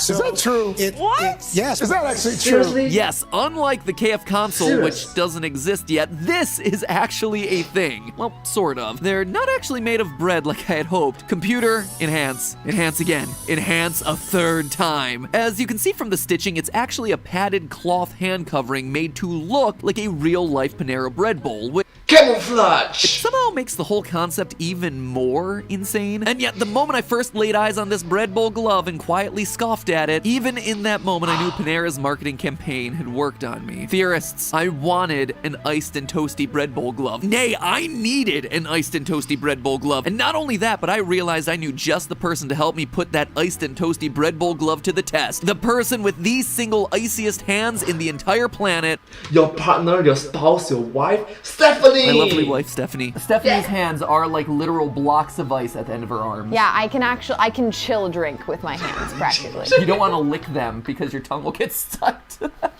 So Is that true? Yes. Is that actually true? Seriously? Yes, unlike the KF console, Serious? which doesn't exist yet, this is actually a thing. Well, sort of. They're not actually made of bread like I had hoped. Computer, enhance, enhance again, enhance a third time. As you can see from the stitching, it's actually a padded cloth hand covering made to look like a real-life Panera Bread bowl, which Camouflage! somehow makes the whole concept even more insane. And yet, the moment I first laid eyes on this bread bowl glove and quietly scoffed at it, even in that moment I knew Panera's marketing campaign had worked on me. Theorists, I wanted an iced and toasty bread bowl glove. Nay, I needed an iced and toasty bread bowl glove. And not only that, but I realized I knew just the person to help me put that iced and toasty bread bowl glove to the test. The person with the single iciest hands in the entire planet. Your partner, your spouse, your wife, Stephanie! My lovely wife, Stephanie. Stephanie's hands are like literal blocks of ice at the end of her arms. Yeah, I can chill drink with my hands, practically. You don't want to lick them because your tongue will get stuck to them.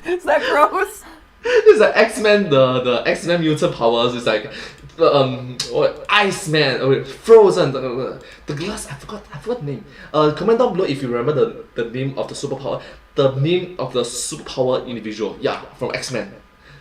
Is that gross? It's like X-Men, the X-Men mutant powers. It's like what Iceman, Frozen, the glass. I forgot the name. Comment down below if you remember the name of the superpower. The name of the superpower individual. Yeah, from X-Men.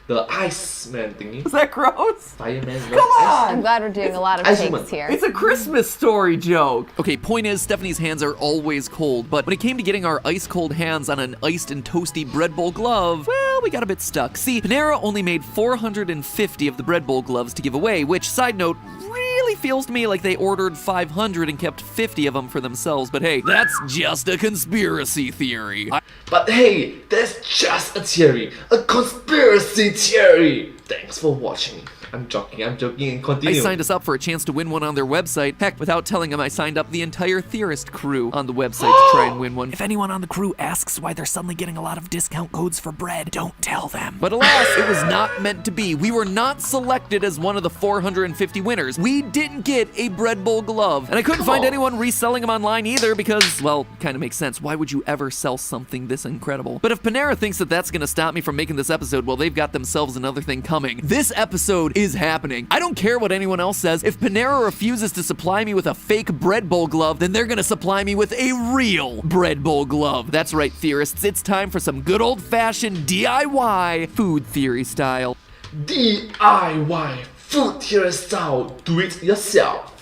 The Iceman thingy. Is that gross? Fireman. Come on! I'm glad we're doing a lot of Ice takes woman. here. It's a Christmas story joke. Okay, point is, Stephanie's hands are always cold, but when it came to getting our ice-cold hands on an iced and toasty bread bowl glove, well, we got a bit stuck. See, Panera only made 450 of the bread bowl gloves to give away, which, side note, really feels to me like they ordered 500 and kept 50 of them for themselves, but hey, that's just a conspiracy theory. But hey, that's just a theory. A conspiracy theory. Thanks for watching. I'm joking, and I continue. signed us up for a chance to win one on their website. Heck, without telling them, I signed up the entire Theorist crew on the website to try and win one. If anyone on the crew asks why they're suddenly getting a lot of discount codes for bread, don't tell them. But alas, it was not meant to be. We were not selected as one of the 450 winners. We didn't get a bread bowl glove. And I couldn't find anyone reselling them online either because, well, kind of makes sense. Why would you ever sell something this incredible? But if Panera thinks that that's gonna stop me from making this episode, well, they've got themselves another thing coming. This episode is happening. I don't care what anyone else says. If Panera refuses to supply me with a fake bread bowl glove, then they're gonna supply me with a real bread bowl glove. That's right, theorists. It's time for some good old-fashioned DIY food theory style. DIY food theory style. Do it yourself.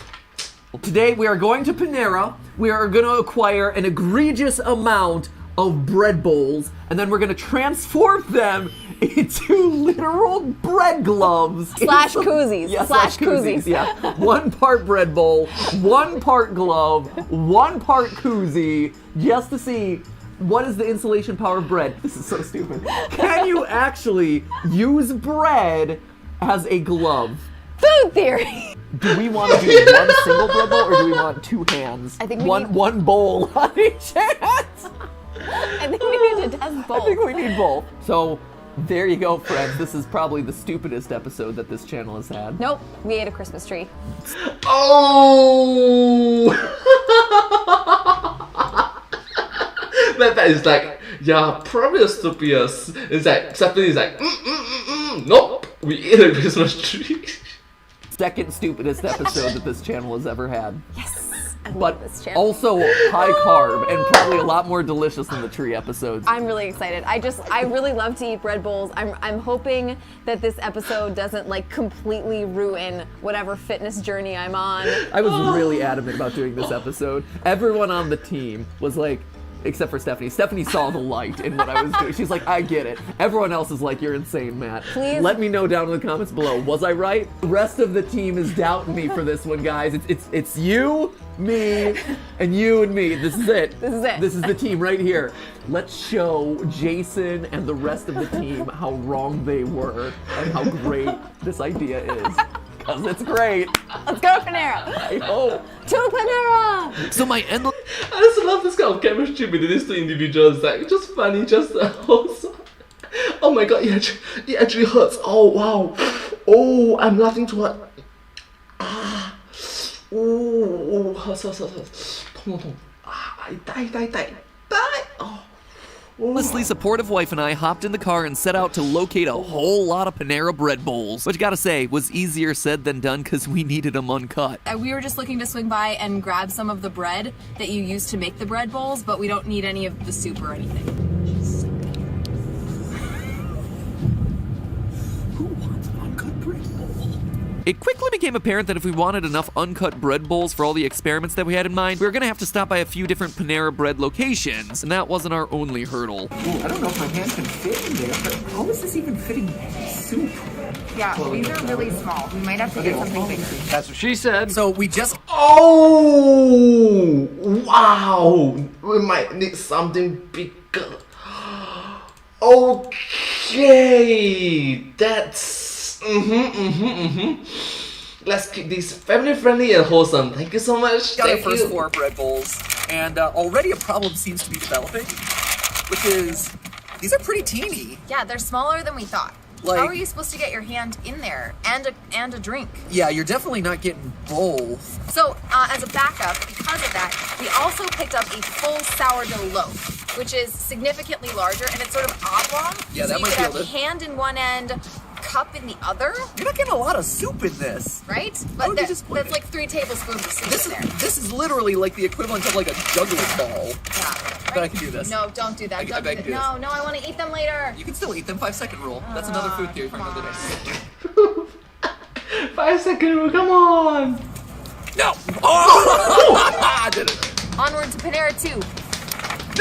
Today we are going to Panera. We are going to acquire an egregious amount of bread bowls, and then we're going to transform them into literal bread gloves. Slash koozies. Yeah, Slash koozies. Yeah. 1 part bread bowl, 1 part glove, 1 part koozie, just to see what is the insulation power of bread. This is so stupid. Can you actually use bread as a glove? Food theory. Do we want to do 1 single bread bowl, or do we want 2 hands? I think we one need- one bowl on each hand. I think we need to test both. I think we need both. So, there you go, friends. This is probably the stupidest episode that this channel has had. Nope, we ate a Christmas tree. Oh! That is like, yeah, probably the stupidest. It's like, Stephanie is like, nope, we ate a Christmas tree. Second stupidest episode that this channel has ever had. Yes. but this channel. also high carb and probably a lot more delicious than the tree episodes. I'm really excited. I really love to eat bread bowls. I'm hoping that this episode doesn't like completely ruin whatever fitness journey I'm on. I was really adamant about doing this episode. Everyone on the team was like, except for Stephanie. Stephanie saw the light in what I was doing. She's like, I get it. Everyone else is like, you're insane, Matt. Please. Let me know down in the comments below. Was I right? The rest of the team is doubting me for this one, guys. It's you, me, and you and me. This is it. This is it. This is the team right here. Let's show Jason and the rest of the team how wrong they were and how great this idea is. Because it's great. Let's go to Panera. I hope. To Panera. So my endless... I just love this kind of chemistry between these two individuals. It's like just funny, just also. Oh my god, it actually hurts. Oh wow. Oh, I'm laughing too hard. Ah. Oh, hurts. 痛。Ah, 痛。Oh. Endlessly supportive wife and I hopped in the car and set out to locate a whole lot of Panera bread bowls, which gotta say was easier said than done because we needed them uncut. We were just looking to swing by and grab some of the bread that you use to make the bread bowls, but we don't need any of the soup or anything. Who wants uncut bread bowl? It quickly became apparent that if we wanted enough uncut bread bowls for all the experiments that we had in mind, we were gonna have to stop by a few different Panera bread locations, and that wasn't our only hurdle. Ooh, I don't know if my hand can fit in there, but how is this even fitting soup? Yeah, these are really small. We might have to get something bigger. That's what she said. So we just... Oh! Wow! We might need something bigger. Okay! That's... Let's keep these family friendly and wholesome. Thank you so much. Got our Thank first you. 4 bread bowls, and already a problem seems to be developing, which is these are pretty teeny. Yeah, they're smaller than we thought. Like- How are you supposed to get your hand in there and a drink? Yeah, you're definitely not getting both. So, as a backup, because of that, we also picked up a full sourdough loaf, which is significantly larger and it's sort of oblong. Yeah, so that you might could be have able to- hand in one end, cup in the other, You're not getting a lot of soup in this. right? How But would you that, just put that's it? like 3 tablespoons of soup in there. This is literally like the equivalent of like a juggling ball. Yeah. But I can do this. No, don't do that. I Don't bet I do can that. do No, I want to eat them later. You can still eat them. 5-second rule. That's another food theory for another day. 5-second rule, come on! No! Oh! I did it. Onward to Panera 2.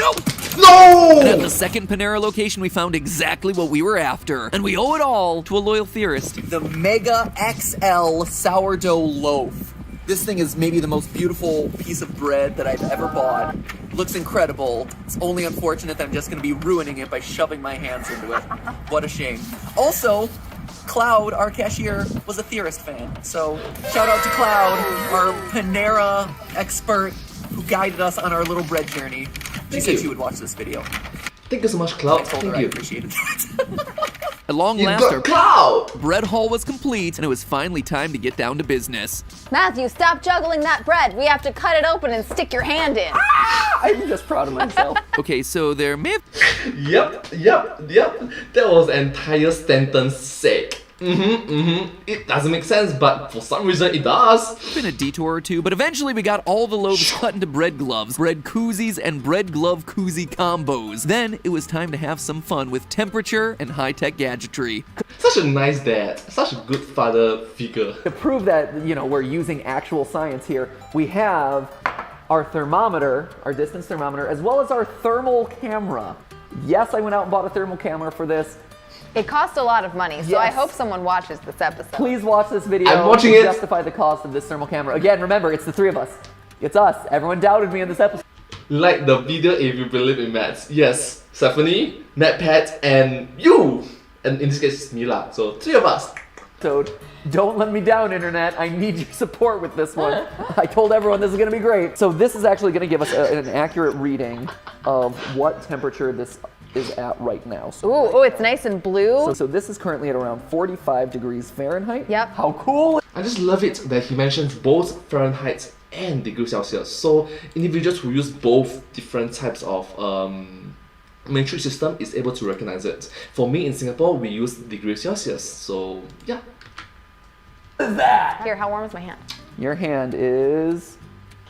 No! No! And at the second Panera location, we found exactly what we were after. And we owe it all to a loyal theorist. The Mega XL sourdough loaf. This thing is maybe the most beautiful piece of bread that I've ever bought. Looks incredible. It's only unfortunate that I'm just gonna be ruining it by shoving my hands into it. What a shame. Also, Cloud, our cashier, was a theorist fan. So shout out to Cloud, our Panera expert who guided us on our little bread journey. She said she would watch this video. Thank you so much, Cloud. I told her Thank I you. appreciated that. At long You last, got our Cloud! bread haul was complete, and it was finally time to get down to business. Matthew, stop juggling that bread. We have to cut it open and stick your hand in. I'm just proud of myself. Okay, so there may have Yep. That was the entire sentence said. It doesn't make sense, but for some reason it does. been a detour or two, but eventually we got all the loaves cut into bread gloves, bread koozies, and bread glove koozie combos. Then it was time to have some fun with temperature and high-tech gadgetry. Such a nice dad. Such a good father figure. To prove that, you know, we're using actual science here, we have our thermometer, our distance thermometer, as well as our thermal camera. Yes, I went out and bought a thermal camera for this. It cost a lot of money, so I Yes. hope someone watches this episode. Please watch this video I'm watching to it. justify the cost of this thermal camera. Again, remember, it's the 3 of us. It's us. Everyone doubted me in this episode. Like the video if you believe in maths. Yes, Stephanie, NetPad, and you! And in this case, it's me lah. So 3 of us. Don't let me down, internet. I need your support with this one. I told everyone this is going to be great. So this is actually going to give us an accurate reading of what temperature this is at right now. Ooh, it's nice and blue. So this is currently at around 45 degrees Fahrenheit. Yep. How cool! I just love it that he mentions both Fahrenheit and degrees Celsius. So individuals who use both different types of metric system is able to recognize it. For me in Singapore, we use degrees Celsius. So yeah. Here, how warm is my hand? Your hand is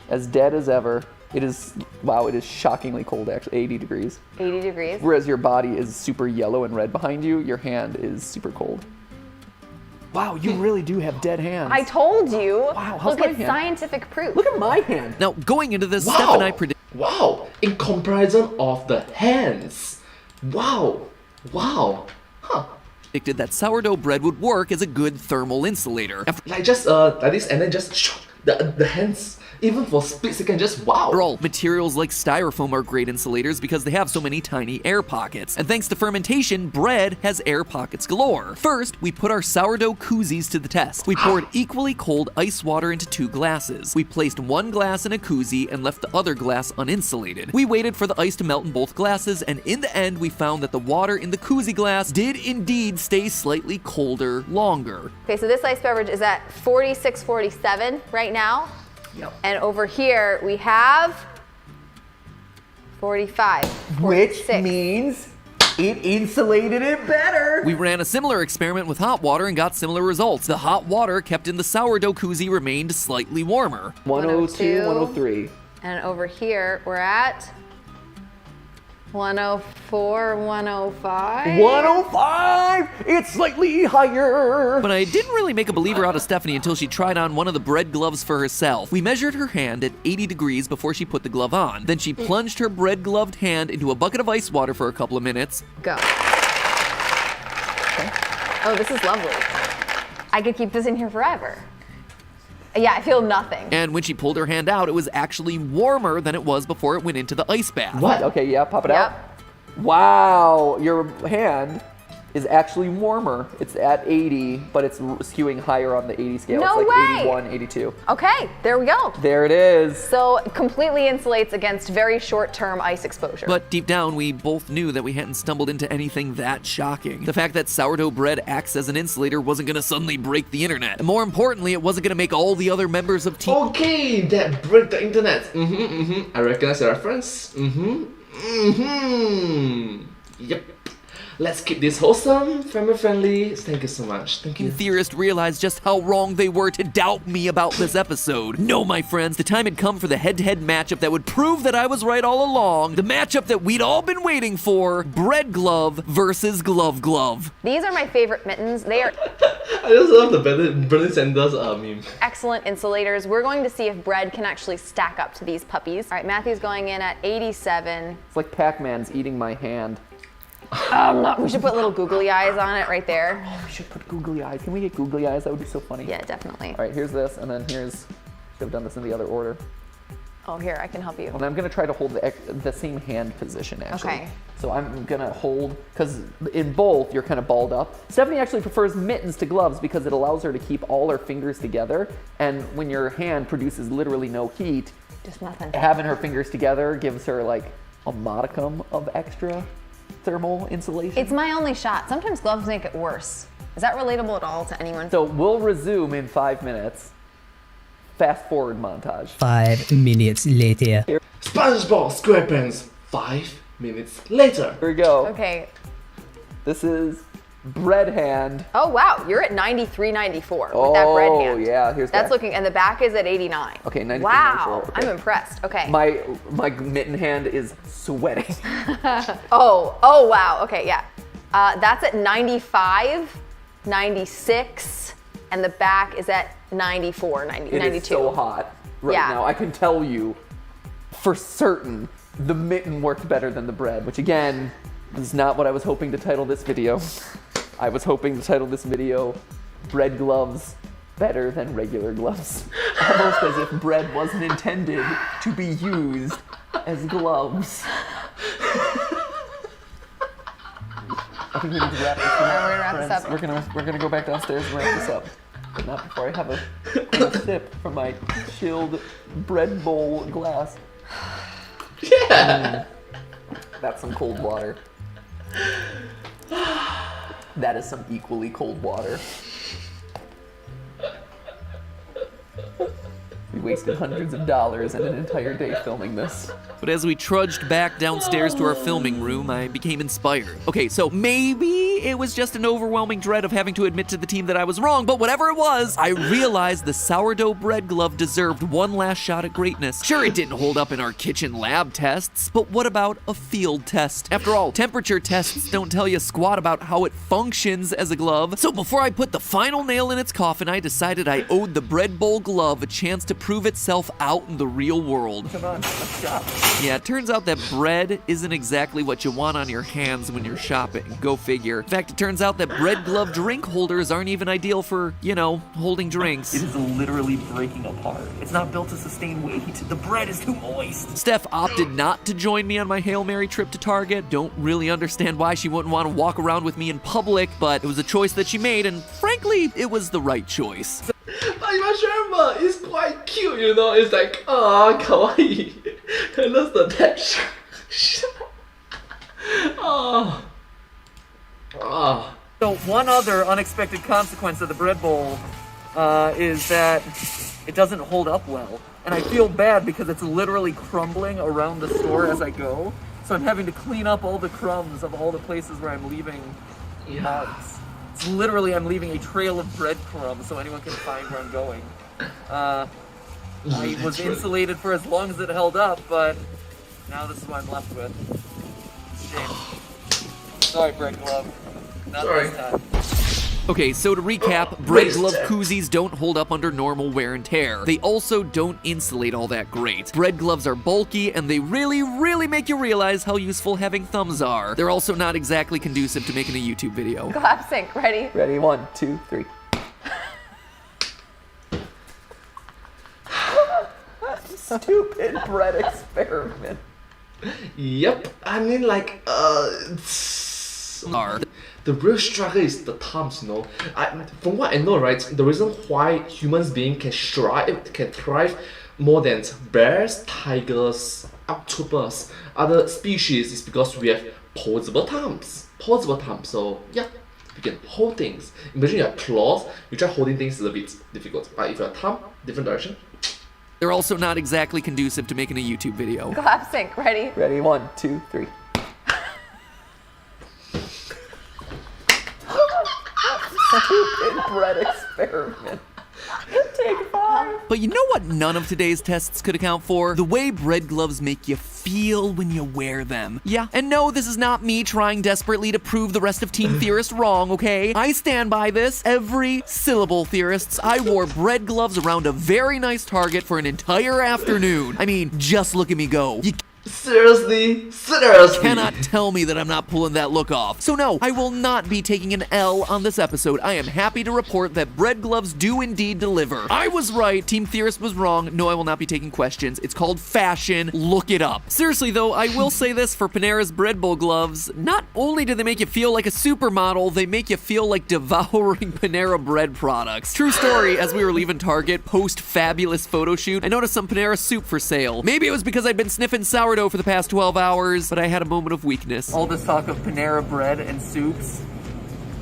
as dead as ever. It is, wow, it is shockingly cold actually, 80 degrees. 80 degrees. Whereas your body is super yellow and red behind you, your hand is super cold. Wow, you really do have dead hands. I told you. Wow, how's Look, my it's hand? scientific proof. Look at my hand. Now, going into this, Wow. Steph and I predicted. Wow, in comparison of the hands. Wow. Wow. Huh. Predicted that sourdough bread would work as a good thermal insulator. Like just like this, and then just the hands. Even for a split second, just wow. After all, materials like styrofoam are great insulators because they have so many tiny air pockets. And thanks to fermentation, bread has air pockets galore. First, we put our sourdough koozies to the test. We poured equally cold ice water into 2 glasses. We placed 1 glass in a koozie and left the other glass uninsulated. We waited for the ice to melt in both glasses, and in the end, we found that the water in the koozie glass did indeed stay slightly colder longer. Okay, so this ice beverage is at 46.47 right now. Yep. And over here we have 45. Which means it insulated it better. We ran a similar experiment with hot water and got similar results. The hot water kept in the sourdough koozie remained slightly warmer. 102, 103. And over here we're at 104, 105. 105! It's slightly higher! But I didn't really make a believer out of Stephanie until she tried on one of the bread gloves for herself. We measured her hand at 80 degrees before she put the glove on. Then she plunged her bread gloved hand into a bucket of ice water for a couple of minutes. Go. Okay. Oh, this is lovely. I could keep this in here forever. Yeah, I feel nothing. And when she pulled her hand out, it was actually warmer than it was before it went into the ice bath. What? Okay, yeah, pop it out. Wow, your hand is actually warmer. It's at 80, but it's skewing higher on the 80 scale. No it's like way. 81, 82. Okay, there we go. There it is. So it completely insulates against very short-term ice exposure. But deep down, we both knew that we hadn't stumbled into anything that shocking. The fact that sourdough bread acts as an insulator wasn't gonna suddenly break the internet. And more importantly, it wasn't gonna make all the other members of Team... Okay, that break the internet. I recognize the reference. Yep. Let's keep this wholesome, family-friendly. Thank you so much. Thank you. Theorists realized just how wrong they were to doubt me about this episode. No, my friends, the time had come for the head-to-head matchup that would prove that I was right all along. The matchup that we'd all been waiting for. Bread glove versus glove glove. These are my favorite mittens. They are I just love the Bernie Sanders meme. excellent insulators. We're going to see if bread can actually stack up to these puppies. All right, Matthew's going in at 87. It's like Pac-Man's eating my hand. We should put little googly eyes on it right there. Oh, we should put googly eyes. Can we get googly eyes? That would be so funny. Yeah, definitely. All right, here's this, and then here's... Should have done this in the other order. Oh, here, I can help you. And I'm gonna try to hold the same hand position, actually. Okay. So I'm gonna hold, because in both, you're kind of balled up. Stephanie actually prefers mittens to gloves because it allows her to keep all her fingers together. And when your hand produces literally no heat, just nothing. Having her fingers together gives her like a modicum of extra thermal insulation. It's my only shot. Sometimes gloves make it worse. Is that relatable at all to anyone? So we'll resume in 5 minutes. Fast forward montage. 5 minutes later. SpongeBob SquarePants. 5 minutes later. Here we go. Okay. This is bread hand. Oh wow, you're at 93, 94 with that bread hand. Oh yeah, here's That's that. looking, and the back is at 89. Okay, 93, Wow, 94, okay. I'm impressed. Okay. My mitten hand is sweating. oh wow. Okay, yeah. That's at 95, 96, and the back is at 94, 92. It is so hot right now. I can tell you for certain the mitten worked better than the bread, which again is not what I was hoping to title this video. I was hoping to title this video Bread Gloves Better Than Regular Gloves. Almost as if bread wasn't intended to be used as gloves. I think we need to wrap this up. We're gonna wrap this up. We're gonna go back downstairs and wrap this up. But not before I have a sip from my chilled bread bowl glass. Yeah! That's some cold water. That is some equally cold water. We wasted hundreds of dollars and an entire day filming this. But as we trudged back downstairs to our filming room, I became inspired. Okay, so maybe it was just an overwhelming dread of having to admit to the team that I was wrong, but whatever it was, I realized the sourdough bread glove deserved one last shot at greatness. Sure, it didn't hold up in our kitchen lab tests, but what about a field test? After all, temperature tests don't tell you squat about how it functions as a glove. So before I put the final nail in its coffin, I decided I owed the bread bowl glove a chance to prove itself out in the real world. Come on, let's shop. Yeah, it turns out that bread isn't exactly what you want on your hands when you're shopping. Go figure. In fact, it turns out that bread glove drink holders aren't even ideal for, you know, holding drinks. It is literally breaking apart. It's not built to sustain weight. The bread is too moist. Steph opted not to join me on my Hail Mary trip to Target. Don't really understand why she wouldn't want to walk around with me in public, but it was a choice that she made, and frankly, it was the right choice. But Yashirama is quite cute, you know. It's like, ah, kawaii. And that's the texture. Oh. Oh. So one other unexpected consequence of the bread bowl is that it doesn't hold up well. And I feel bad because it's literally crumbling around the store as I go. So I'm having to clean up all the crumbs of all the places where I'm leaving marks. It's literally, I'm leaving a trail of breadcrumbs so anyone can find where I'm going. I was insulated for as long as it held up, but now this is what I'm left with. Shame. Sorry, bread glove. Not this time. Okay, so to recap, bread glove koozies don't hold up under normal wear and tear. They also don't insulate all that great. Bread gloves are bulky, and they really, really make you realize how useful having thumbs are. They're also not exactly conducive to making a YouTube video. Clap sync, ready? Ready, 1, 2, 3. Stupid bread experiment. Yep, I mean like, the real struggle is the thumbs, you know. From what I know, right, the reason why humans being can thrive more than bears, tigers, octopus, other species is because we have posable thumbs. So yeah, we can hold things. Imagine you have claws, you try holding things is a bit difficult. But if you have a thumb, different direction. They're also not exactly conducive to making a YouTube video. Clap sync, ready? Ready, 1, 2, 3. Stupid bread experiment. Take 5. But you know what none of today's tests could account for? The way bread gloves make you feel when you wear them. Yeah, and no, this is not me trying desperately to prove the rest of Team Theorist wrong, okay? I stand by this. Every syllable, theorists. I wore bread gloves around a very nice target for an entire afternoon. I mean, just look at me go. Seriously? Cannot tell me that I'm not pulling that look off. So no, I will not be taking an L on this episode. I am happy to report that bread gloves do indeed deliver. I was right, Team Theorist was wrong. No, I will not be taking questions. It's called fashion. Look it up. Seriously though, I will say this for Panera's bread bowl gloves. Not only do they make you feel like a supermodel, they make you feel like devouring Panera bread products. True story, as we were leaving Target post-fabulous photo shoot, I noticed some Panera soup for sale. Maybe it was because I'd been sniffing sourdough for the past 12 hours, but I had a moment of weakness. All this talk of Panera bread and soups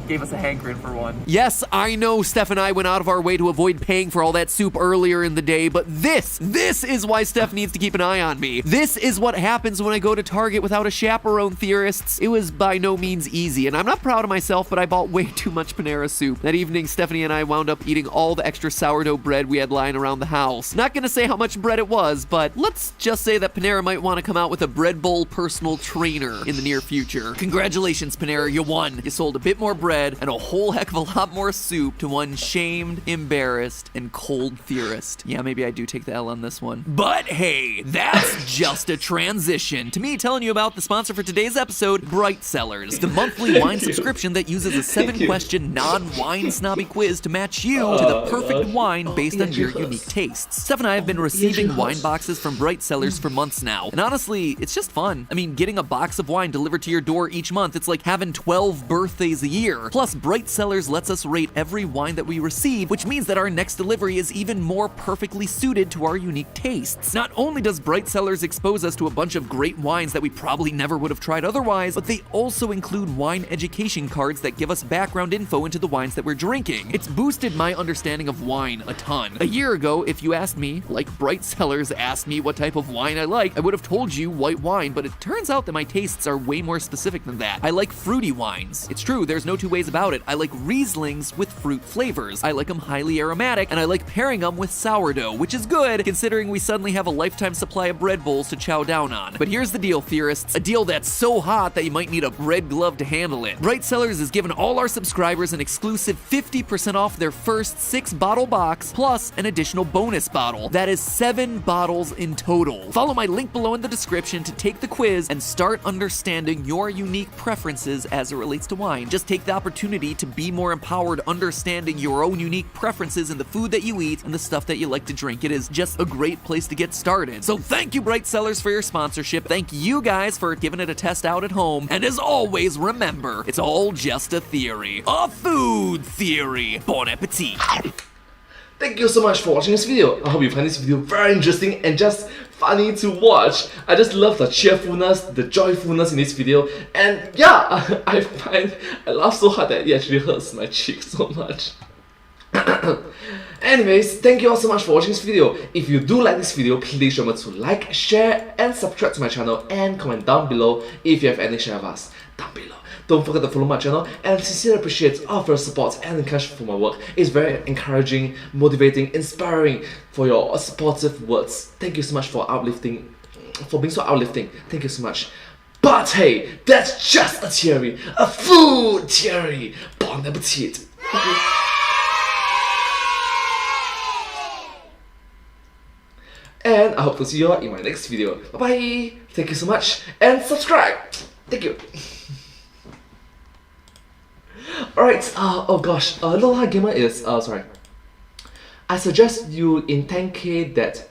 gave us a hankering for one. Yes, I know Steph and I went out of our way to avoid paying for all that soup earlier in the day, but this is why Steph needs to keep an eye on me. This is what happens when I go to Target without a chaperone, theorists. It was by no means easy, and I'm not proud of myself, but I bought way too much Panera soup. That evening, Stephanie and I wound up eating all the extra sourdough bread we had lying around the house. Not gonna say how much bread it was, but let's just say that Panera might want to come out with a bread bowl personal trainer in the near future. Congratulations, Panera, you won. You sold a bit more bread and a whole heck of a lot more soup to one shamed, embarrassed, and cold theorist. Yeah, maybe I do take the L on this one. But hey, that's just a transition to me telling you about the sponsor for today's episode, Bright Cellars, the monthly wine subscription that uses a 7-question non-wine snobby quiz to match you to the perfect wine based on your unique tastes. Steph and I have been receiving wine boxes from Bright Cellars for months now, and honestly, it's just fun. I mean, getting a box of wine delivered to your door each month, it's like having 12 birthdays a year. flavor. Plus, Bright Cellars lets us rate every wine that we receive, which means that our next delivery is even more perfectly suited to our unique tastes. Not only does Bright Cellars expose us to a bunch of great wines that we probably never would have tried otherwise, but they also include wine education cards that give us background info into the wines that we're drinking. It's boosted my understanding of wine a ton. A year ago, if you asked me, like Bright Cellars asked me what type of wine I like, I would have told you white wine, but it turns out that my tastes are way more specific than that. I like fruity wines. It's true, there's no two ways about it. I like Rieslings with fruit flavors. I like them highly aromatic, and I like pairing them with sourdough, which is good, considering we suddenly have a lifetime supply of bread bowls to chow down on. But here's the deal, theorists. A deal that's so hot that you might need a bread glove to handle it. Bright Cellars is giving all our subscribers an exclusive 50% off their first 6-bottle box, plus an additional bonus bottle. That is 7 bottles in total. Follow my link below in the description to take the quiz and start understanding your unique preferences as it relates to wine. Just take the opportunity to be more empowered understanding your own unique preferences in the food that you eat and the stuff that you like to drink. It is just a great place to get started. So thank you, Bright Cellars, for your sponsorship. Thank you guys for giving it a test out at home. And as always, remember, it's all just a theory. A food theory. Bon appetit. Thank you so much for watching this video. I hope you find this video very interesting and just funny to watch. I just love the cheerfulness, the joyfulness in this video, and yeah, I laugh so hard that it actually hurts my cheek so much. Anyways, thank you all so much for watching this video. If you do like this video, please remember to like, share, and subscribe to my channel, and comment down below if you have any share of us down below. Don't forget to follow my channel, and I sincerely appreciate all of your support and encouragement for my work. It's very encouraging, motivating, inspiring for your supportive words. Thank you so much for being so uplifting. Thank you so much. But hey, that's just a theory, a food theory. Bon appetit. And I hope to see you all in my next video. Bye bye. Thank you so much, and subscribe. Thank you. Alright, oh gosh, Aloha Gamer is, sorry. I suggest you in 10K that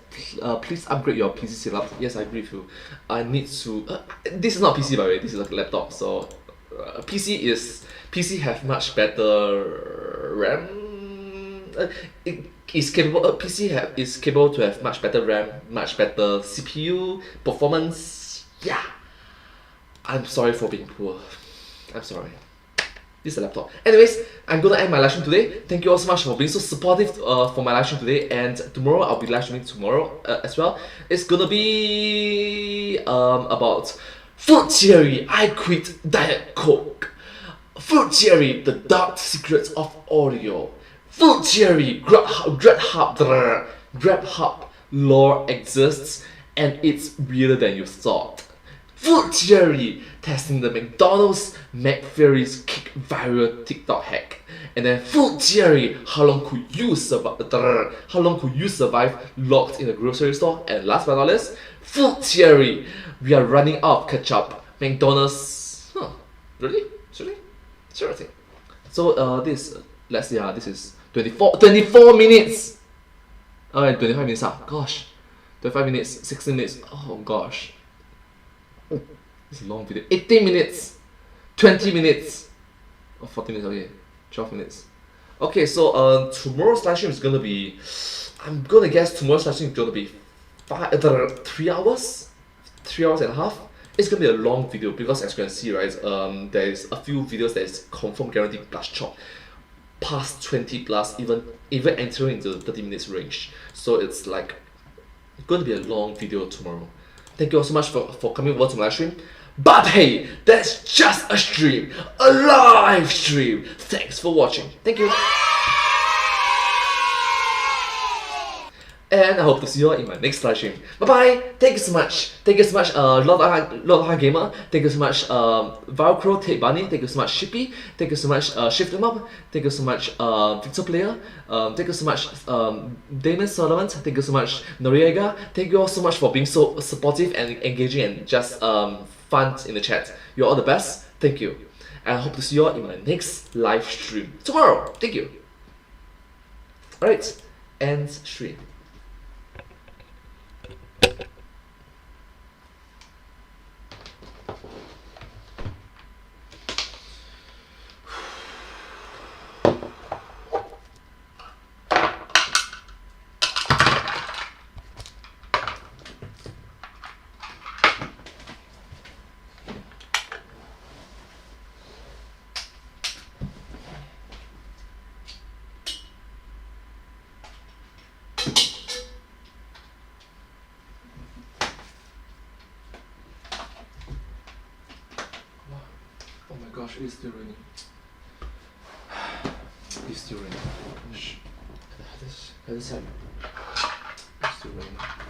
please upgrade your PC setup. Yes, I agree with you. I need to, this is not PC by the way, this is like a laptop, so PC have much better RAM. PC is capable to have much better RAM, much better CPU, performance. Yeah. I'm sorry for being poor. I'm sorry. This is a laptop. Anyways, I'm gonna end my live stream today. Thank you all so much for being so supportive for my live stream today. And tomorrow, I'll be live streaming tomorrow as well. It's gonna be about food theory. I quit Diet Coke. Food theory, the dark secrets of audio. Food theory, Grubhub lore exists and it's weirder than you thought. Food theory, testing the McDonald's McFlurry's kick viral TikTok hack. And then food theory, how long could you survive locked in a grocery store? And last but not least, food theory, we are running out of ketchup. McDonald's, really? Sure thing. So this is 24 minutes. Alright, 25 minutes up. Gosh. 25 minutes, 16 minutes. Oh gosh. This is a long video. 18 minutes, 20 minutes, 40 minutes, okay, 12 minutes. Okay, so tomorrow's live stream is gonna be, I'm gonna guess tomorrow's live stream is gonna be 3 hours? 3 hours and a half? It's gonna be a long video because as you can see, right, there is a few videos that is confirmed guaranteed plus chop, past 20 plus, even entering into the 30 minutes range. So it's like, it's gonna be a long video tomorrow. Thank you all so much for coming over to my live stream. But hey, that's just a stream, a live stream. Thanks for watching. Thank you. And I hope to see you all in my next live stream. Bye bye. Thank you so much. Thank you so much, Aloha Gamer. Thank you so much, Velcro Tape Bunny. Thank you so much, Shippy. Thank you so much, Shift Them Up. Thank you so much, Victor Player. Thank you so much, Damon Solomon. Thank you so much, Noriega. Thank you all so much for being so supportive and engaging and just fun in the chat. You're all the best. Thank you. And I hope to see you all in my next live stream tomorrow. Thank you. Alright, end stream. gosh, it's still raining. It's still raining. Shh. It's still raining.